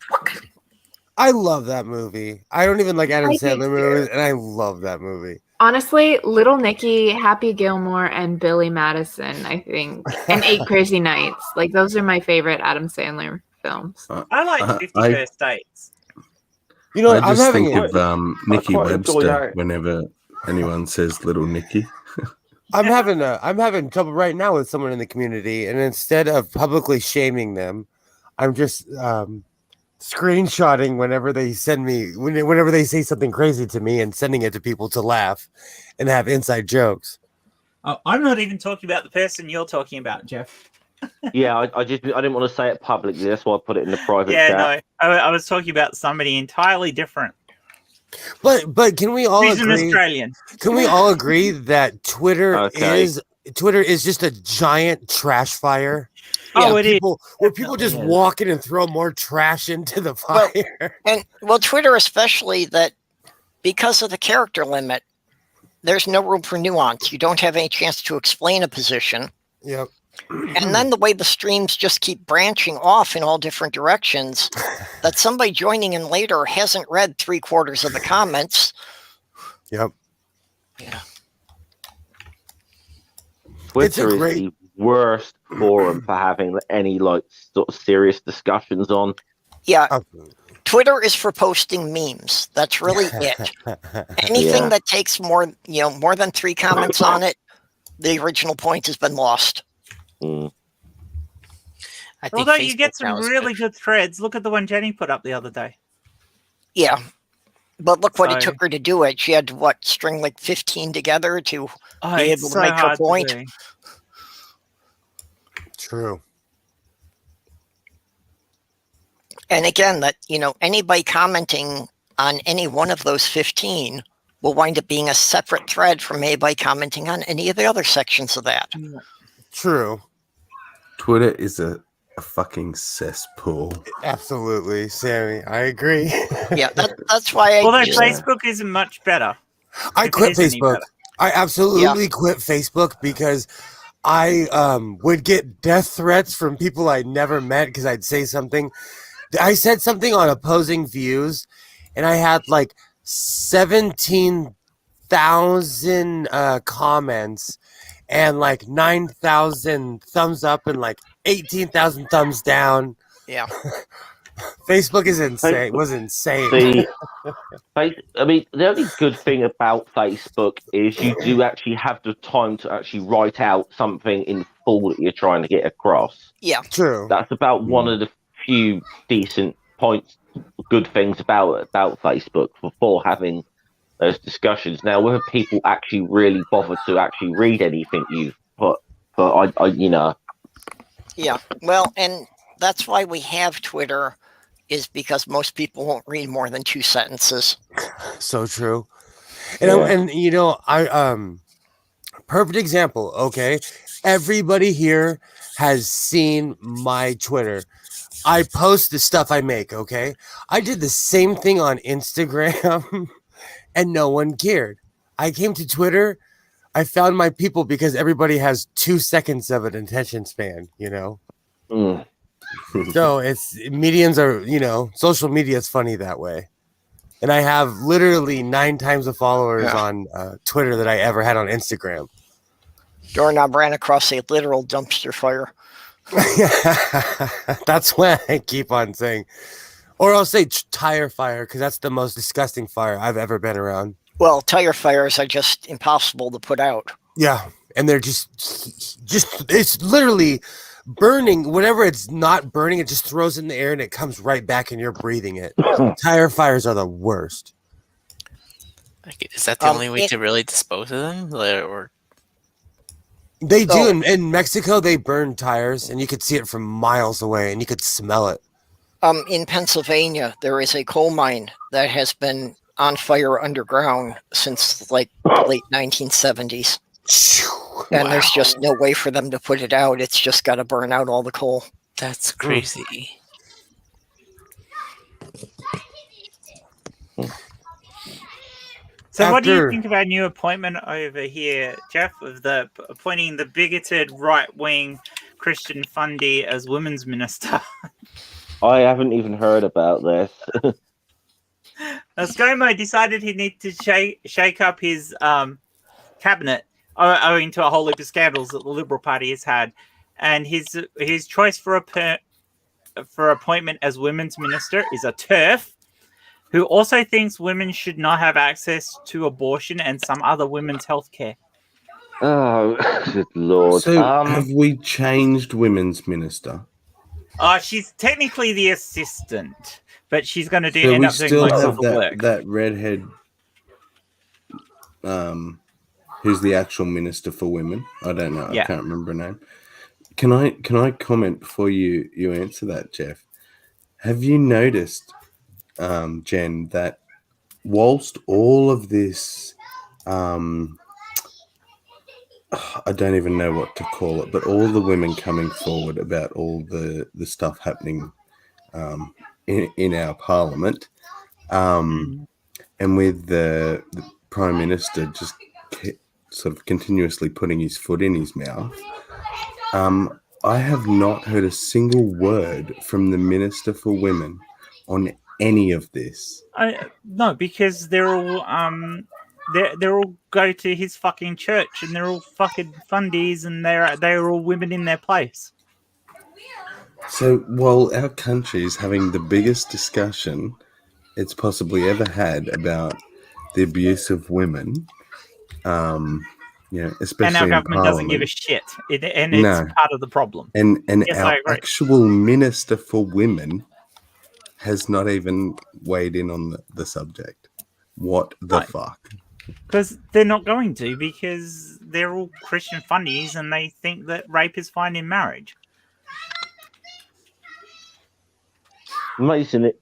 I love that movie. I don't even like Adam Sandler movies, and I love that movie. Honestly, Little Nicky, Happy Gilmore, and Billy Madison, I think, and 8 Crazy Nights. Like, those are my favorite Adam Sandler films. I like 50 First Dates. I just think of Nicky Webster whenever anyone says Little Nicky. I'm having trouble right now with someone in the community, and instead of publicly shaming them, I'm just screenshotting whenever they say something crazy to me and sending it to people to laugh and have inside jokes. I'm not even talking about the person you're talking about, Jeff. Yeah, I didn't want to say it publicly. That's why I put it in the private chat. No, I was talking about somebody entirely different. But can we all He's agree? An Australian. Can we all agree that Twitter is just a giant trash fire? It is. Where people just walk in and throw more trash into the fire. Twitter especially, that because of the character limit, there's no room for nuance. You don't have any chance to explain a position. Yep. And then the way the streams just keep branching off in all different directions, that somebody joining in later hasn't read 3/4 of the comments. Yep. Yeah. Twitter is the worst forum for having any like sort of serious discussions on. Yeah. Twitter is for posting memes. That's really it. Anything that takes more than 3 comments on it, the original point has been lost. Mm. I think Although you Facebook get some now is really good threads. Look at the one Jenny put up the other day. Yeah. But look what it took her to do it. She had to, string like 15 together to be able to make her point. True. And again, that, anybody commenting on any one of those 15 will wind up being a separate thread from anybody commenting on any of the other sections of that. True. Twitter is a fucking cesspool. Absolutely, Sammy. I agree. Yeah, that's why Although Facebook isn't much better. I quit Facebook. I absolutely quit Facebook because I would get death threats from people I'd never met because I'd say something. I said something on opposing views, and I had like 17,000 comments and like 9,000 thumbs up and like 18,000 thumbs down. Yeah. Facebook is insane. Was insane. I mean, the only good thing about Facebook is you do actually have the time to actually write out something in full that you're trying to get across. Yeah. True. That's about one of the few decent points, good things about Facebook for having those discussions. Now, whether people actually really bother to actually read anything you've put, but I Yeah, well, and that's why we have Twitter, is because most people won't read more than 2 sentences. So true. And I perfect example, okay? Everybody here has seen my Twitter. I post the stuff I make, okay? I did the same thing on Instagram and no one cared. I came to Twitter, I found my people because everybody has 2 seconds of an attention span, Mm. So medians are, social media is funny that way. And I have literally 9 times the followers on Twitter that I ever had on Instagram. Doorknob ran across a literal dumpster fire. That's what I keep on saying. Or I'll say tire fire, because that's the most disgusting fire I've ever been around. Well, tire fires are just impossible to put out. Yeah, and they're just it's literally burning. Whenever it's not burning, it just throws in the air and it comes right back and you're breathing it. Tire fires are the worst. Is that the only way to really dispose of them? Or they do in Mexico, they burn tires and you could see it from miles away and you could smell it. In Pennsylvania, there is a coal mine that has been on fire underground since like the late 1970s. And there's just no way for them to put it out. It's just got to burn out all the coal. That's crazy. So what do you think of our new appointment over here, Jeff, of appointing the bigoted right-wing Christian Fundy as women's minister? I haven't even heard about this. ScoMo decided he needed to shake up his cabinet owing to a whole heap of scandals that the Liberal Party has had, and his choice for appointment as women's minister is a TERF, who also thinks women should not have access to abortion and some other women's health care. Oh, good Lord. So have we changed women's minister? She's technically the assistant, but she's going to end up doing most of the work. That redhead, who's the actual minister for women? I don't know. I can't remember her name. Can I comment before you answer that, Jeff? Have you noticed, Jen, that whilst all of this, I don't even know what to call it, but all the women coming forward about all the stuff happening in our parliament, and with the Prime Minister just sort of continuously putting his foot in his mouth, I have not heard a single word from the Minister for Women on any of this. No, because they're all they're all go to his fucking church, and they're all fucking fundies, and they're all women in their place. So while our country is having the biggest discussion it's possibly ever had about the abuse of women, especially and our in government doesn't give a Parliament. shit, and it's part of the problem. And Yes, our I agree. actual Minister for Women has not even weighed in on the subject. What the fuck? Because they're not going to, because they're all Christian fundies, and they think that rape is fine in marriage. Amazing.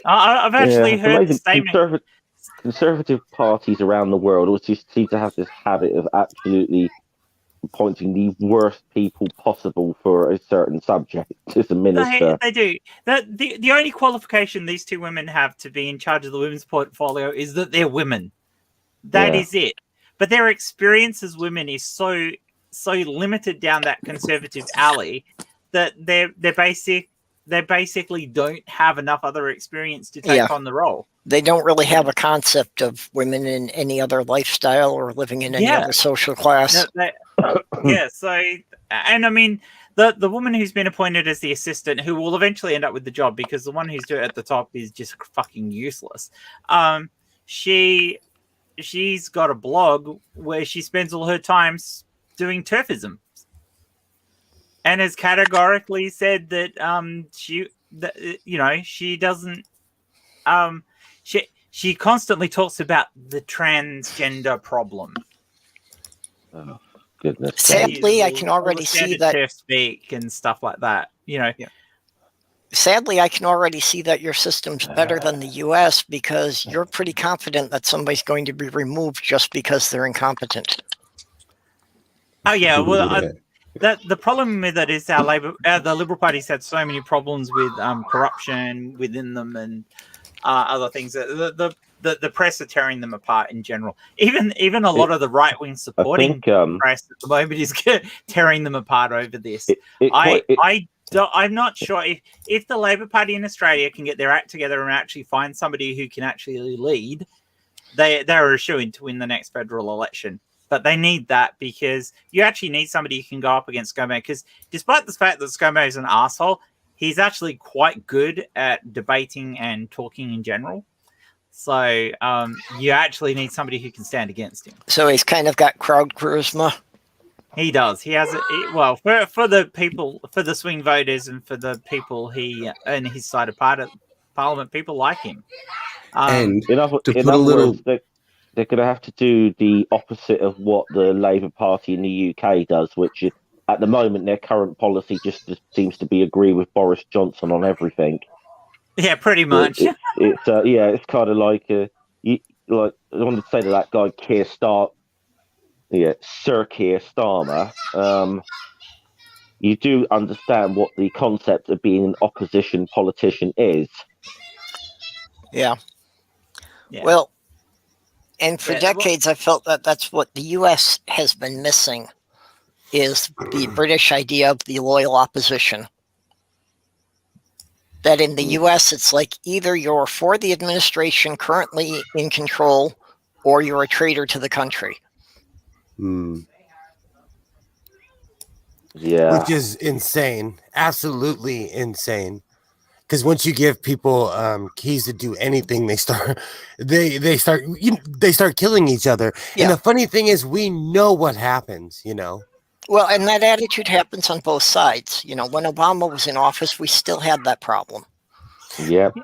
I've actually heard the statement. Conservative parties around the world also seem to have this habit of absolutely appointing the worst people possible for a certain subject as a minister. They do. The only qualification these two women have to be in charge of the women's portfolio is that they're women. That is it. But their experience as women is so limited down that conservative alley that they basically don't have enough other experience to take on the role. They don't really have a concept of women in any other lifestyle or living in any other social class. So, and I mean, the woman who's been appointed as the assistant, who will eventually end up with the job because the one who's doing it at the top is just fucking useless. She's got a blog where she spends all her time doing turfism, and has categorically said that she doesn't. She constantly talks about the transgender problem. Oh goodness! Sadly, I can already see that turf speak and stuff like that. Sadly, I can already see that your system's better than the U.S. because you're pretty confident that somebody's going to be removed just because they're incompetent. Oh yeah, well, the problem with it is the Liberal Party's had so many problems with corruption within them and other things. The press are tearing them apart in general. Even a lot of the right wing supporting press at the moment is tearing them apart over this. I'm not sure if the Labor Party in Australia can get their act together and actually find somebody who can actually lead, they're a shoo-in to win the next federal election. But they need that because you actually need somebody who can go up against ScoMo. Because despite the fact that ScoMo is an asshole, he's actually quite good at debating and talking in general. So you actually need somebody who can stand against him. So he's kind of got crowd charisma. He does. He has it. For the people, for the swing voters, and for the people he and his side of Parliament, people like him. And in other words, they're going to have to do the opposite of what the Labour Party in the UK does, which is, at the moment their current policy just seems to be agree with Boris Johnson on everything. Yeah, pretty much. It's kind of like I wanted to say to that guy Keir Starmer. Yeah, Sir Keir Starmer. You do understand what the concept of being an opposition politician is. Yeah. Well, and for decades, I felt that that's what the U.S. has been missing, is the British idea of the loyal opposition. That in the U.S., it's like either you're for the administration currently in control or you're a traitor to the country. Yeah. Which is insane. Absolutely insane. Because once you give people keys to do anything, they start killing each other. Yeah. And the funny thing is, we know what happens, Well, and that attitude happens on both sides. When Obama was in office, we still had that problem. Yep.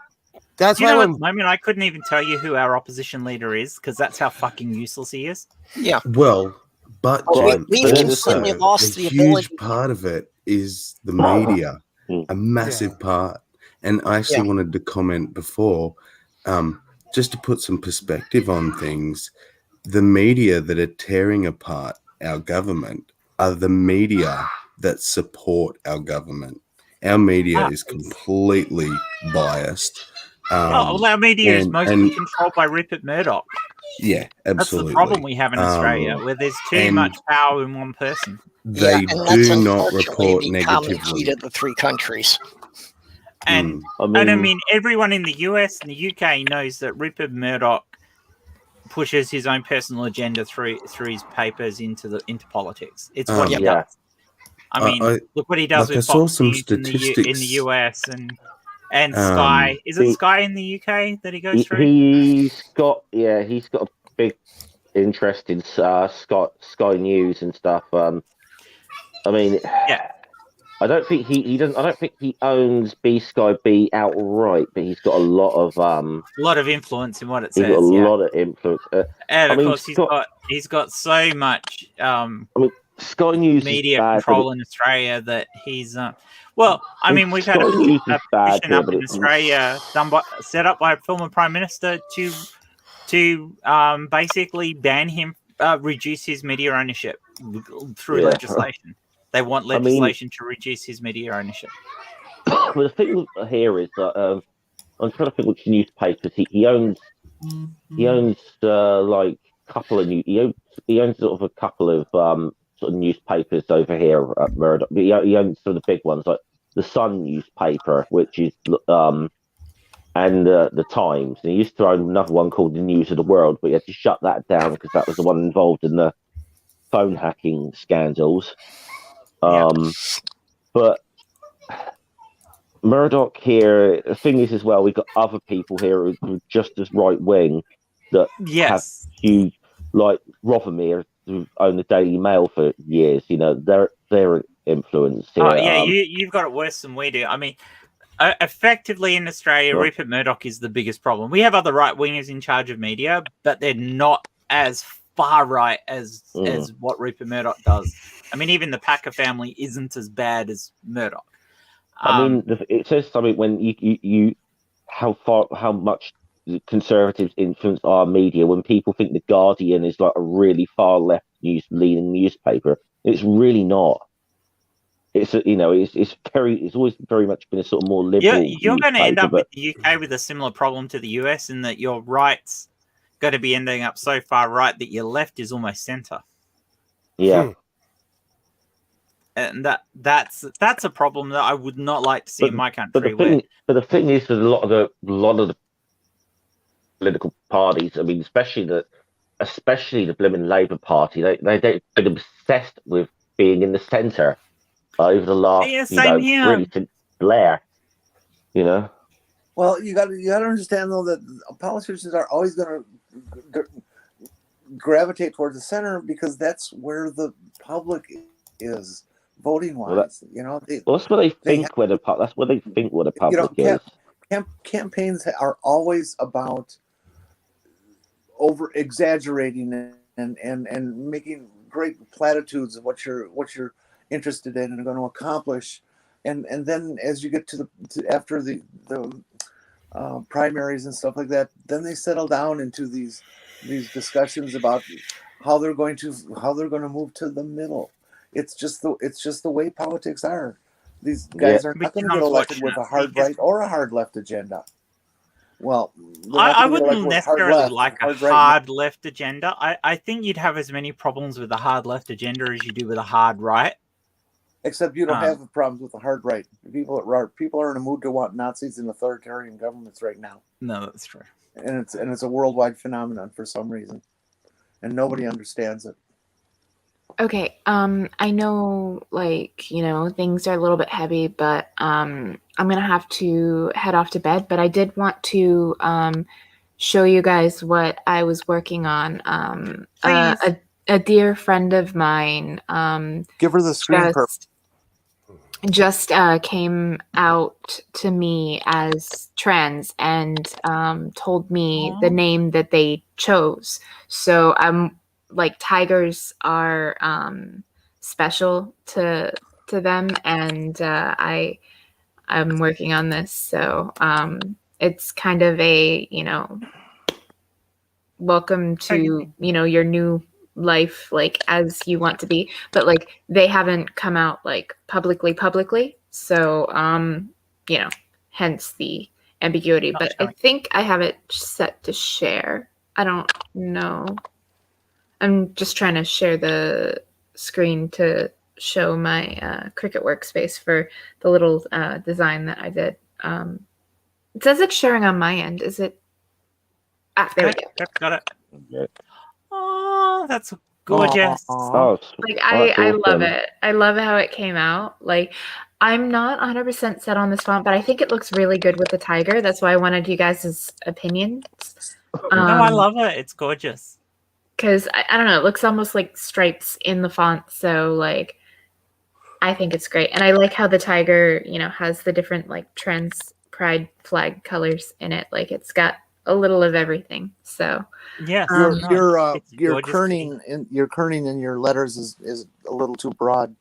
That's why I couldn't even tell you who our opposition leader is, because that's how fucking useless he is. Yeah. Well, but we've completely lost the ability. A huge part of it is the media, a massive part. And I actually wanted to comment before, just to put some perspective on things. The media that are tearing apart our government are the media that support our government. Our media is completely biased. Our media is mostly controlled by Rupert Murdoch. Yeah, absolutely. That's the problem we have in Australia, where there's too much power in one person. They and that's do not unfortunately report the common key negatively. to the three countries. And I mean, everyone in the US and the UK knows that Rupert Murdoch pushes his own personal agenda through his papers into politics. It's what he does. I mean, look what he does with Fox News in the US and Sky. Is it Sky in the UK that he goes through? He's got a big interest in Sky News and stuff. I mean, I don't think he doesn't. I don't think he owns B Sky B outright, but he's got a lot of influence in what it says. He's got a lot of influence, and of course he's got so much. I mean, Sky News media bad, control in Australia that he's. Well, I mean, we've had a petition up in Australia set up by a former Prime Minister to basically ban him, reduce his media ownership through legislation. They want legislation to reduce his media ownership. Well, the thing here is that I'm trying to think which newspapers he owns. He owns like a couple of he owns sort of a couple of sort of newspapers over here at Mourdock. He owns some of the big ones like the Sun newspaper, which is and the Times. And he used to own another one called the News of the World, but he had to shut that down because that was the one involved in the phone hacking scandals. But Mourdock here, the thing is as well, we've got other people here who are just as right wing that have huge, like Rothermere, who own the Daily Mail for years. You know, their influence here. You've got it worse than we do. I mean, effectively in Australia, Rupert Murdoch is the biggest problem. We have other right wingers in charge of media, but they're not as far right as what Rupert Murdoch does. I mean, even the Packer family isn't as bad as Murdoch. I mean, it says something when you how much conservatives influence our media. When people think the Guardian is like a really far left leaning newspaper, it's really not. It's it's always very much been a sort of more liberal. You're going to end up with the UK with a similar problem to the US in that your right's going to be ending up so far right that your left is almost centre. Yeah. And that's a problem that I would not like to see in my country. But the thing is that a lot of the political parties, I mean, especially the blimmin' Labour Party, they've been obsessed with being in the centre over the last really since Blair. You know. Well, you got to understand though that politicians are always going to gravitate towards the center because that's where the public is. Voting wise, that's what they think. That's what they think. What the public is. Campaigns are always about over exaggerating and making great platitudes of what you're interested in and are going to accomplish, and then as you get after the primaries and stuff like that, then they settle down into these discussions about how they're going to move to the middle. It's just the way politics are. These guys are not going to get elected with a hard right or a hard left agenda. Well, I wouldn't necessarily like a hard left agenda. I think you'd have as many problems with a hard left agenda as you do with a hard right. Except you don't have problems with the hard right. People are in a mood to want Nazis and authoritarian governments right now. No, that's true. And it's a worldwide phenomenon for some reason, and nobody understands it. Okay, I know, things are a little bit heavy, but I'm gonna have to head off to bed. But I did want to show you guys what I was working on. A dear friend of mine. Give her the screen. Just came out to me as trans and told me the name that they chose. So I'm. Tigers are special to them, and I'm working on this, so it's kind of a welcome to your new life as you want to be, but they haven't come out publicly, so hence the ambiguity. But I think I have it set to share. I don't know. I'm just trying to share the screen to show my Cricut workspace for the little design that I did. It says it's sharing on my end. Is it? Ah, there we go. Yep, got it. Yeah. Oh, that's gorgeous. Oh, Like that's I love awesome. it. I love how it came out. Like I'm not 100% set on this font, but I think it looks really good with the tiger. That's why I wanted you guys' opinions. No, I love it. It's gorgeous. Because I don't know, it looks almost like stripes in the font. So like, I think it's great, and I like how the tiger, has the different like trans pride flag colors in it. Like it's got a little of everything. So yes, your it's gorgeous, kerning in your letters is a little too broad.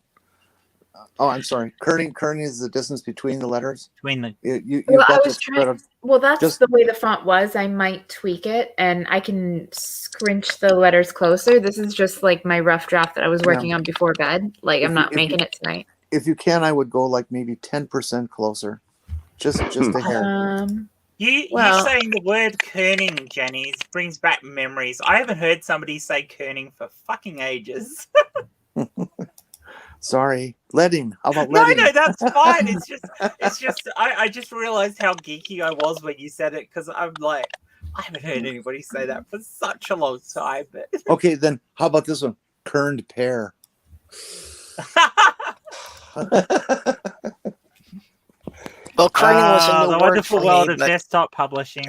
Oh, I'm sorry. Kerning is the distance between the letters. between the You've well, I got was this trying. Well, that's the way the font was. I might tweak it, and I can scrunch the letters closer. This is just like my rough draft that I was working on before bed. Like I'm not making it tonight. If you can, I would go like maybe 10% closer, just a hair. You saying the word kerning, Jenny, brings back memories. I haven't heard somebody say kerning for fucking ages. Sorry, letting. How about letting? No, that's fine. It's just I just realized how geeky I was when you said it, because I'm like, I haven't heard anybody say that for such a long time. But okay, then how about this one? Kerned pear. Well, kerning was a new the word wonderful for world me, of but desktop publishing.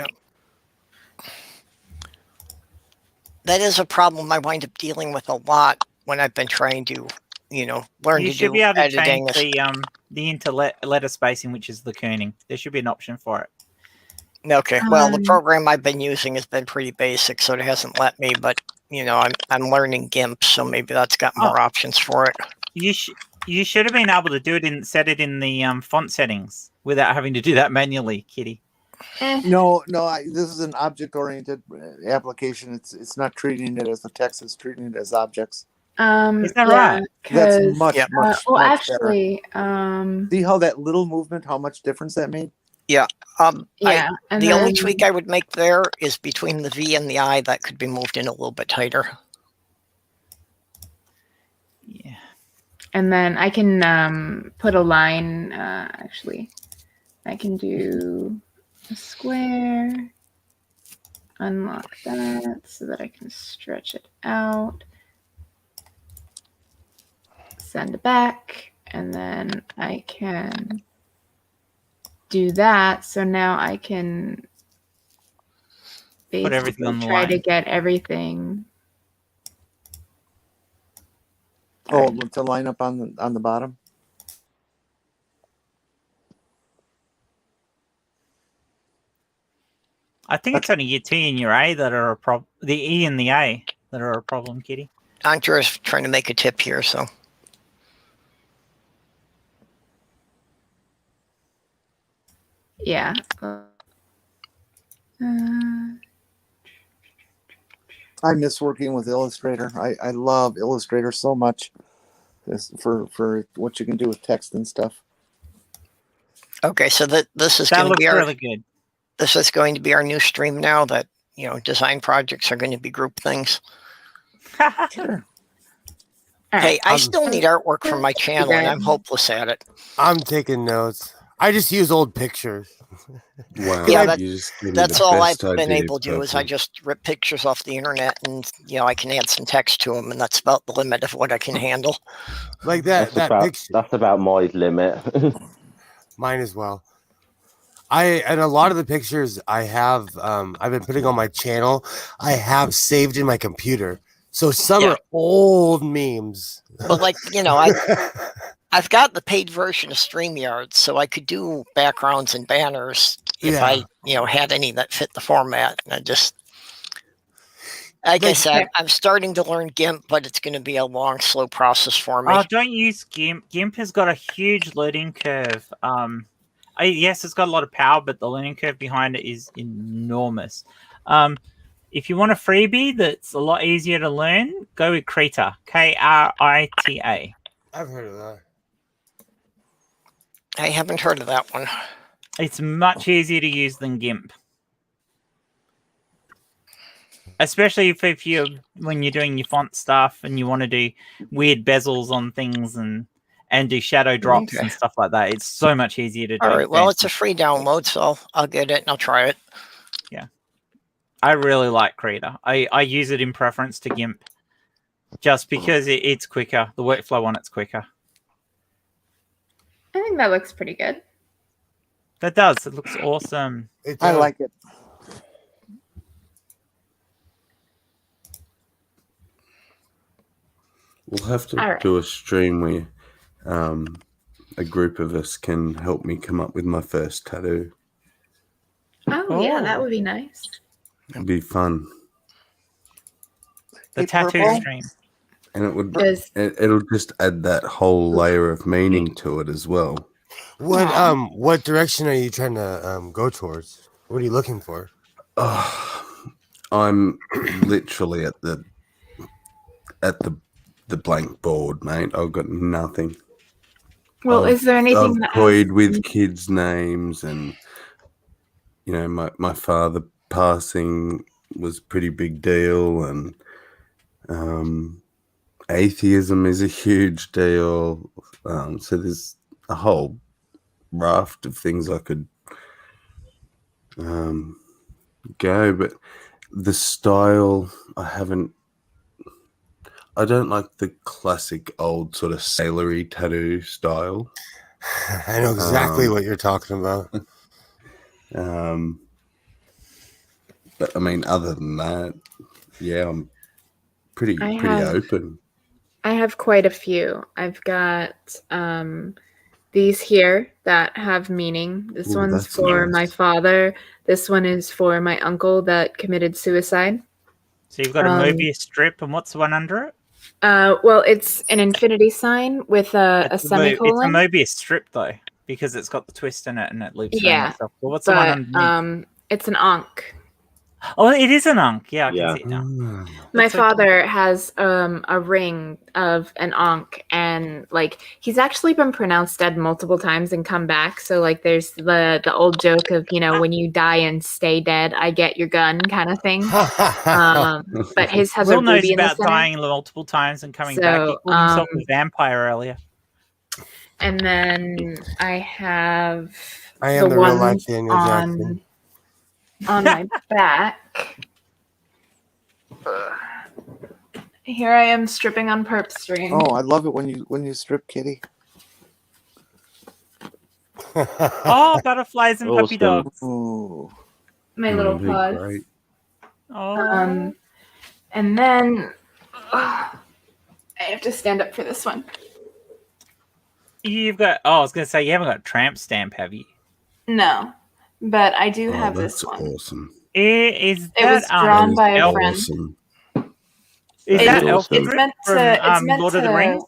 that is a problem I wind up dealing with a lot when I've been trying to, learn You to should do be able to editing. change the interletter spacing, which is the kerning. There should be an option for it. Okay, well, the program I've been using has been pretty basic, so it hasn't let me. But I'm learning GIMP, so maybe that's got more options for it. You should have been able to do it set it in the font settings without having to do that manually, Kitty. No, this is an object-oriented application. It's not treating it as a text; it's treating it as objects. Is that right? That's much actually, better. See how that little movement, how much difference that made? Yeah. The only tweak I would make there is between the V and the I. That could be moved in a little bit tighter. Yeah. And then I can put a line. Actually, I can do a square. Unlock that so that I can stretch it out. Send it back, and then I can do that. So now I can put everything on the try line. to get everything. Oh, to line up on the bottom. I think it's only your T and your A that are a problem. The E and the A that are a problem, Kitty. I'm just trying to make a tip here, so. Yeah. I miss working with Illustrator. I love Illustrator so much for what you can do with text and stuff. Okay, so this is going to be really good. This is going to be our new stream now. That design projects are going to be group things. Sure. Hey, I still need artwork for my channel, and I'm hopeless at it. I'm taking notes. I just use old pictures. Wow. Yeah, that's all I've been able to do is I just rip pictures off the internet, and I can add some text to them, and that's about the limit of what I can handle. Like that picture. That's about my limit. Mine as well. And a lot of the pictures I have, I've been putting on my channel. I have saved in my computer. So some are old memes. But I've got the paid version of StreamYard, so I could do backgrounds and banners if I had any that fit the format. And I just, like I said, I'm starting to learn GIMP, but it's going to be a long, slow process for me. Oh, don't use GIMP. GIMP has got a huge learning curve. Yes, it's got a lot of power, but the learning curve behind it is enormous. If you want a freebie that's a lot easier to learn, go with Krita. Krita. I've heard of that. I haven't heard of that one. It's much easier to use than GIMP. especially if you when you're doing your font stuff and you want to do weird bezels on things and do shadow drops Okay. and stuff like that. It's so much easier to do. All right. Well, it's a fancy- free download, so I'll get it and I'll try it. I really like Krita. I use it in preference to GIMP just because it's quicker. The workflow on it's quicker. I think that looks pretty good. That does. It looks awesome. I like it. We'll have to All right. do a stream where a group of us can help me come up with my first tattoo. Oh, yeah, that would be nice. It'd be fun. The Hey, tattoo Purple? stream. And it would Does- it'll just add that whole layer of meaning to it as well. What direction are you trying to go towards? What are you looking for? I'm literally at the blank board, mate. I've got nothing. Well, is there anything I've that toyed has- with kids' names, and you know, my father passing was a pretty big deal, and atheism is a huge deal. So there's a whole raft of things I could go, but the style I don't like the classic old sort of sailory tattoo style. I know exactly what you're talking about. But I mean, other than that, yeah, I'm pretty open. I have quite a few. I've got these here that have meaning. This Ooh, one's that's for nice. my father. This one is for my uncle that committed suicide. So you've got a Mobius strip, and what's the one under it? Well, it's an infinity sign with a semicolon. It's a Mobius strip though, because it's got the twist in it and it loops around Yeah, itself. Well, what's the one underneath? It's an Ankh. Oh, it is an Ankh. Yeah, I can see it now. My That's so cool. father has a ring of an Ankh, and like he's actually been pronounced dead multiple times and come back. So like there's the old joke of, you know, when you die and stay dead, I get your gun kind of thing. But his has Will a knows ruby in the about center. dying multiple times and coming So, back. He called himself a vampire earlier. And then I have I am the real life ones Daniel Jackson. on my back. Here I am stripping on Perp Stream. Oh, I love it when you strip Kitty. Oh, butterflies and puppy Awesome. dogs. Ooh. My little That'd be paws. great. Oh, And then I have to stand up for this one. you've got. Oh, I was going to say you haven't got a tramp stamp, have you? No, but I do Oh, have that's this one. awesome. Is It that, was drawn by a Elf- friend. Awesome. Is It- that it's Elf meant Grip to- from it's meant Lord of the to- Rings?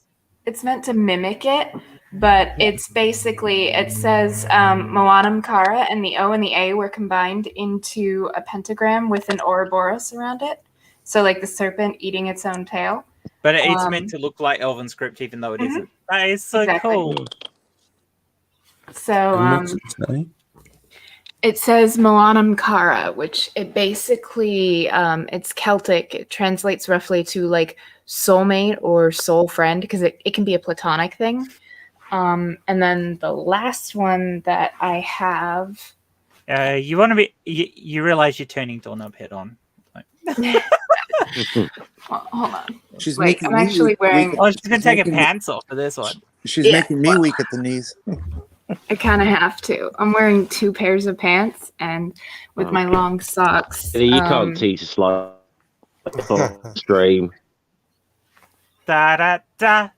It's meant to mimic it, but it's basically, it says Moanam Kara, and the O and the A were combined into a pentagram with an Ouroboros around it. So like the serpent eating its own tail. But it's meant to look like Elven script, even though it isn't. That is so Exactly. cool. So And what's it say? it says Moanam Kara, which it basically, it's Celtic. It translates roughly to like soulmate or soul friend, because it can be a platonic thing. And then the last one that I have. You want to be. You realize you're turning doorknob head on. Hold on. She's Wait, making I'm me actually weak- wearing. weak- Oh, she's gonna take her making me- pants off for this one. She's Yeah. making me weak at the knees. I kind of have to. I'm wearing 2 pairs of pants and with my long socks. You can't teach us like on stream. Da da da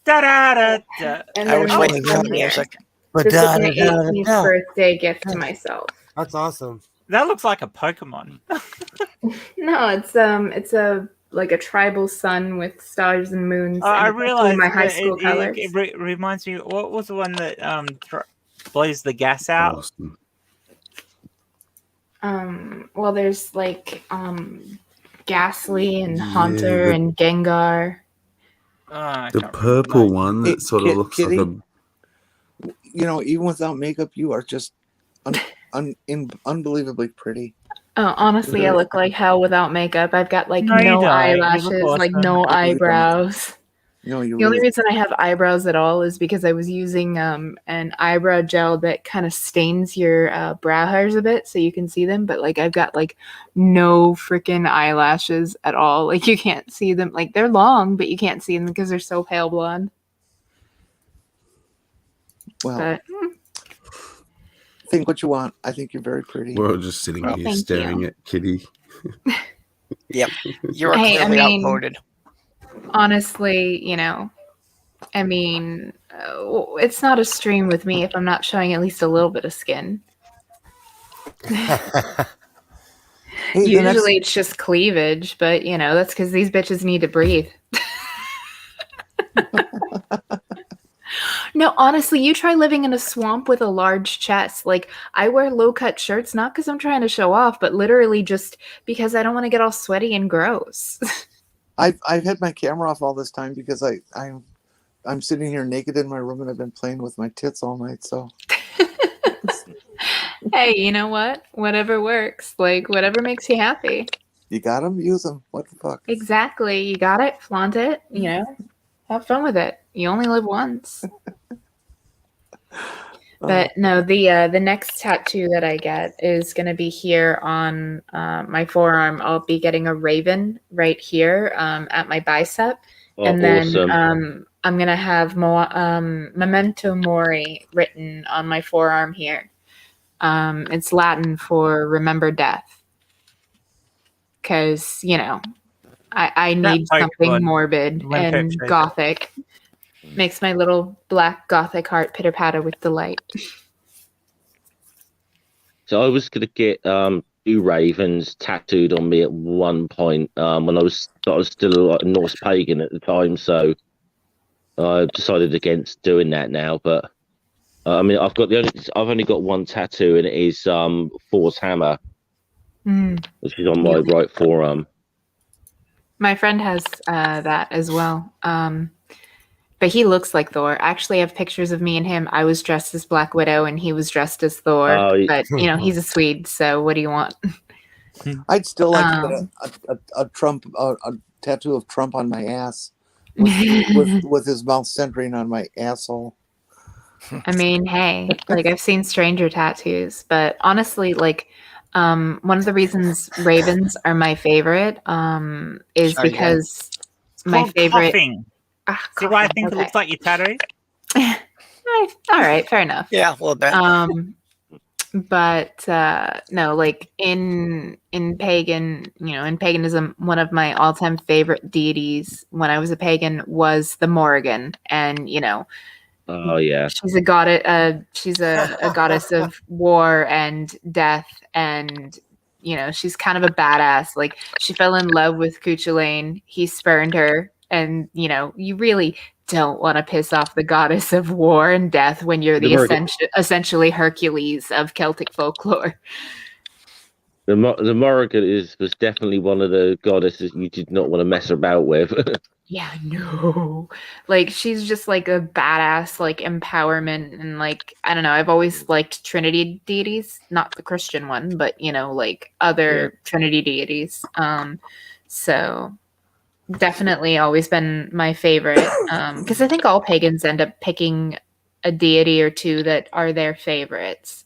da da da da. And I then was this waiting for one the here. music. This is my 18th birthday gift to myself. That's awesome. That looks like a Pokemon. No, it's a like a tribal sun with stars and moons. I and it's actually realized my high that school colors. it reminds me. What was the one that blows the gas out? Awesome. Well, there's like Ghastly and Haunter the- and Gengar. I The can't purple remember. one that sort of looks Kitty? like a You know, even without makeup, you are just unbelievably pretty. Oh, honestly, I look like hell without makeup. I've got like No, you no don't. You look eyelashes, like awesome. no eyebrows. No, you The only really. reason I have eyebrows at all is because I was using an eyebrow gel that kind of stains your brow hairs a bit so you can see them. But like I've got like no freaking eyelashes at all. Like you can't see them. Like they're long, but you can't see them because they're so pale blonde. Well, But think what you want. I think you're very pretty. We're all just sitting Oh, here thank staring you. at Kitty. Yep. You are Hey, I clearly mean- outvoted. honestly, you know, I mean, it's not a stream with me if I'm not showing at least a little bit of skin. Hey, Usually it's just cleavage, but you know, that's because these bitches need to breathe. No, honestly, you try living in a swamp with a large chest. Like, I wear low-cut shirts, not because I'm trying to show off, but literally just because I don't want to get all sweaty and gross. I've had my camera off all this time because I'm sitting here naked in my room and I've been playing with my tits all night. So Hey, you know what? Whatever works. Like, whatever makes you happy. you got them, use them. What the fuck? Exactly. You got it. Flaunt it. You know, have fun with it. You only live once. But no, the next tattoo that I get is going to be here on my forearm. I'll be getting a raven right here at my bicep. And then Awesome. I'm going to have Memento Mori written on my forearm here. It's Latin for remember death. Because, you know, I need something morbid and gothic. Makes my little black gothic heart pitter-patter with delight. So I was gonna get two ravens tattooed on me at one point when I was still a Norse pagan at the time. So I decided against doing that now. But I mean, I've only got one tattoo, and it is Thor's hammer, which is on my right forearm. My friend has that as well. But he looks like Thor. Actually, I have pictures of me and him. I was dressed as Black Widow and he was dressed as Thor. But, you know, he's a Swede, so what do you want? I'd still like to get a tattoo of Trump on my ass with his mouth centering on my asshole. I mean, hey, like I've seen stranger tattoos, but honestly, like one of the reasons ravens are my favorite is because my favorite. Coughing. See why I think it looks like your tattoo? All right, fair enough. Yeah, a little bit. But no, like in pagan, you know, in paganism, one of my all-time favorite deities when I was a pagan was the Morrigan, and you know, oh yeah, she's a goddess. She's a goddess of war and death, and you know, she's kind of a badass. Like she fell in love with Cuchulainn. He spurned her. And, you know, you really don't want to piss off the goddess of war and death when you're essentially Hercules of Celtic folklore. The Morrigan was definitely one of the goddesses you did not want to mess about with. Yeah, no. Like, she's just like a badass, like, empowerment. And, like, I don't know. I've always liked Trinity deities, not the Christian one, but, you know, like other Trinity deities. So definitely always been my favorite because I think all pagans end up picking a deity or two that are their favorites,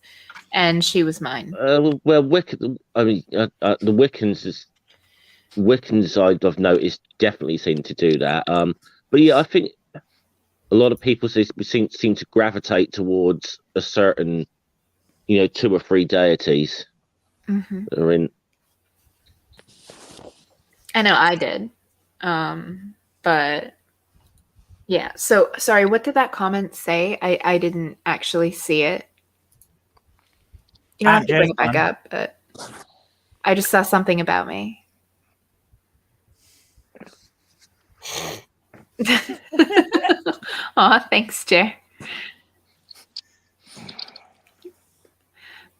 and she was mine. Well, Wiccan. I mean, the Wiccans I've noticed definitely seem to do that. But yeah, I think a lot of people seem to gravitate towards a certain, you know, 2 or 3 deities that are in. I know I did. But yeah, so sorry, what did that comment say? I didn't actually see it. You don't have to bring it back up, but I just saw something about me. Aw, thanks, Jer.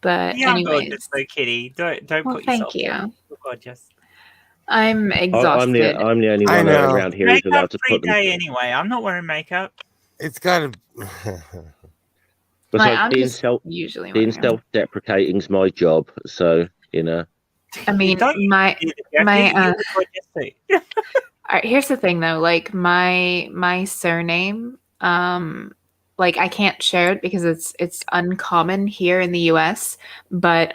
But yeah, anyways, gorgeous, though, Kitty. Don't put yourself. Thank you. Down. You're gorgeous. I'm exhausted. I'm the only one around here who's allowed to put them. Day anyway. I'm not wearing makeup. It's gotta. Besides, being self-deprecating is my job, so you know. I mean, my all right, here's the thing though, like my surname, like I can't share it because it's uncommon here in the US, but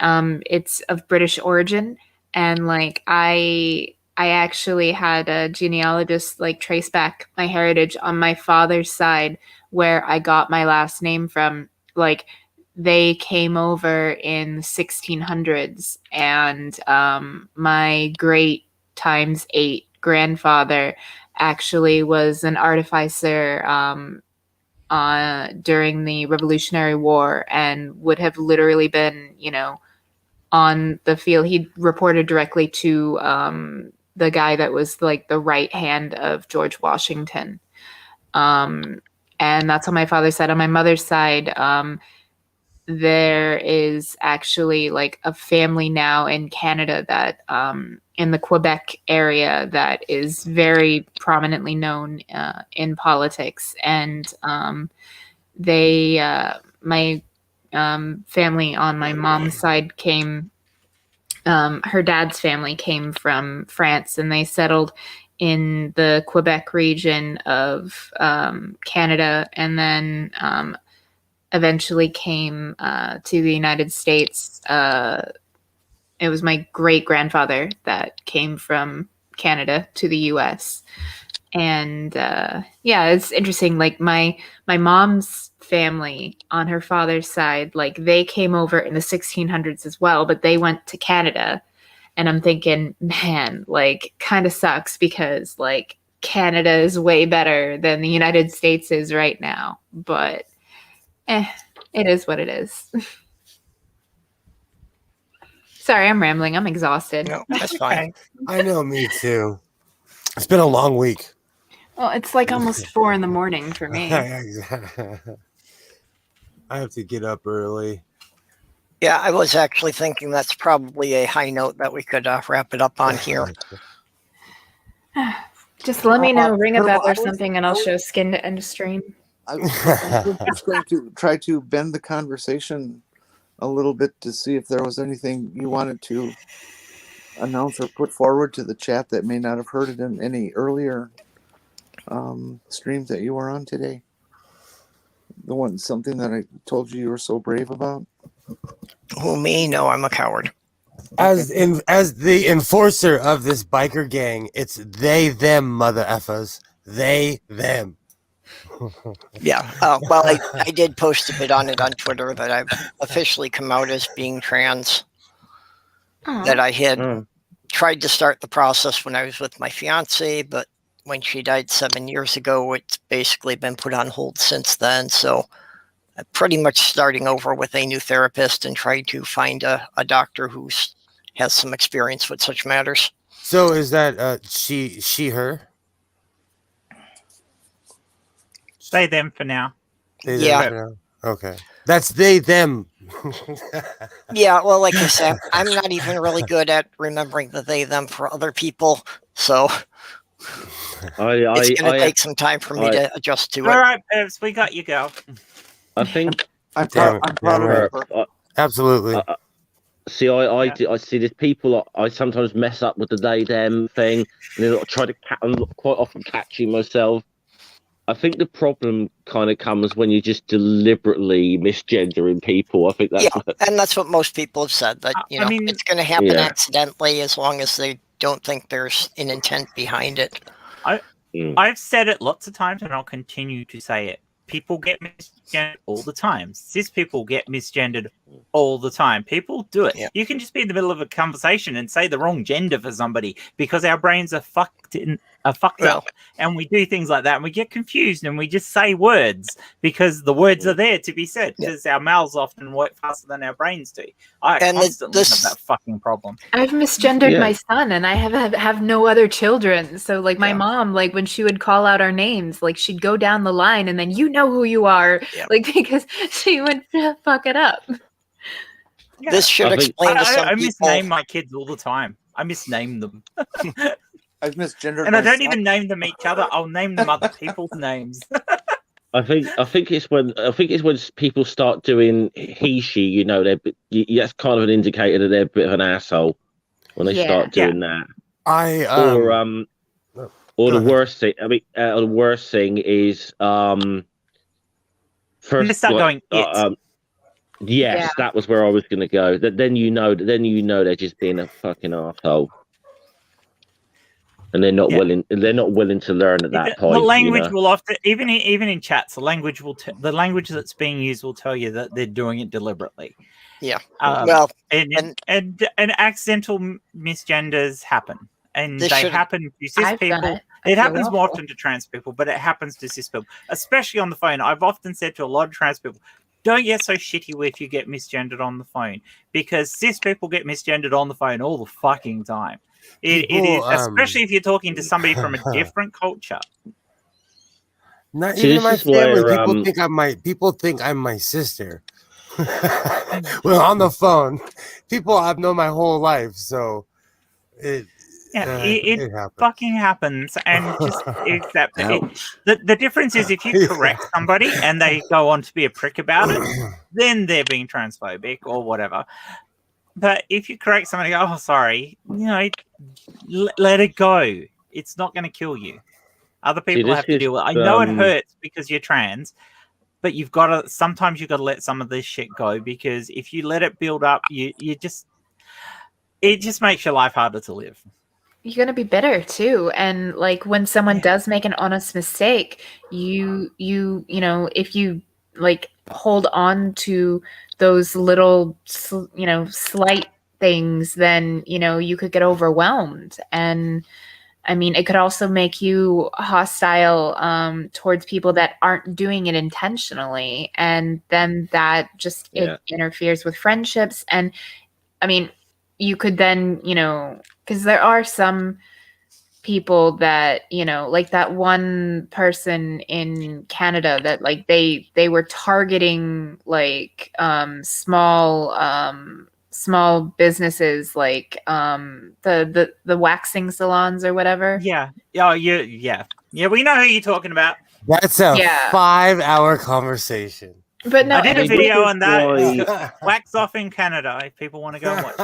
it's of British origin, and like I actually had a genealogist like trace back my heritage on my father's side where I got my last name from. Like they came over in the 1600s, and my great times 8 grandfather actually was an artificer during the Revolutionary War and would have literally been, you know, on the field. He reported directly to the guy that was like the right hand of George Washington. And that's on my father's side. On my mother's side, there is actually like a family now in Canada that in the Quebec area that is very prominently known in politics, and my family on my mom's side came, her dad's family came from France, and they settled in the Quebec region of Canada, and then eventually came to the United States. It was my great grandfather that came from Canada to the US. And yeah, it's interesting. Like my mom's family on her father's side, like they came over in the 1600s as well, but they went to Canada. And I'm thinking, man, like kind of sucks because like Canada is way better than the United States is right now. But it is what it is. Sorry, I'm rambling. I'm exhausted. No, that's fine. I know, me too. It's been a long week. Well, it's like almost 4 a.m. for me. I have to get up early. Yeah, I was actually thinking that's probably a high note that we could wrap it up on here. Just let me know, ring a bell or something, and I'll show Skin to end stream. I was just going to try to bend the conversation a little bit to see if there was anything you wanted to announce or put forward to the chat that may not have heard it in any earlier streams that you were on today. Something that I told you were so brave about. Who, me? No, I'm a coward. As the enforcer of this biker gang, it's they them mother effers. They them. Yeah. Well, I did post a bit on it on Twitter that I've officially come out as being trans. That I had tried to start the process when I was with my fiance, but when she died 7 years ago, it's basically been put on hold since then. So I'm pretty much starting over with a new therapist and trying to find a doctor who has some experience with such matters. So is that she, her? Say them for now. Yeah. Okay. That's they, them. Yeah, well, like I said, I'm not even really good at remembering the they, them for other people. So it's going to take some time for me to adjust to it. All right, Pebs, we got you, girl. I think I'm proud of her. Absolutely. See, I see there's people I sometimes mess up with the they them thing, and then I try to I'm quite often catching myself. I think the problem kind of comes when you're just deliberately misgendering people. I think that's and that's what most people have said, that you know, I mean, it's going to happen accidentally as long as they don't think there's an intent behind it. I've said it lots of times, and I'll continue to say it. People get misgendered all the time. Cis people get misgendered all the time. People do it. Yeah. You can just be in the middle of a conversation and say the wrong gender for somebody because our brains are fucked up, and we do things like that, and we get confused, and we just say words because the words are there to be said because our mouths often work faster than our brains do. I constantly have that fucking problem. I've misgendered my son, and I have no other children. So like my mom, like when she would call out our names, like she'd go down the line, and then you know who you are, like because she would fuck it up. Yeah. This should explain to some I people. misname my kids all the time. I misname them. I've misgendered, and I don't even name them each other. I'll name them other people's names. I think it's when people start doing he she. You know, that's kind of an indicator that they're a bit of an asshole. when they start doing that. Or the worst thing. I mean, the worst thing is first. They start going. Yes, that was where I was going to go. Then you know they're just being a fucking asshole, and they're not willing. They're not willing to learn at that point. The language will often, even in chats, the language that's being used will tell you that they're doing it deliberately. Yeah. And accidental misgenders happen, and they happen to cis people. It happens more often to trans people, but it happens to cis people, especially on the phone. I've often said to a lot of trans people, don't get so shitty if you get misgendered on the phone, because cis people get misgendered on the phone all the fucking time. It is, especially if you're talking to somebody from a different culture. Not even my family. People think I'm my sister. Well, on the phone, people I've known my whole life, so it fucking happens, and just accept it. The difference is if you correct somebody and they go on to be a prick about it, then they're being transphobic or whatever. But if you correct somebody, oh, sorry, let it go. It's not going to kill you. Other people have to deal with it. I know it hurts because you're trans, but sometimes you've got to let some of this shit go, because if you let it build up, it just makes your life harder to live. You're going to be bitter too. And like when someone does make an honest mistake, you know, if you like hold on to those little, slight things, then, you could get overwhelmed. And I mean, it could also make you hostile towards people that aren't doing it intentionally. And then that just it interferes with friendships. And I mean, you could then, because there are some people that, like that one person in Canada that like they were targeting like small businesses, like the waxing salons or whatever. Yeah. Oh, yeah. We know who you're talking about. That's a 5-hour conversation. But no, I did a video on that. Wax off in Canada. If people want to go and watch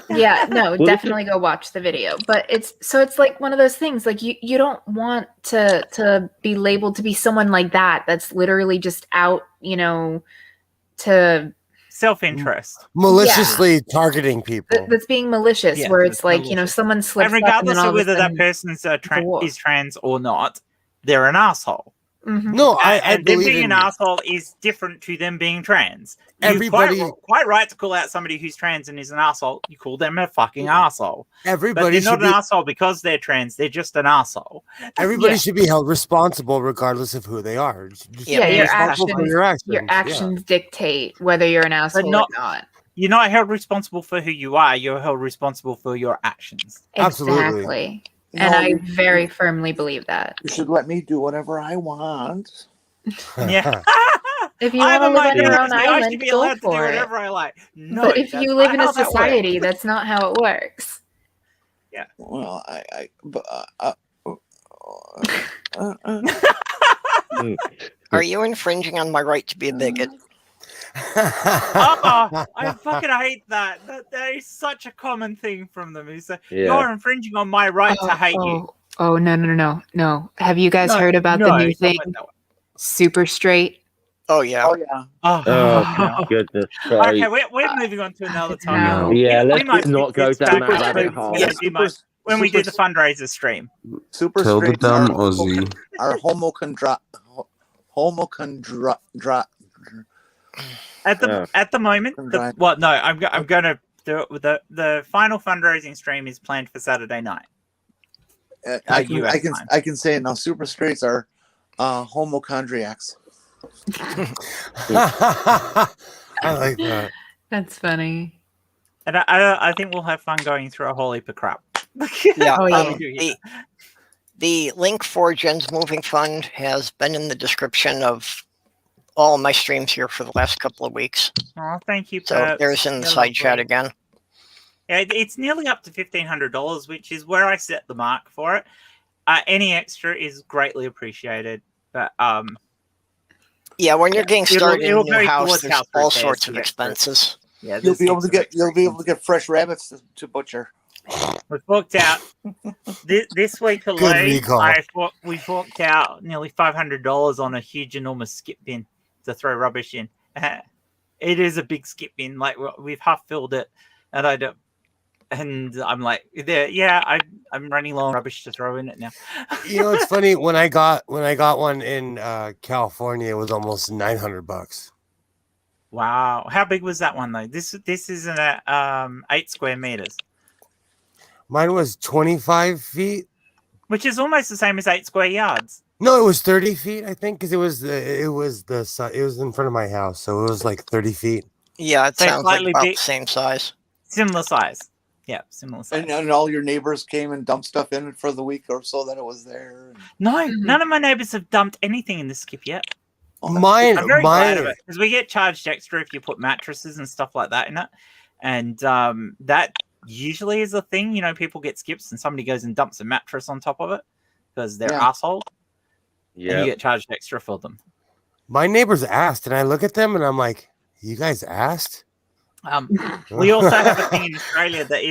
it. Definitely go watch the video. But it's like one of those things. Like you don't want to be labeled to be someone like that. That's literally just out, to self-interest, maliciously targeting people. That's being malicious. Where it's like malicious. Someone slips. And regardless of whether that person's is trans or not, they're an asshole. Mm-hmm. No, I them being an asshole is different to them being trans. Everybody quite right to call out somebody who's trans and is an asshole. You call them a fucking asshole. Everybody, but they're not an asshole because they're trans. They're just an asshole. Everybody should be held responsible regardless of who they are. Your actions dictate whether you're an asshole or not. You're not held responsible for who you are. You're held responsible for your actions. Exactly. And I very firmly believe that. You should let me do whatever I want. Yeah. If you want to live on your own island, I should be go allowed to do for it. whatever I like. No, but if you live in a society, that's not how it works. Yeah. Well, Are you infringing on my right to be a bigot? I fucking hate that. That is such a common thing from them. Is that you're infringing on my right to hate you. Oh, no. Have you guys heard about the new thing? Super straight. Oh, yeah. Oh, goodness. Okay, we're moving on to another topic. Let's not go down that rabbit hole. When we do the fundraiser stream. Super Tell the dumb Aussie. Our homocondra. At the moment, I'm going to do it with the final fundraising stream is planned for Saturday night. I can say it now. Super straights are homochondriacs. I like that. That's funny. And I think we'll have fun going through a whole heap of crap. The link for Jen's Moving Fund has been in the description of all of my streams here for the last couple of weeks. Oh, thank you. So there's in the side chat again. Yeah, it's nearly up to $1,500, which is where I set the mark for it. Any extra is greatly appreciated. But when you're getting started in a new house, there's all sorts of expenses. Yeah, you'll be able to get fresh rabbits to butcher. We forked out this week Good alone. recall. We forked out nearly $500 on a huge, enormous skip bin to throw rubbish in. It is a big skip bin. Like we've half filled it, and I don't. And I'm like, I'm running low on rubbish to throw in it now. You know, it's funny when I got one in California, it was almost $900. Wow, how big was that one though? This isn't a 8 square meters. Mine was 25 feet, which is almost the same as 8 square yards. No, it was 30 feet, I think, because it was in front of my house, so it was like 30 feet. Yeah, it So sounds like slightly about big. the same size. Similar size. Yeah, similar size. And all your neighbors came and dumped stuff in it for the week or so that it was there. No, none of my neighbors have dumped anything in the skip yet. Mine, I'm very glad of it because we get charged extra if you put mattresses and stuff like that in it, and that usually is a thing. You know, people get skips and somebody goes and dumps a mattress on top of it because they're assholes. Yeah, and you get charged extra for them. My neighbors asked, and I look at them and I'm like, "You guys asked?" We also have a thing in Australia that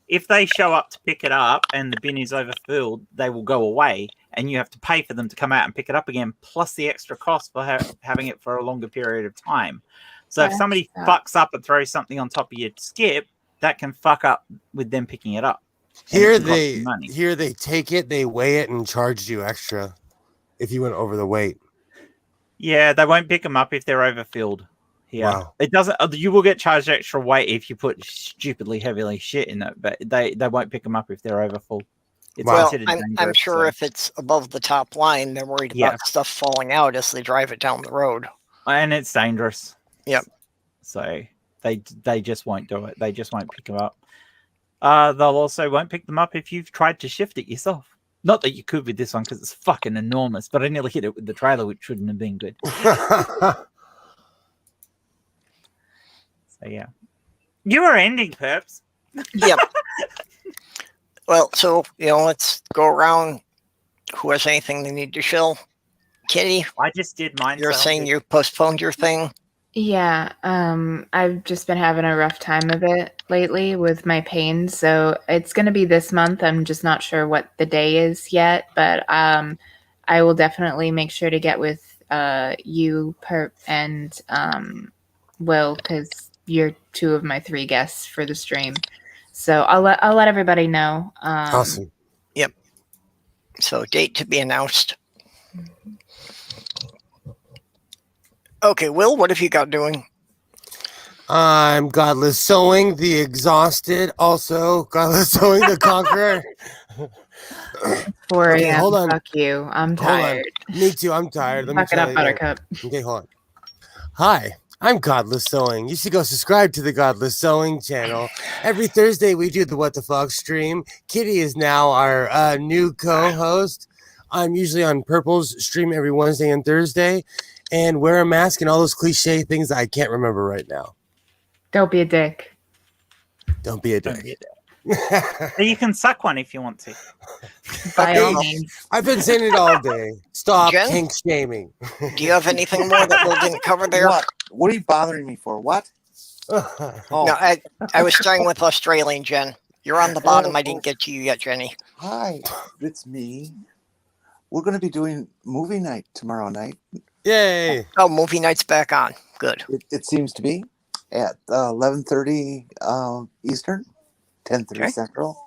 if they show up to pick it up and the bin is overfilled, they will go away, and you have to pay for them to come out and pick it up again, plus the extra cost for having it for a longer period of time. So if somebody fucks up and throws something on top of your skip, that can fuck up with them picking it up. Here they take it, they weigh it, and charge you extra if you went over the weight. Yeah, they won't pick them up if they're overfilled. Yeah, wow. It doesn't. You will get charged extra weight if you put stupidly heavily shit in it, but they won't pick them up if they're overfull. It's I'm sure if it's above the top line, they're worried about stuff falling out as they drive it down the road, and it's dangerous. Yep. So they just won't do it. They just won't pick them up. They'll also won't pick them up if you've tried to shift it yourself. Not that you could with this one because it's fucking enormous, but I nearly hit it with the trailer, which shouldn't have been good. So yeah, you were ending, Perps. Yep. Well, so let's go around. Who has anything they need to shill? Kitty, I just did mine. You're saying you postponed your thing. Yeah, I've just been having a rough time of it lately with my pain, so it's going to be this month. I'm just not sure what the day is yet, but I will definitely make sure to get with you, Perp, and Will, because you're 2 of my 3 guests for the stream. So I'll let everybody know. Awesome. Yep. So date to be announced. Okay, Will, what have you got doing? I'm Godless Sewing, the Exhausted. Also, Godless Sewing, the Conqueror. 4 a.m. Hold on. Fuck you. I'm tired. Me too. I'm tired. Let me fuck it up, Buttercup. Okay, hold on. Hi, I'm Godless Sewing. You should go subscribe to the Godless Sewing channel. Every Thursday, we do the What the Fuck stream. Kitty is now our new co-host. I'm usually on Purple's stream every Wednesday and Thursday. And wear a mask and all those cliche things that I can't remember right now. Don't be a dick. Don't be a dick. You can suck one if you want to. By all means. I've been saying it all day. Stop kink shaming. Do you have anything more that we didn't cover there? What are you bothering me for? What? No, I was starting with Australian Jen. You're on the bottom. I didn't get to you yet, Jenny. Hi, it's me. We're going to be doing movie night tomorrow night. Yay! Oh, movie night's back on. Good. It seems to be at 11:30 Eastern, 10:30 Central,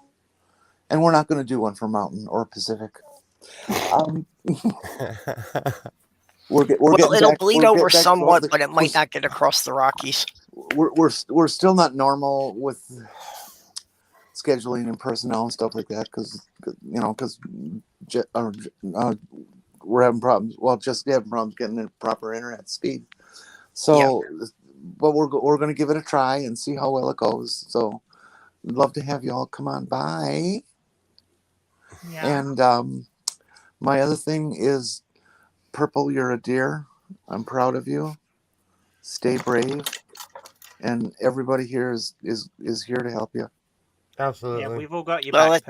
and we're not going to do one for Mountain or Pacific. It'll bleed over somewhat, but it might not get across the Rockies. We're still not normal with scheduling and personnel and stuff like that because we're having problems. Well, just having problems getting the proper internet speed. So, but we're going to give it a try and see how well it goes. So, we'd love to have you all come on by. Yeah. And my other thing is, Purple, you're a dear. I'm proud of you. Stay brave, and everybody here is here to help you. Absolutely. Yeah, we've all got you back.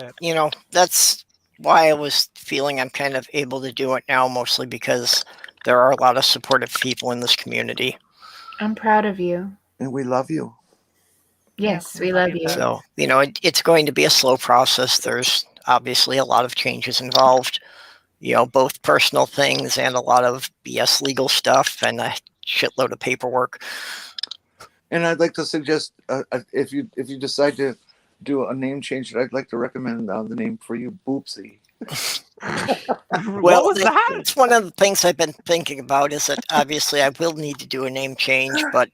That's why I was feeling I'm kind of able to do it now, mostly because there are a lot of supportive people in this community. I'm proud of you. And we love you. Yes, we love you. So, it's going to be a slow process. There's obviously a lot of changes involved, both personal things and a lot of BS legal stuff and a shitload of paperwork. And I'd like to suggest, if you decide to do a name change, I'd like to recommend the name for you, Boopsy. Well, what was that? it's one of the things I've been thinking about is that obviously I will need to do a name change, but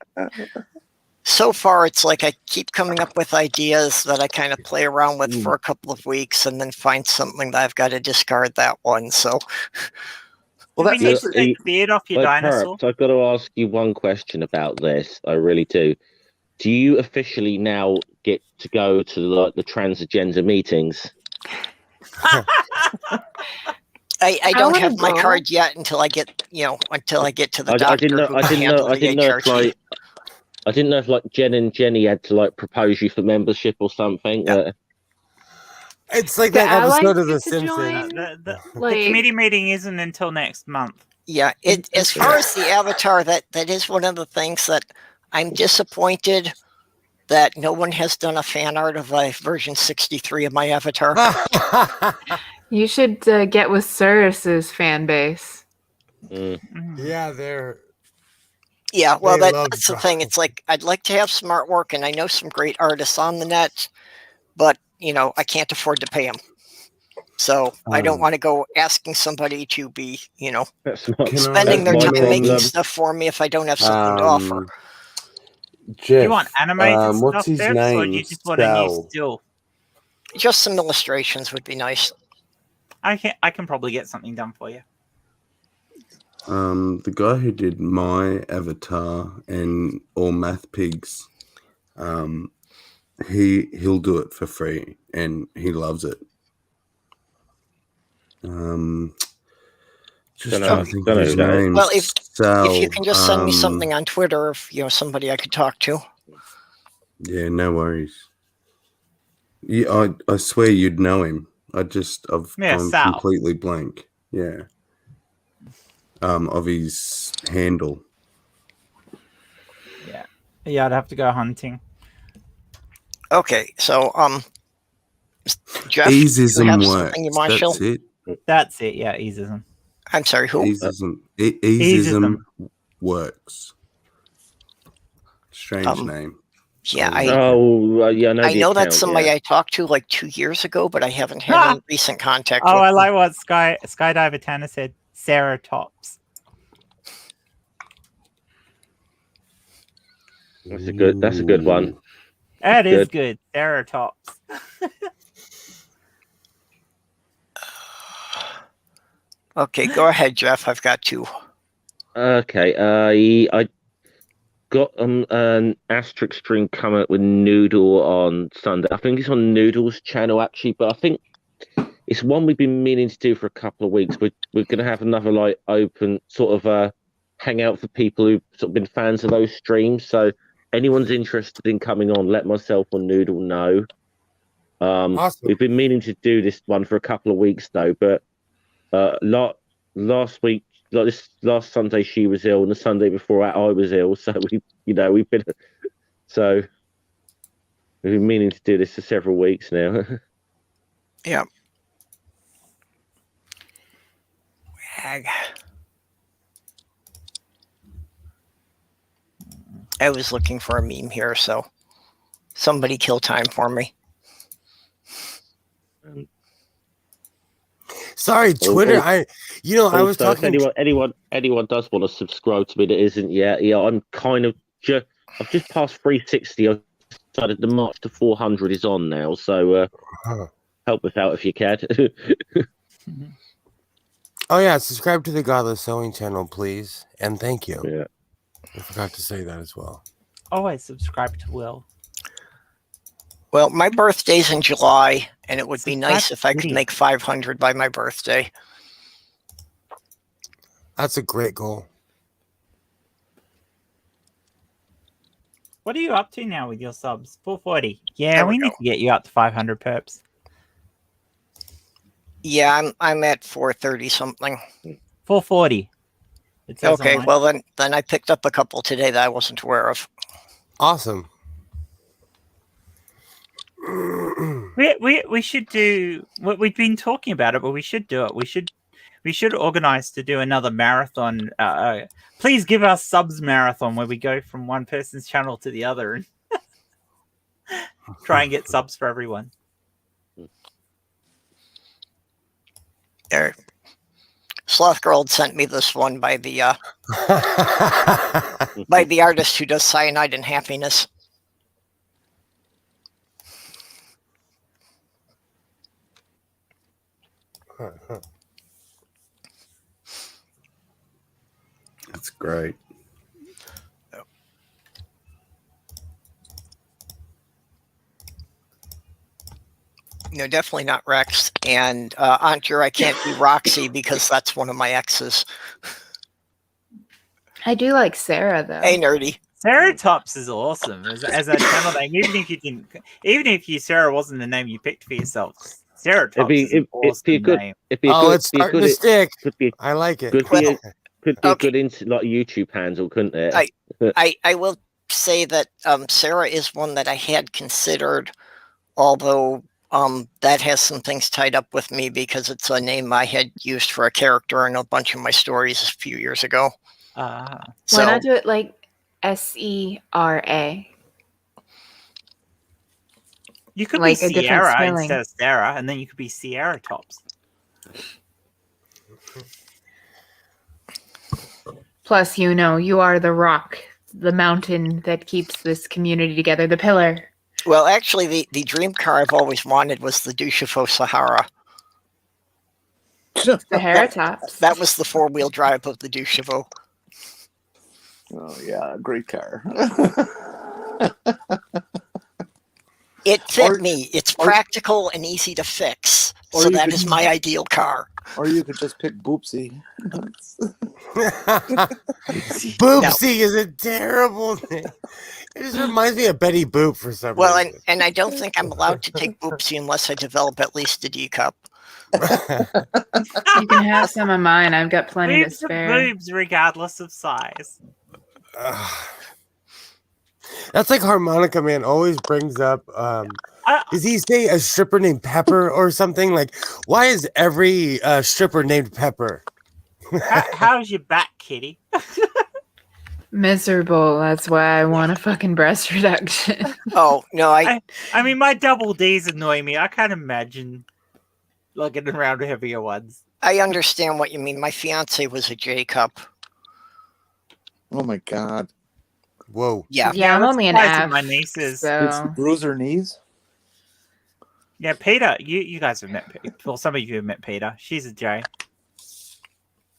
so far it's like I keep coming up with ideas that I kind of play around with for a couple of weeks and then find something that I've got to discard that one. So, well, that's take the beard off your dinosaur. I've got to ask you one question about this. I really do. Do you officially now get to go to the transgender meetings? I don't have my card yet until I get to the doctor. I didn't know if like Jen and Jenny had to like propose you for membership or something. Yeah. It's like that episode of The Simpsons. The committee meeting isn't until next month. Yeah, as far as the avatar, that is one of the things that I'm disappointed that no one has done a fan art of version 63 of my avatar. You should get with Cyrus's fan base. Yeah, they're... Yeah, well, that's the thing. It's like, I'd like to have some artwork, and I know some great artists on the net, but, I can't afford to pay them. So I don't want to go asking somebody to be, spending their time making stuff for me if I don't have something to offer. Jeff, do you want animated stuff, what's his Jeff, name? or do you just want a new still? Just some illustrations would be nice. I can probably get something done for you. The guy who did my avatar and all Math Pigs, he'll do it for free and he loves it. Just trying to think of his name. Well, if you can just send me something on Twitter, if somebody I could talk to. Yeah, no worries. Yeah, I swear you'd know him. I've gone Sal. completely blank. Yeah. Of his handle. Yeah, I'd have to go hunting. Okay, so Jeff, Easism works. That's it. That's it. Yeah, easism. I'm sorry, who? Easism works. Strange name. Yeah, I know that's somebody I talked to like 2 years ago, but I haven't had any recent contact with. I like what Skydiver Tanner said. Ceratops. That's a good one. That is good. Ceratops. Okay, go ahead, Jeff. I've got two. Okay, I got an asterisk string coming up with Noodle on Sunday. I think it's on Noodle's channel actually, but I think it's one we've been meaning to do for a couple of weeks. We're going to have another like open sort of hangout for people who've sort of been fans of those streams. So anyone's interested in coming on, let myself or Noodle know. Awesome. We've been meaning to do this one for a couple of weeks though, but last week, like this last Sunday, she was ill, and the Sunday before that, I was ill. So we've been meaning to do this for several weeks now. Yeah. I was looking for a meme here, so somebody kill time for me. Sorry, Twitter. I was talking. If anyone does want to subscribe to me that isn't yet, I'm kind of I've just passed 360. I've started the march to 400 is on now, so help us out if you can. Oh yeah, subscribe to the Godless Sewing channel, please, and thank you. Yeah, I forgot to say that as well. Always subscribe to Will. Well, my birthday's in July, and it would be nice if I could make 500 by my birthday. That's a great goal. What are you up to now with your subs? 440. Yeah, we need to get you up to 500 perps. Yeah, I'm at 430 something. 440. Okay, well then I picked up a couple today that I wasn't aware of. Awesome. We should do what we've been talking about it, but we should do it. We should organize to do another marathon. Please give us subs marathon where we go from one person's channel to the other and try and get subs for everyone. There. Sloth Girl sent me this one by the artist who does Cyanide and Happiness. That's great. No, definitely not Rex. And Antjer, I can't do Roxy because that's one of my exes. I do like Sarah though. Hey, nerdy. Ceratops is awesome as a channel name. Even if Sarah wasn't the name you picked for yourself, Ceratops is an awesome name. It's starting to stick. I like it. Could be a good like YouTube handle, couldn't it? I will say that Sarah is one that I had considered, although that has some things tied up with me because it's a name I had used for a character in a bunch of my stories a few years ago. Why not do it like SERA? You could like be a different Sierra spelling. instead of Sarah, and then you could be Sierra Tops. Plus, you are the rock, the mountain that keeps this community together, the pillar. Well, actually, the dream car I've always wanted was the Duchefaux Sahara. Sahara Tops. That was the 4-wheel drive of the Duchefaux. Oh yeah, great car. It fit me. It's practical and easy to fix. So that is my ideal car. Or you could just pick Boopsy. Boopsy is a terrible name. It just reminds me of Betty Boop for some reason. Well, and I don't think I'm allowed to take Boopsy unless I develop at least a D cup. You can have some of mine. I've got plenty to spare. Boobs, regardless of size. That's like Harmonica Man always brings up. Does he say a stripper named Pepper or something? Like, why is every stripper named Pepper? How's your back, kitty? Miserable. That's why I want a fucking breast reduction. Oh no, I mean, my double D's annoy me. I can't imagine lugging around heavier ones. I understand what you mean. My fiance was a J cup. Oh my god. Whoa. Yeah. Yeah, I'm only an F. My nieces. Did she So. bruise her knees? Yeah, Peter. You guys have met Peter. Well, some of you have met Peter. She's a J.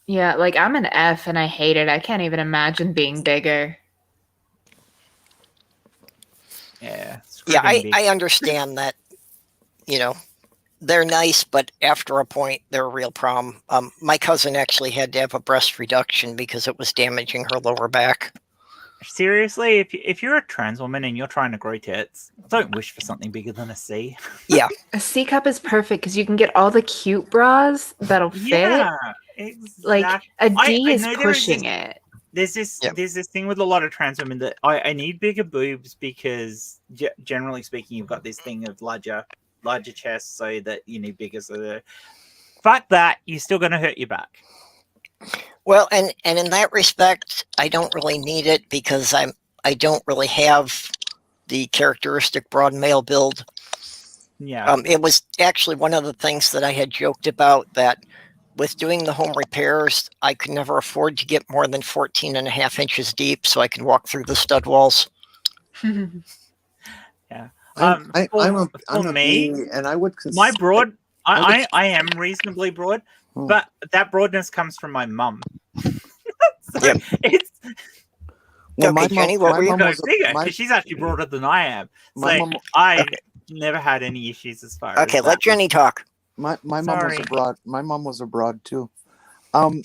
Yeah, like I'm an F and I hate it. I can't even imagine being bigger. Yeah. Yeah, I understand that, they're nice, but after a point, they're a real problem. My cousin actually had to have a breast reduction because it was damaging her lower back. Seriously, if you're a trans woman and you're trying to grow tits, don't wish for something bigger than a C. Yeah. A C cup is perfect because you can get all the cute bras that'll fit. Yeah, exactly. Like a D I is know pushing it. There's this thing with a lot of trans women that I need bigger boobs because generally speaking, you've got this thing of larger chests, so that you need bigger. So fuck that, you're still going to hurt your back. Well, and in that respect, I don't really need it because I don't really have the characteristic broad male build. Yeah. It was actually one of the things that I had joked about, that with doing the home repairs, I could never afford to get more than 14.5 inches deep so I could walk through the stud walls. Yeah. I'm a me, B, and I would consider my broad. I am reasonably broad, Hmm. but that broadness comes from my mum. So Yep. it's Well, Okay, Jenny, what were you no, was bigger my- because she's actually broader than I am. My So mum- I never had any issues as far as Okay, that. let Jenny talk. My mom was Sorry. abroad. My mom was abroad too. I'm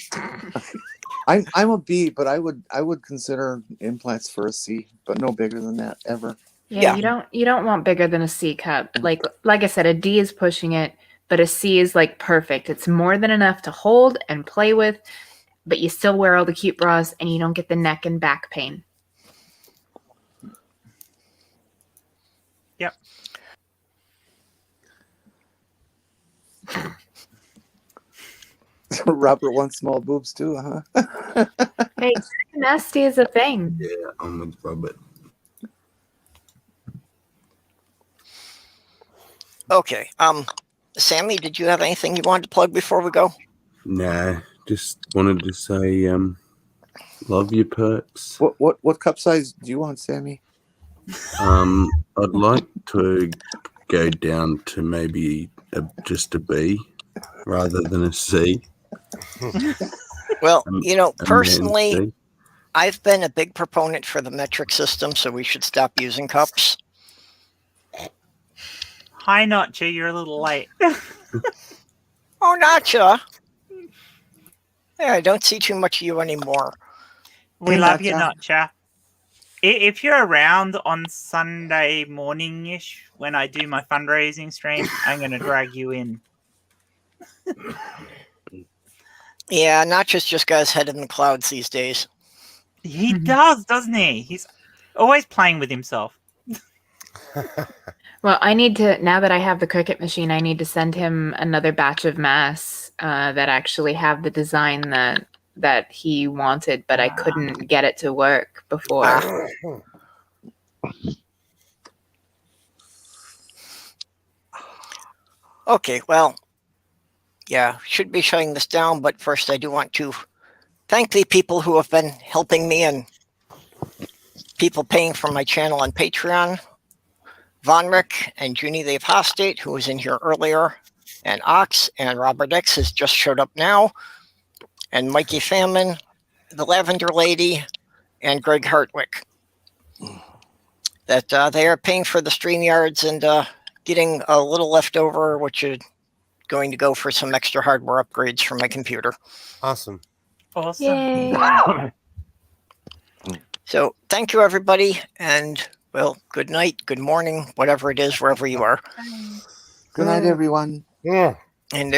a B, but I would consider implants for a C, but no bigger than that ever. Yeah, you don't want bigger than a C cup. Like I said, a D is pushing it, but a C is like perfect. It's more than enough to hold and play with, but you still wear all the cute bras and you don't get the neck and back pain. Yep. Robert wants small boobs too, huh? Hey, nasty is a thing. Yeah, I'm with Robert. Okay. Sammy, did you have anything you wanted to plug before we go? Nah, just wanted to say, love your perps. What cup size do you want, Sammy? I'd like to go down to maybe just a B rather than a C. Well, A personally, man C. I've been a big proponent for the metric system, so we should stop using cups. Hi, Notcha. You're a little late. Oh, Nacha. Yeah, I don't see too much of you anymore. We Hey, love you, Notcha. Notcha. If you're around on Sunday morning-ish when I do my fundraising stream, I'm going to drag you in. Yeah, Nacha's just got his head in the clouds these days. He does, doesn't he? He's always playing with himself. Well, I need to, now that I have the Cricut machine, I need to send him another batch of masks that actually have the design that he wanted, but I couldn't get it to work before. Okay, well, yeah, should be shutting this down, but first I do want to thank the people who have been helping me and people paying for my channel on Patreon. Vonrick and Junie the Apostate, who was in here earlier, and Ox and Robert X has just showed up now, and Mikey Famine, the Lavender Lady, and Greg Hartwick. That they are paying for the StreamYards and getting a little left over, which is going to go for some extra hardware upgrades for my computer. Awesome. Awesome. Yay! So thank you, everybody, and well, good night, good morning, whatever it is, wherever you are. Good night, everyone. Yeah. And